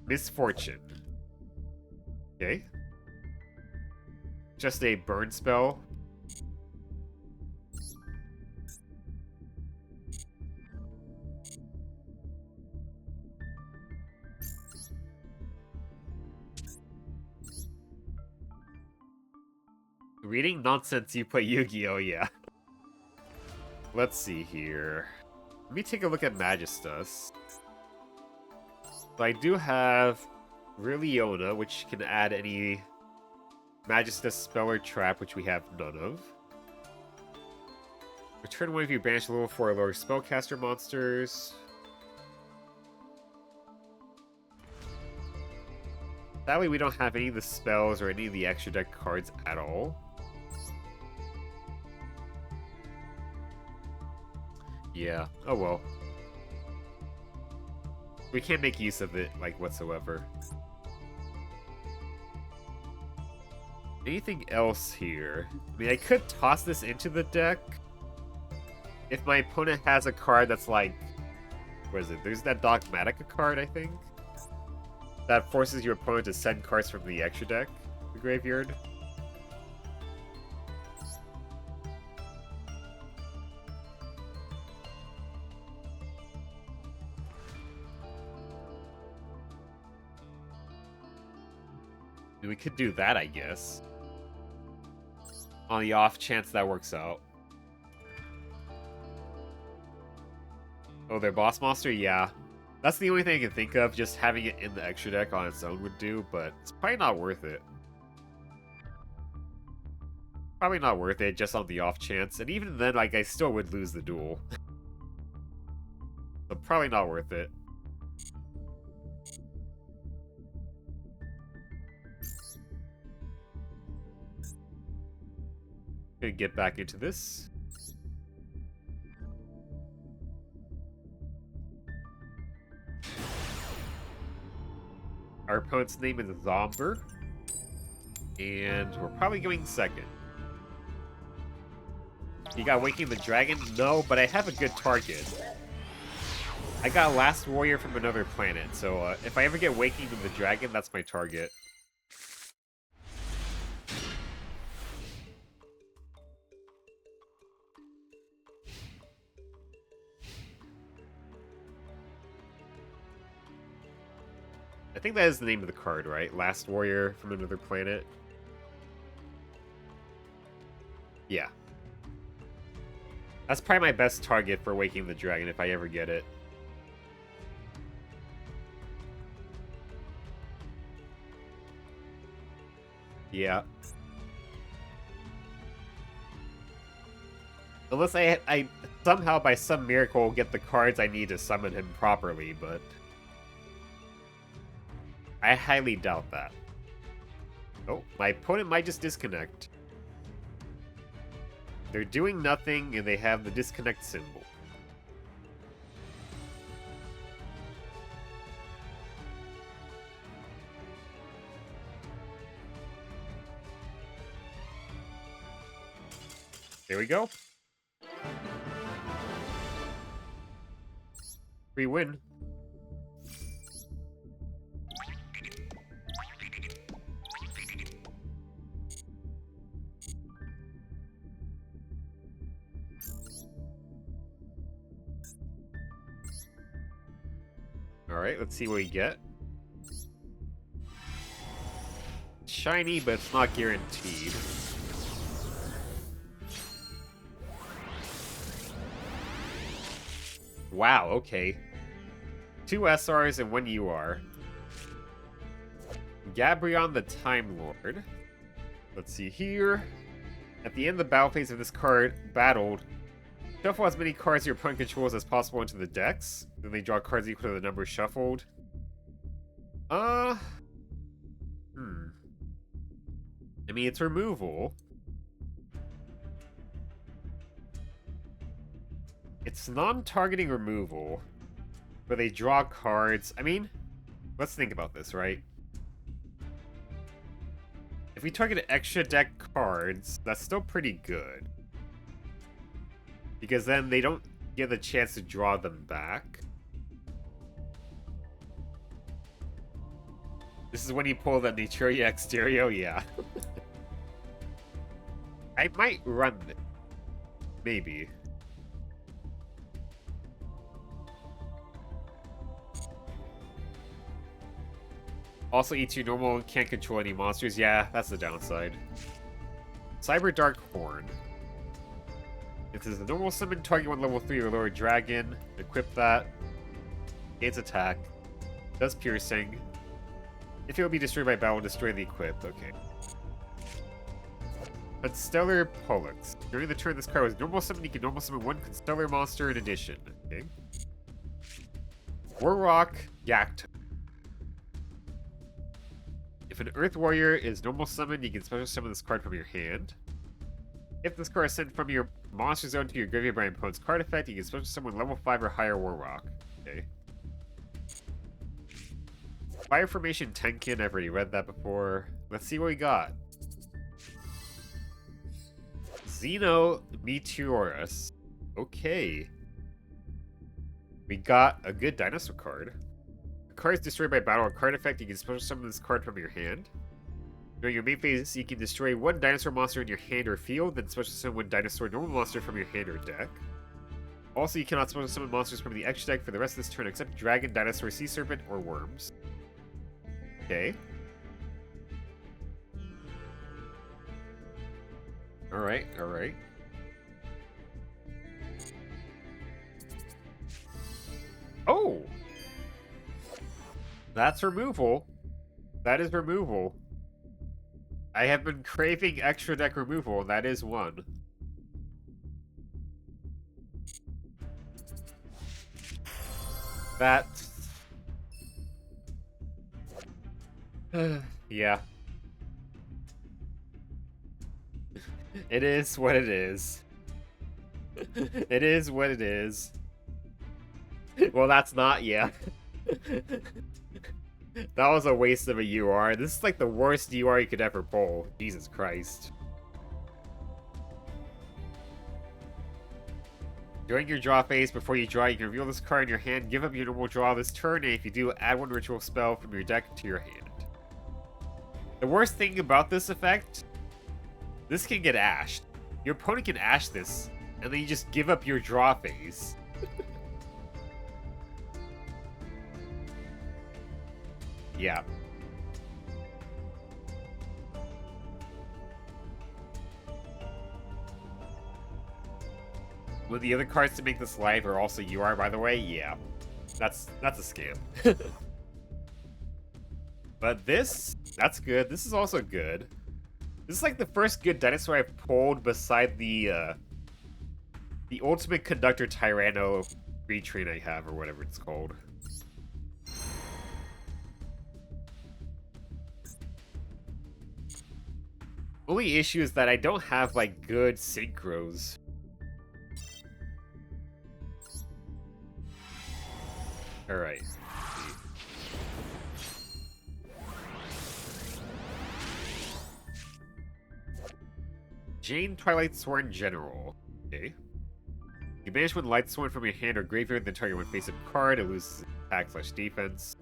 Misfortune. Okay. Just a burn spell. Reading nonsense, you play Yu-Gi-Oh! Yeah. Let's see here. Let me take a look at Magistus. So I do have Riliona, which can add any Magistus spell or trap, which we have none of. Return one of your banished level 4 or lower spellcaster monsters. Sadly, we don't have any of the spells or any of the extra deck cards at all. Yeah, oh well. We can't make use of it, like, whatsoever. Anything else here? I mean, I could toss this into the deck. If my opponent has a card that's like... What is it? There's that Dogmatica card, I think? That forces your opponent to send cards from the extra deck to the graveyard. We could do that, I guess. On the off chance that works out. Oh, their boss monster? Yeah. That's the only thing I can think of. Just having it in the extra deck on its own would do, but it's probably not worth it. Probably not worth it, just on the off chance. And even then, like, I still would lose the duel. So probably not worth it. Gonna get back into this. Our opponent's name is Zomber. And we're probably going second. You got Waking the Dragon? No, but I have a good target. I got Last Warrior from Another Planet, so if I ever get Waking the Dragon, that's my target. I think that is the name of the card, right? Last Warrior from Another Planet. Yeah. That's probably my best target for Waking the Dragon if I ever get it. Yeah. Unless I somehow, by some miracle, get the cards I need to summon him properly, but... I highly doubt that. Oh, my opponent might just disconnect. They're doing nothing, and they have the disconnect symbol. There we go. Free win. Alright, let's see what we get. Shiny, but it's not guaranteed. Wow, okay. 2 SRs and 1 UR. Gabrion the Time Lord. Let's see here. At the end of the battle phase of this card battled, shuffle as many cards your opponent controls as possible into the decks. Then they draw cards equal to the number shuffled. I mean, it's removal. It's non-targeting removal, but they draw cards. I mean, let's think about this, right? If we target extra deck cards, that's still pretty good. Because then they don't get the chance to draw them back. This is when you pull the Naturia Exterio, yeah. I might run it. Maybe. Also eats your normal, can't control any monsters. Yeah, that's the downside. Cyber Dark Horn. This is a normal summon, target one level 3 or lower dragon. Equip that. Gains attack. Does piercing. If it will be destroyed by battle, destroy the equip. Okay. Constellar Pollux. During the turn this card was normal summon, you can normal summon 1 Constellar monster in addition. Okay. Warrock Yacht. If an Earth Warrior is normal summoned, you can special summon this card from your hand. If this card is sent from your monster zone to your graveyard by an opponent's card effect, you can special summon level 5 or higher Warrock. Okay. Fire Formation Tenkin, I've already read that before. Let's see what we got. Xeno Meteorus. Okay. We got a good dinosaur card. Card is destroyed by battle or card effect, you can special summon this card from your hand. During your main phase, you can destroy 1 dinosaur monster in your hand or field, then special summon 1 dinosaur normal monster from your hand or deck. Also, you cannot special summon monsters from the extra deck for the rest of this turn except dragon, dinosaur, sea serpent, or worms. Okay. Alright, alright. Oh! That's removal. That is removal. I have been craving extra deck removal, and that is one. That... yeah. It is what it is. It is what it is. Well, that's not, yeah. That was a waste of a UR. This is like the worst UR you could ever pull. Jesus Christ. During your draw phase, before you draw, you can reveal this card in your hand, give up your normal draw this turn, and if you do, add 1 ritual spell from your deck to your hand. The worst thing about this effect, this can get ashed. Your opponent can ash this, and then you just give up your draw phase. Yeah. Well, the other cards to make this live are also UR, by the way. Yeah, that's a scam. But this, that's good. This is also good. This is like the first good dinosaur I've pulled beside the Ultimate Conductor Tyranno retrain I have, or whatever it's called. Only issue is that I don't have, like, good synchros. Alright. Jane Twilight Sworn General. Okay. You banish one Light Sworn from your hand or graveyard, then target one face-up card. It loses attack/defense.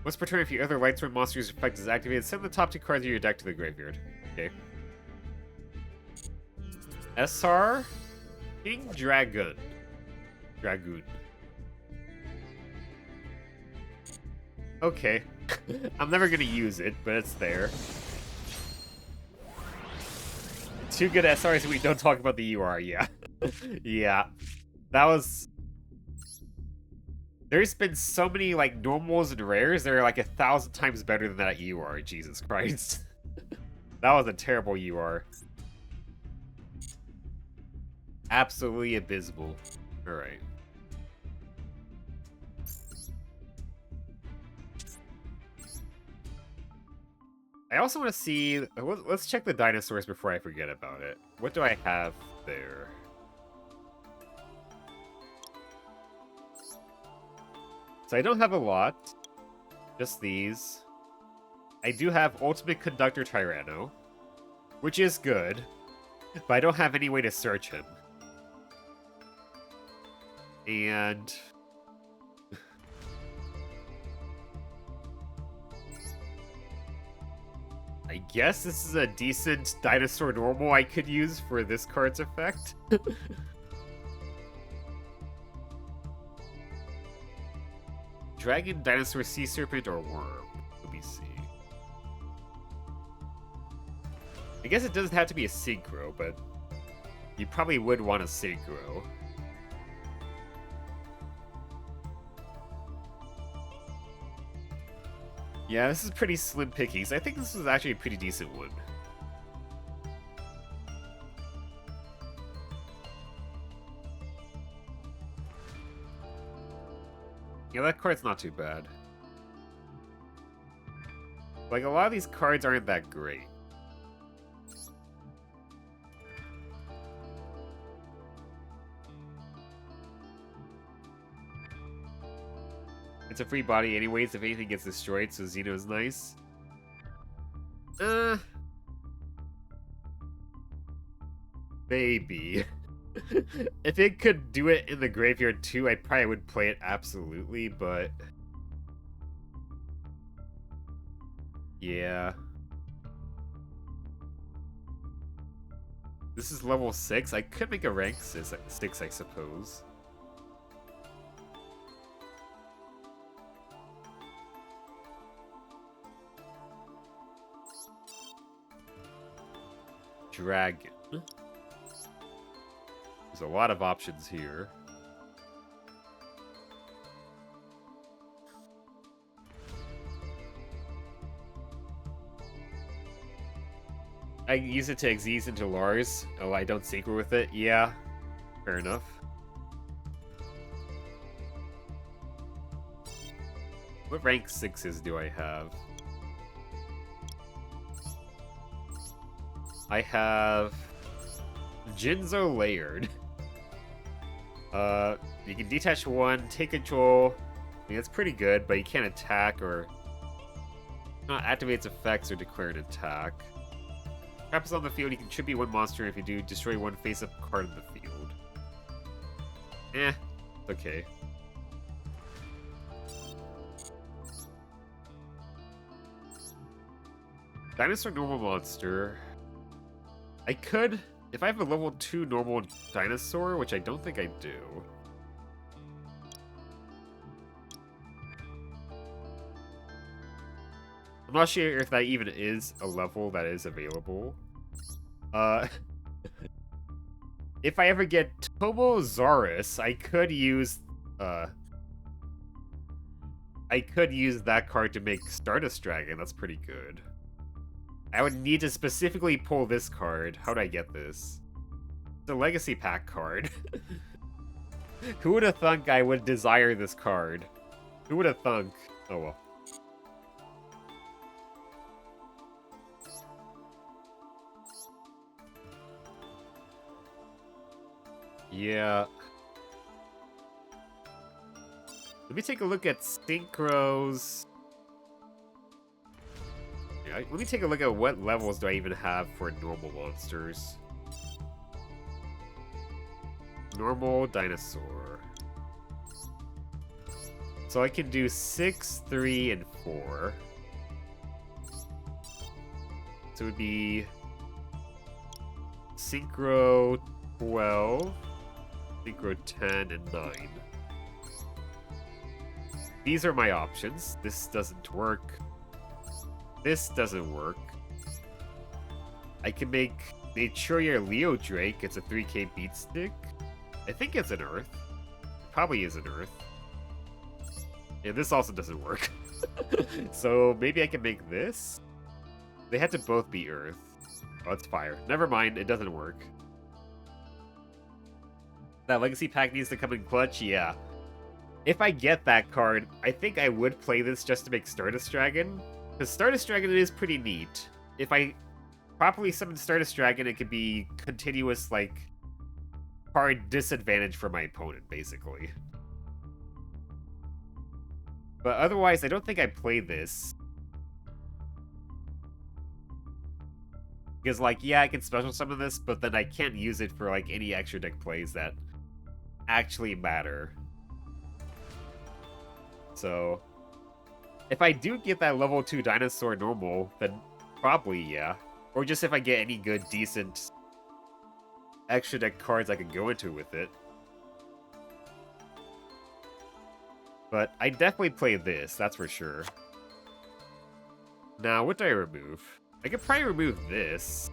Once per turn, if your other Light Sworn monster's effect is activated, send the top 2 cards of your deck to the graveyard. Okay. SR King Dragoon. Dragoon. Okay. I'm never gonna use it, but it's there. 2 good SRs and we don't talk about the UR, yeah. Yeah. That was... There's been so many, like, normals and rares that are, like, 1,000 times better than that UR, Jesus Christ. That was a terrible UR. Absolutely abysmal. Alright. I also want to see... Let's check the dinosaurs before I forget about it. What do I have there? So I don't have a lot. Just these. I do have Ultimate Conductor Tyranno, which is good, but I don't have any way to search him. And... I guess this is a decent dinosaur normal I could use for this card's effect. Dragon, Dinosaur, Sea Serpent, or Worm? Let me see. I guess it doesn't have to be a Synchro, but you probably would want a Synchro. Yeah, this is pretty slim pickings. I think this was actually a pretty decent one. Yeah, that card's not too bad. Like, a lot of these cards aren't that great. It's a free body anyways, if anything gets destroyed, so Xeno's nice. Maybe. If it could do it in the graveyard too, I probably would play it absolutely, but... Yeah. This is level 6. I could make a rank 6, I suppose. Dragon. There's a lot of options here. I can use it to Xyz into Lars. Oh, I don't synchro with it? Yeah. Fair enough. What rank 6s do I have? I have Jinzo Layered. You can detach 1, take control. I mean, that's pretty good, but you can't attack or not activate its effects or declare an attack. Trap is on the field, you can tribute 1 monster. If you do, destroy 1 face-up card in the field. Okay. Dinosaur normal monster. I could, if I have a level 2 normal dinosaur, which I don't think I do. I'm not sure if that even is a level that is available. If I ever get Tomozaurus, I could use that card to make Stardust Dragon. That's pretty good. I would need to specifically pull this card. How do I get this? It's a Legacy Pack card. Who would have thunk I would desire this card? Who would have thunk? Oh well. Yeah. Let me take a look at Synchros. Yeah, Let me take a look at what levels do I even have for normal monsters. Normal dinosaur. So I can do 6, 3, and 4. So it would be Synchro 12, Synchro 10, and 9. These are my options. This doesn't work. This doesn't work. I can make Naturia Leo Drake. It's a 3k beat stick. I think it's an Earth. It probably is an Earth. And this also doesn't work. So maybe I can make this? They had to both be Earth. Oh, it's fire. Never mind, it doesn't work. That Legacy pack needs to come in clutch? Yeah. If I get that card, I think I would play this just to make Stardust Dragon. Because Stardust Dragon is pretty neat. If I properly summon Stardust Dragon, it could be continuous, like, card disadvantage for my opponent, basically. But otherwise, I don't think I play this. Because, like, yeah, I can special summon this, but then I can't use it for, like, any extra deck plays that actually matter. So, if I do get that level 2 dinosaur normal, then probably, yeah. Or just if I get any good, decent extra deck cards I can go into with it. But I definitely play this, that's for sure. Now, what do I remove? I could probably remove this.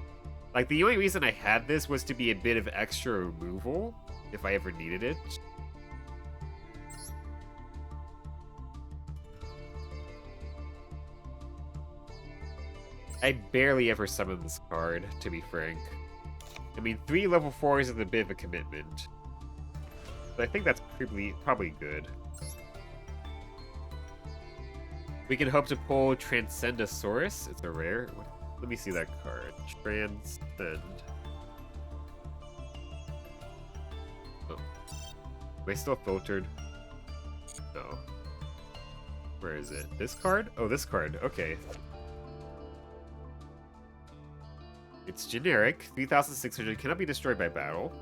Like, the only reason I had this was to be a bit of extra removal, if I ever needed it. I barely ever summon this card, to be frank. I mean, 3 level 4s is a bit of a commitment. But I think that's probably good. We can hope to pull Transcendosaurus. It's a rare. Let me see that card. Transcend. Oh. Am I still filtered? No. Where is it? This card? Oh, this card. Okay. It's generic. 3,600. Cannot be destroyed by battle.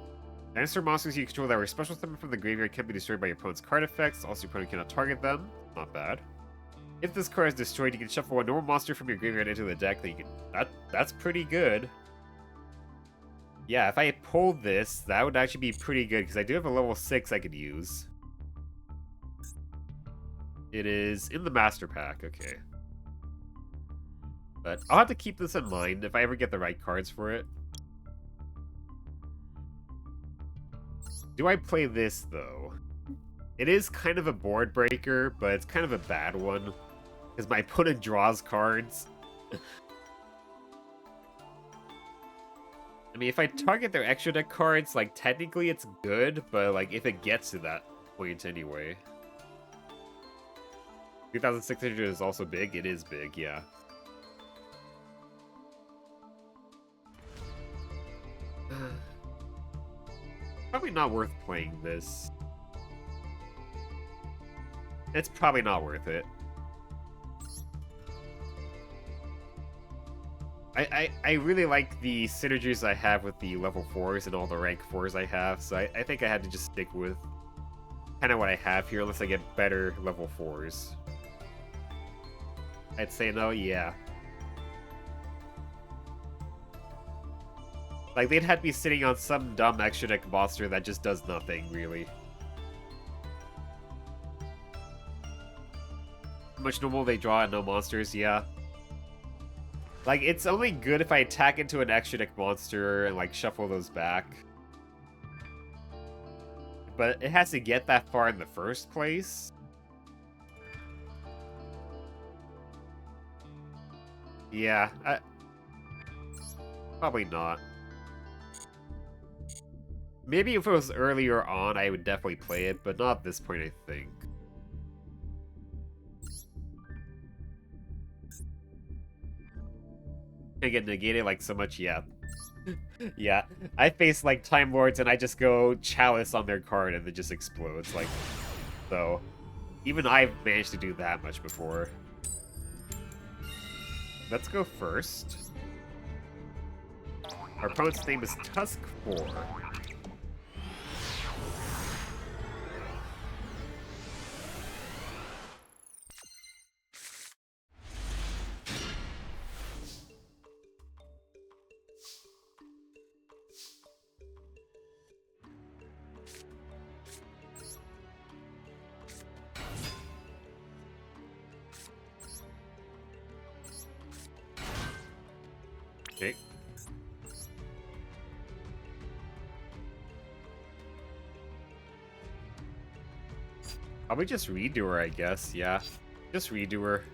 Dinosaur monsters you control that were special summoned from the graveyard can't be destroyed by your opponent's card effects. Also, your opponent cannot target them. Not bad. If this card is destroyed, you can shuffle a normal monster from your graveyard into the deck. That you can. That's pretty good. Yeah, if I pulled this, that would actually be pretty good because I do have a level 6 I could use. It is in the master pack. Okay. But I'll have to keep this in mind if I ever get the right cards for it. Do I play this, though? It is kind of a board breaker, but it's kind of a bad one. Because my opponent draws cards. I mean, if I target their extra deck cards, like, technically it's good, but, like, if it gets to that point anyway. 3,600 is also big. It is big, yeah. Probably not worth playing this. It's probably not worth it. I really like the synergies I have with the level 4s and all the rank 4s I have, so I think I had to just stick with kind of what I have here unless I get better level 4s. I'd say no, yeah. Like, they'd have to be sitting on some dumb extra deck monster that just does nothing, really. How much normal they draw and no monsters, yeah. Like, it's only good if I attack into an extra deck monster and, like, shuffle those back. But it has to get that far in the first place. Yeah, probably not. Maybe if it was earlier on, I would definitely play it, but not at this point, I think. I get negated like so much, yeah. Yeah, I face like Time Lords and I just go Chalice on their card and it just explodes, like, so. Even I've managed to do that much before. let's go first. Our opponent's name is Tusk 4. Okay. Probably just redo her, I guess. Yeah, just redo her.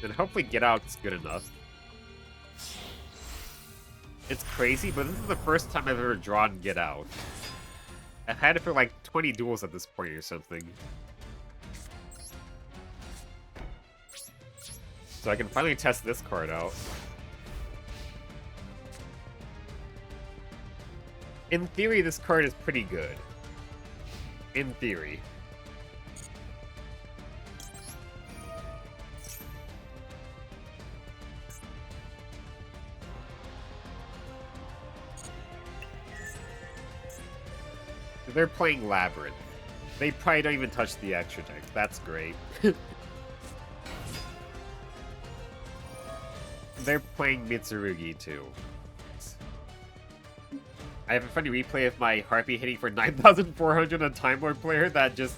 And hopefully get out's good enough. It's crazy, but this is the first time I've ever drawn get out. I've had it for like 20 duels at this point or something. So I can finally test this card out. In theory, this card is pretty good. In theory. They're playing Labyrinth. They probably don't even touch the extra deck. That's great. They're playing Mitsurugi too. I have a funny replay of my Harpy hitting for 9,400 on Time Lord player that just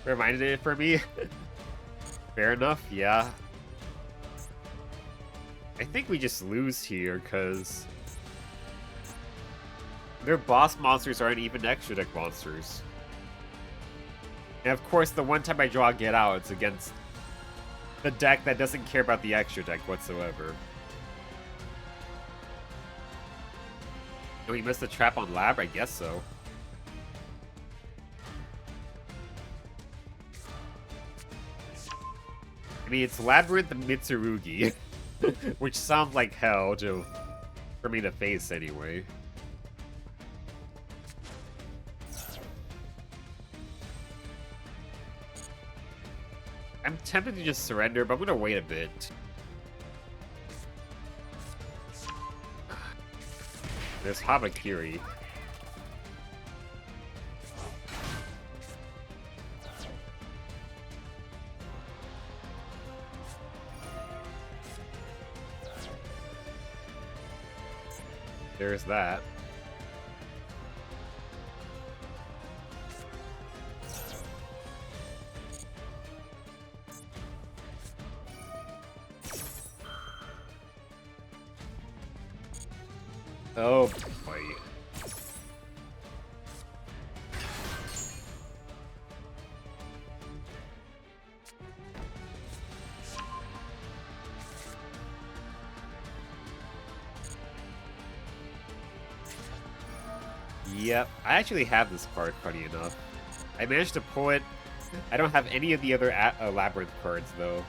reminded it for me. Fair enough, yeah. I think we just lose here, because their boss monsters aren't even extra deck monsters. And of course, the one time I draw Get Out, it's against the deck that doesn't care about the extra deck whatsoever. Oh, we missed a trap on Lab? I guess so. I mean, it's Labyrinth and Mitsurugi, which sounds like hell for me to face anyway. I'm tempted to just surrender, but I'm gonna wait a bit. There's Habakiri. There's that. Oh boy. Yep, I actually have this card, funny enough. I managed to pull it. I don't have any of the other Labyrinth cards, though.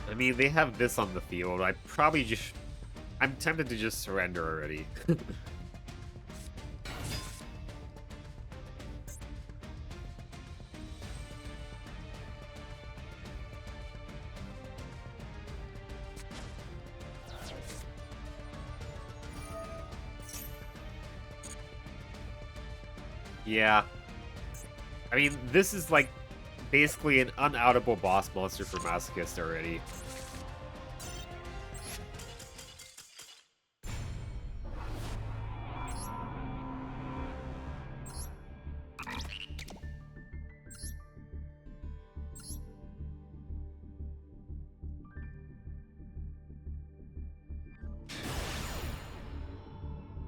I mean, they have this on the field. I'm tempted to just surrender already. Yeah. I mean, this is like basically an unoutable boss monster for Masochist already.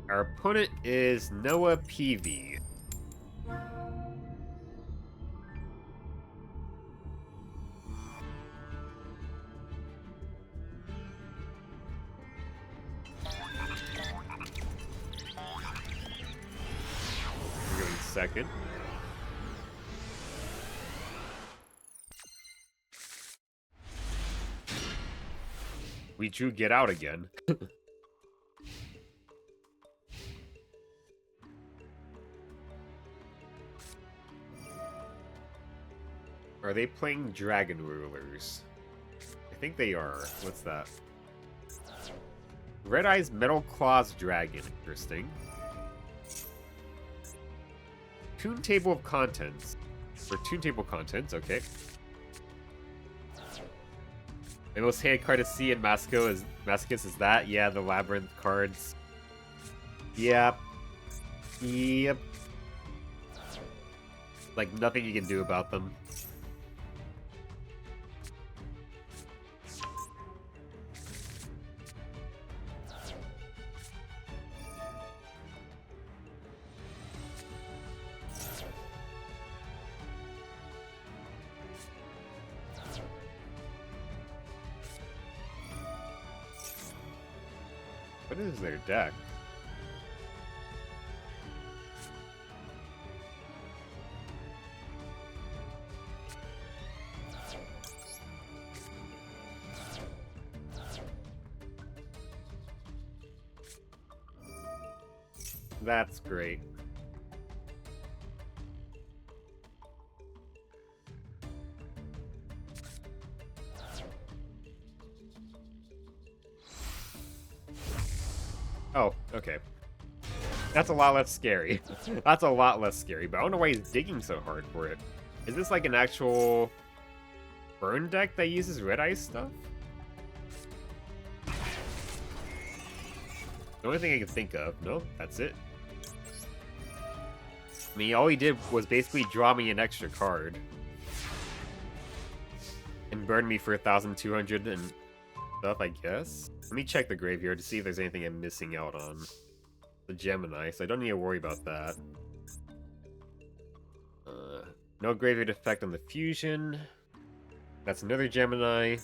Our opponent is Noah PV. We're going second. We drew Get Out again. Are they playing Dragon Rulers? I think they are. What's that? Red Eyes Metal Claws Dragon. Interesting. Toon Table of Contents. For Toon Table Contents, okay. My most hated card to see in Masochist is that. Yeah, the Labyrinth cards. Yep. Yep. Like, nothing you can do about them. What is their deck? That's great. Oh, okay. That's a lot less scary. That's a lot less scary, but I don't know why he's digging so hard for it. Is this like an actual burn deck that uses red ice stuff? The only thing I can think of. No, that's it. I mean, all he did was basically draw me an extra card. And burn me for 1,200 and stuff, I guess. Let me check the graveyard to see if there's anything I'm missing out on. The Gemini, so I don't need to worry about that. No graveyard effect on the fusion. That's another Gemini.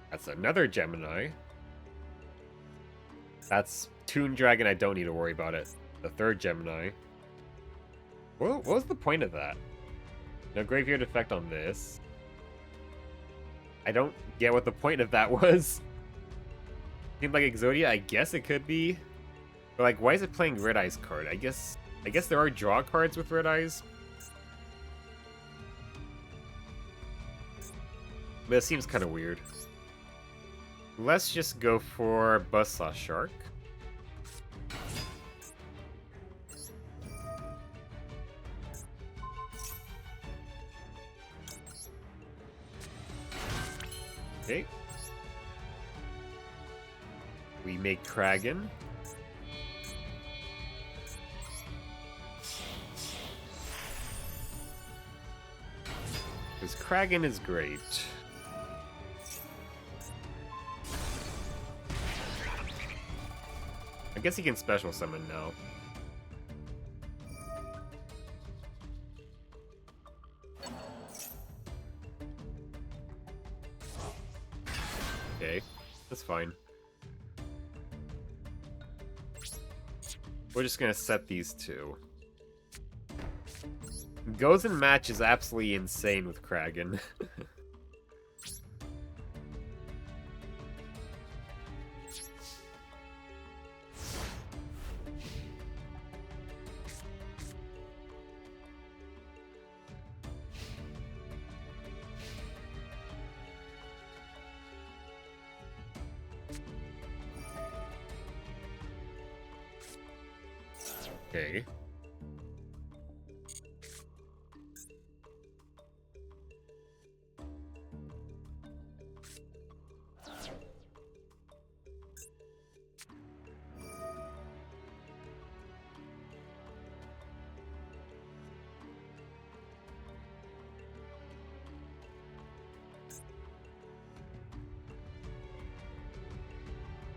That's another Gemini. That's Toon Dragon, I don't need to worry about it. The third Gemini. What was the point of that? No graveyard effect on this. I don't get what the point of that was. Seemed like Exodia, I guess it could be. But like, why is it playing Red Eyes card? I guess there are draw cards with Red Eyes. But it seems kind of weird. Let's just go for Buzzsaw Shark. Okay. We make Kragan. Because Kragan is great. I guess he can special summon now. Okay, that's fine. We're just gonna set these two. Goes and match is absolutely insane with Kragan. Okay.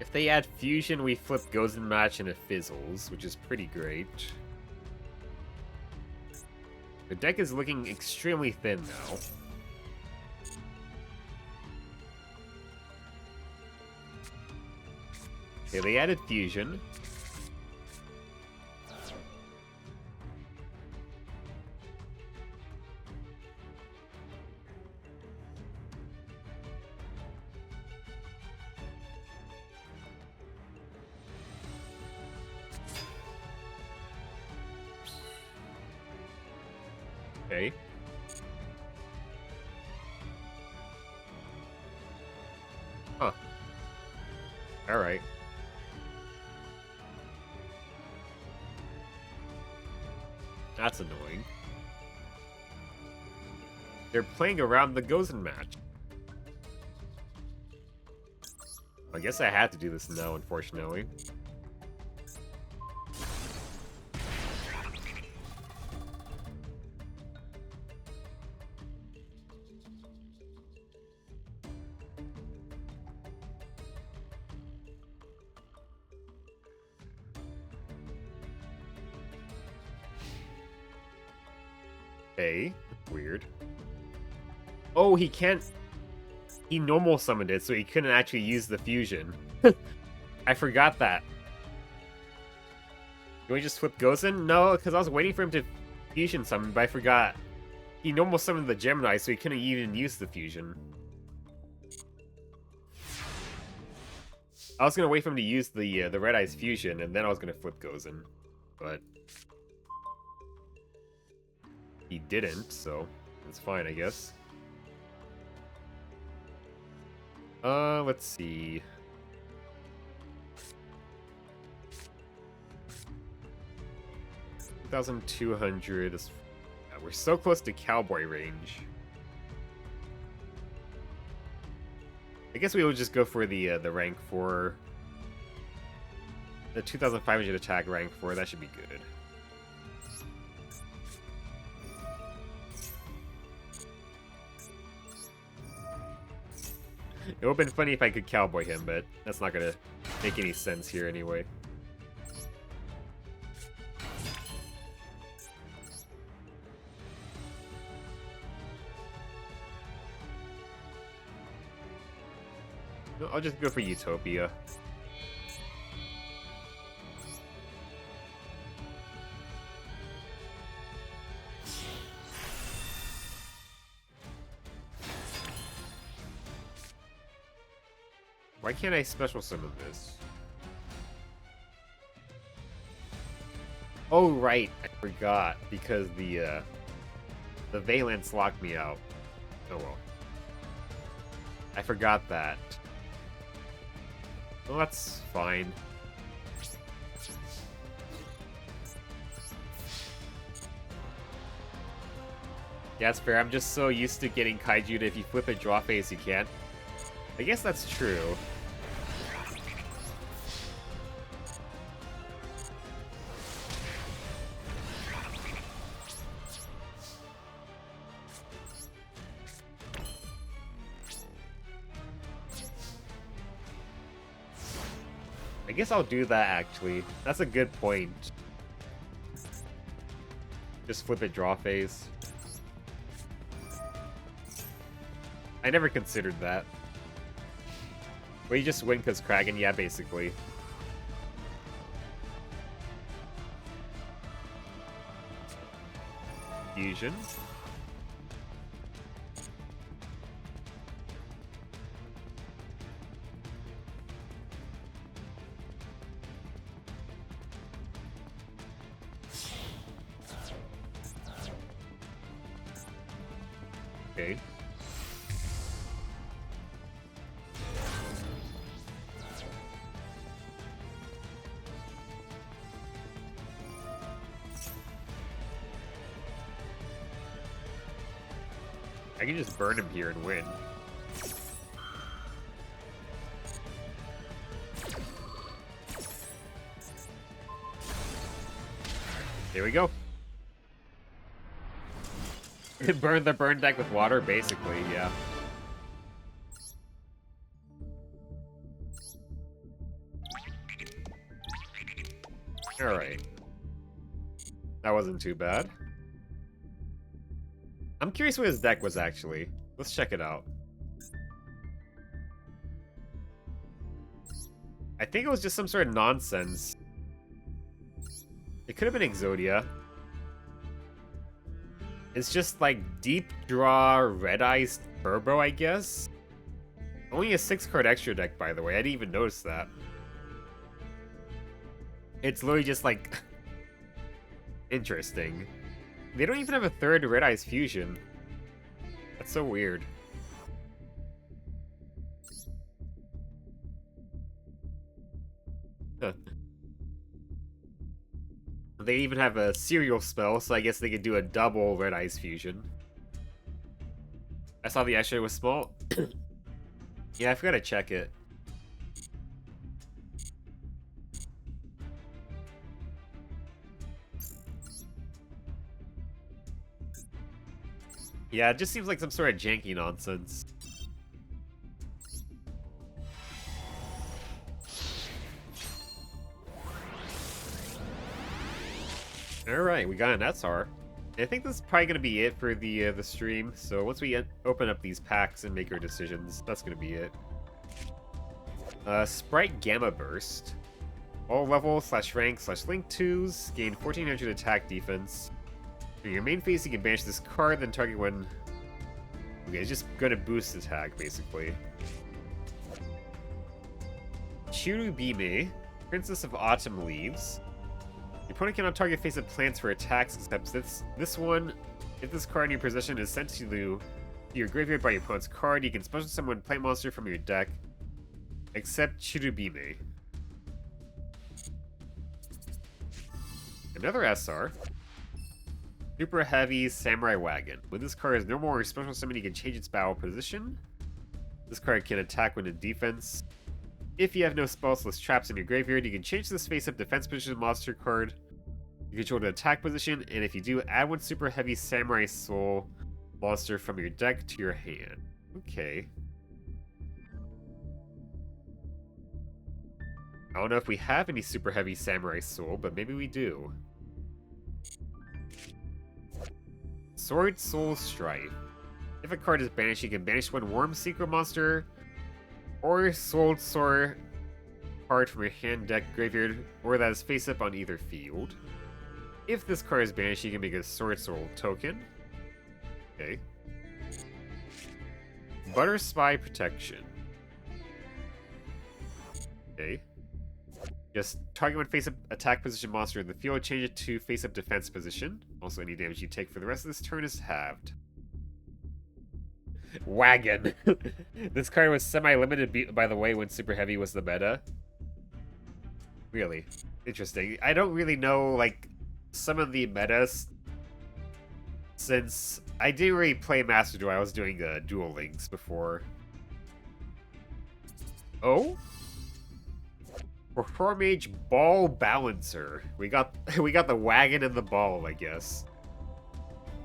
If they add fusion, we flip Goes and Match and it fizzles, which is pretty great. The deck is looking extremely thin now. Okay, they added fusion. Okay. Alright. That's annoying. They're playing around the Gozen match. I guess I had to do this now, unfortunately. Okay, weird. Oh, he can't... He normal summoned it, so he couldn't actually use the fusion. I forgot that. Do we just flip Gozen? No, because I was waiting for him to fusion summon, but I forgot. He normal summoned the Gemini, so he couldn't even use the fusion. I was gonna wait for him to use the Red Eyes fusion, and then I was gonna flip Gozen, but he didn't, so it's fine, I guess. Let's see. $2,200 is... Yeah, we're so close to Cowboy range. I guess we will just go for the rank 4. The 2,500 attack rank 4, that should be good. It would have been funny if I could cowboy him, but that's not gonna make any sense here anyway. No, I'll just go for Utopia. Why can't I special summon this? Oh, right. I forgot. Because the Valence locked me out. Oh, well. I forgot that. Well, that's fine. Yeah, it's fair. I'm just so used to getting Kaiju that if you flip a draw phase, you can't. I guess that's true. I guess I'll do that, actually. That's a good point. Just flip it draw phase. I never considered that. Well, you just win because Kraken? Yeah, basically. Fusion. Okay. I can just burn him here and win. There we go. Burn the burn deck with water, basically, yeah. Alright. That wasn't too bad. I'm curious what his deck was, actually. Let's check it out. I think it was just some sort of nonsense. It could have been Exodia. It's just like Deep Draw, Red Eyes Turbo, I guess? Only a 6-card extra deck, by the way. I didn't even notice that. It's literally just like... interesting. They don't even have a third Red Eyes Fusion. That's so weird. they even have a serial spell, so I guess they could do a double Red Eyes fusion. I saw the extra was small. Yeah, I forgot to check it. Yeah, it just seems like some sort of janky nonsense. Alright, we got an SR. I think this is probably going to be it for the stream, so once we open up these packs and make our decisions, that's going to be it. Sprite Gamma Burst. All level / rank / link 2s gain 1400 attack defense. For your main phase, you can banish this card, then target when... Okay, it's just going to boost attack, basically. Chirubime, Princess of Autumn Leaves. Your opponent cannot target face-up plants for attacks except this one. If this card in your possession is sent to your graveyard by your opponent's card, you can special summon plant monster from your deck, except Chirubime. Another SR. Super Heavy Samurai Wagon. When this card is normal or special summon, you can change its battle position. This card can attack when in defense. If you have no spells / traps in your graveyard, you can change this face-up defense position monster card. You control the attack position, and if you do, add one Super Heavy Samurai Soul monster from your deck to your hand. Okay. I don't know if we have any Super Heavy Samurai Soul, but maybe we do. Sword Soul Strife. If a card is banished, you can banish one Worm Seeker monster or Sword Sword card from your hand, deck, graveyard, or that is face up on either field. If this card is banished, you can make a Sword Soul token. Okay. Butter Spy Protection. Okay. Just target one face-up attack position monster in the field, change it to face-up defense position. Also, any damage you take for the rest of this turn is halved. Wagon. This card was semi-limited, by the way, when Super Heavy was the meta. Really. Interesting. I don't really know, like, some of the metas, since I didn't really play Master Duel. I was doing Duel Links before. Oh? Reformage Ball Balancer. We got the wagon and the ball, I guess.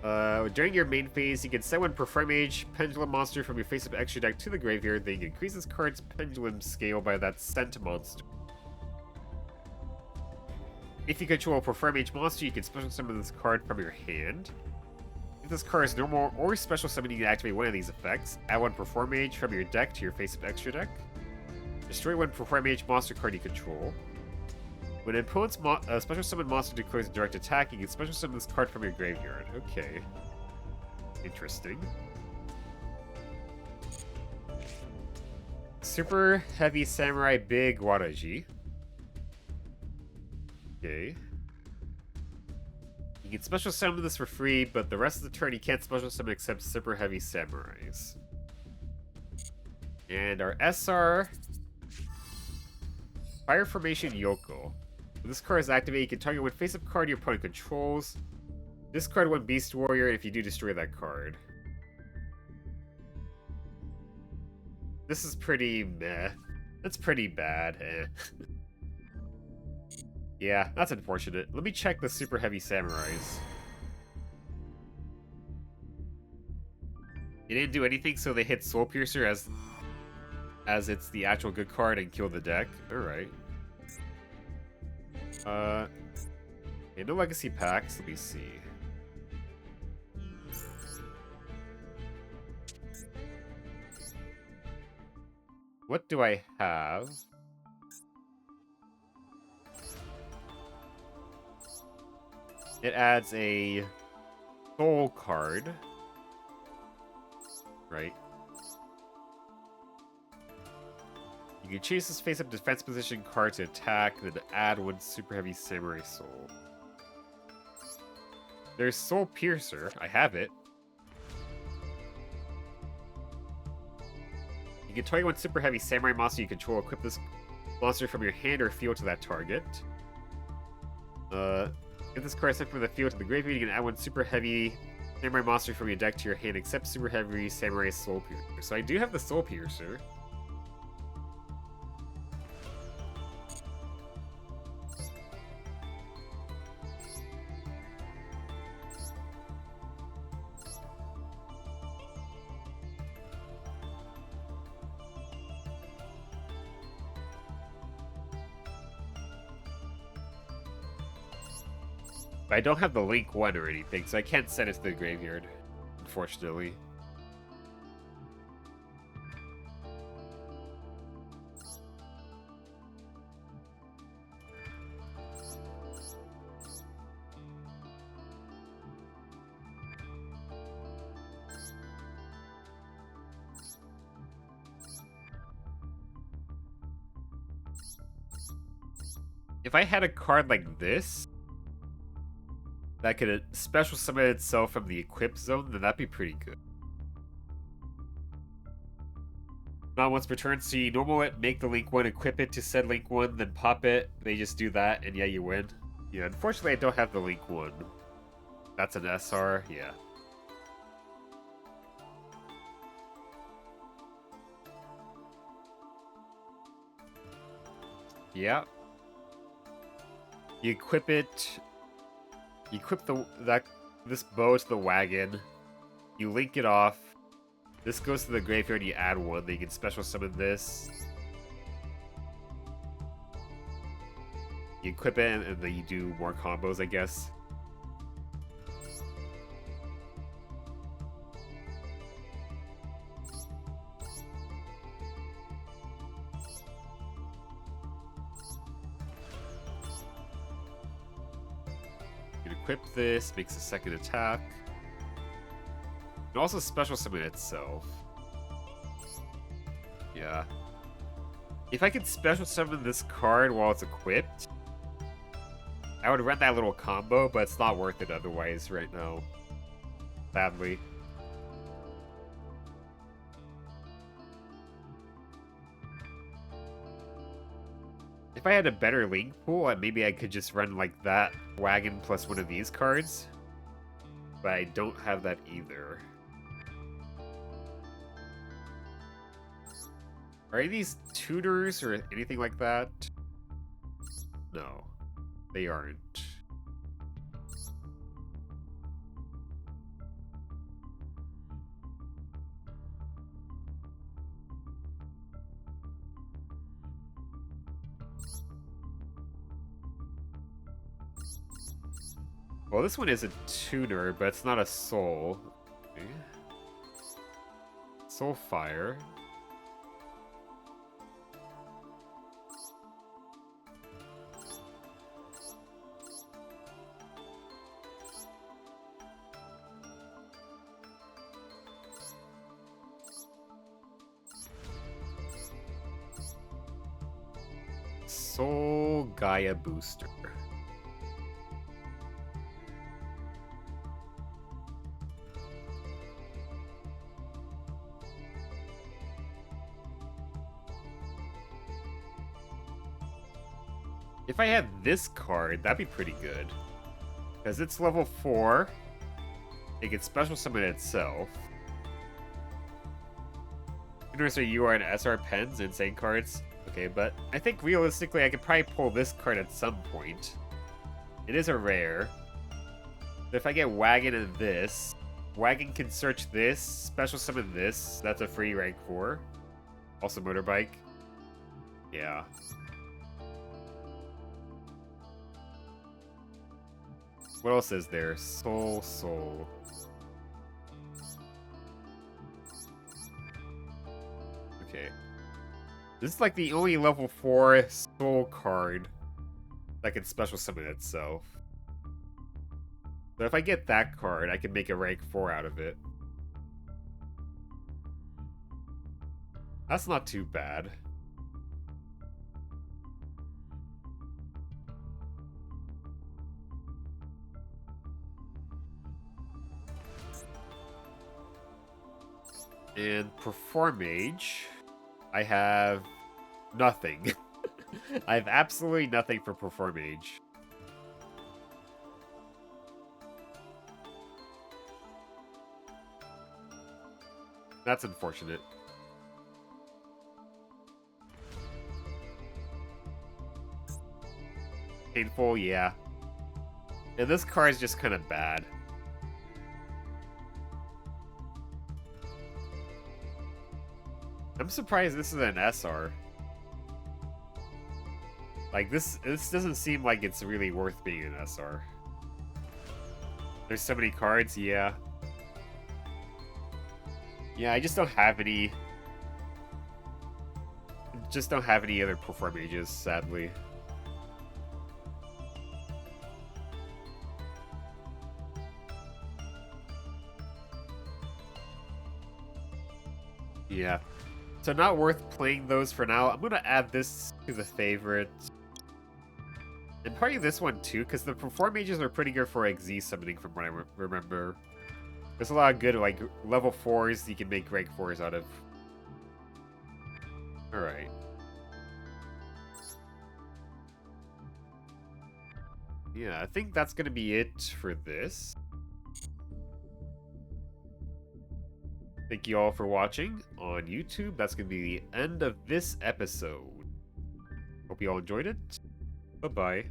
During your main phase, you can set one Reformage Pendulum monster from your face-up extra deck to the graveyard. Then you can increase this card's pendulum scale by that sent monster. If you control a Reformage monster, you can special summon this card from your hand. If this card is normal or special summon, you can activate one of these effects. Add one Reformage from your deck to your face-up extra deck. Destroy one Reformage monster card you control. When an opponent's special summon monster declares a direct attack, you can special summon this card from your graveyard. Okay. Interesting. Super Heavy Samurai Big Waraji. Okay. You can special summon this for free, but the rest of the turn you can't special summon except Super Heavy Samurais. And our SR... Fire Formation Yoko. When this card is activated, you can target one face-up card your opponent controls. Discard one Beast Warrior, and if you do, destroy that card. This is pretty meh. That's pretty bad, eh. Yeah, that's unfortunate. Let me check the Super Heavy Samurais. It didn't do anything, so they hit Soul Piercer as it's the actual good card and kill the deck. Alright. Okay, no legacy packs. Let me see. What do I have? It adds a soul card. Right. You can choose this face-up defense position card to attack, then add one Super Heavy Samurai Soul. There's Soul Piercer. I have it. You can target one Super Heavy Samurai monster you control. Equip this monster from your hand or field to that target. If this card sent from the field to the graveyard, you can add one super heavy samurai monster from your deck to your hand, except super heavy samurai soul piercer. So I do have the soul piercer. But I don't have the Link 1 or anything, so I can't send it to the graveyard, unfortunately. If I had a card like this that could special summon itself from the equip zone, then that'd be pretty good. Not once per turn, so you normal it, make the Link 1, equip it to said Link 1, then pop it. They just do that, and yeah, you win. Yeah, unfortunately I don't have the Link 1. That's an SR, yeah. Yeah. You equip it. You equip this bow to the wagon. You link it off. This goes to the graveyard. You add one. Then you can special summon this. You equip it, and then you do more combos, I guess. Equip this, makes a second attack. And also special summon itself. Yeah. If I could special summon this card while it's equipped, I would run that little combo, but it's not worth it otherwise right now. Sadly. If I had a better link pool, maybe I could just run like that wagon plus one of these cards. But I don't have that either. Are any of these tutors or anything like that? No, they aren't. Well, this one is a tuner, but it's not a soul. Okay. Soul Fire. Soul Gaia Booster. If I had this card, that'd be pretty good. Because it's level 4. It can special summon itself. Interesting, you are an SR Pens, insane cards. Okay, but I think realistically I could probably pull this card at some point. It is a rare. But if I get Wagon and this, Wagon can search this, special summon this. That's a free rank 4. Also Motorbike. Yeah. What else is there? Soul. Okay. This is like the only level 4 soul card that can special summon itself. So if I get that card, I can make a rank 4 out of it. That's not too bad. And Perform Mage, I have nothing. I have absolutely nothing for Perform Mage. That's unfortunate. Painful, yeah. And this card is just kind of bad. I'm surprised this is an SR. Like, this doesn't seem like it's really worth being an SR. There's so many cards, yeah. Yeah, I just don't have any... Just don't have any other Perform Mages, sadly. Yeah. So not worth playing those for now. I'm gonna add this to the favorite. And probably this one too, because the Perform Mages are pretty good for XZ summoning from what I remember. There's a lot of good, like, level 4s you can make rank 4s out of. Alright. Yeah, I think that's gonna be it for this. Thank you all for watching on YouTube. That's gonna be the end of this episode. Hope you all enjoyed it. Bye-bye.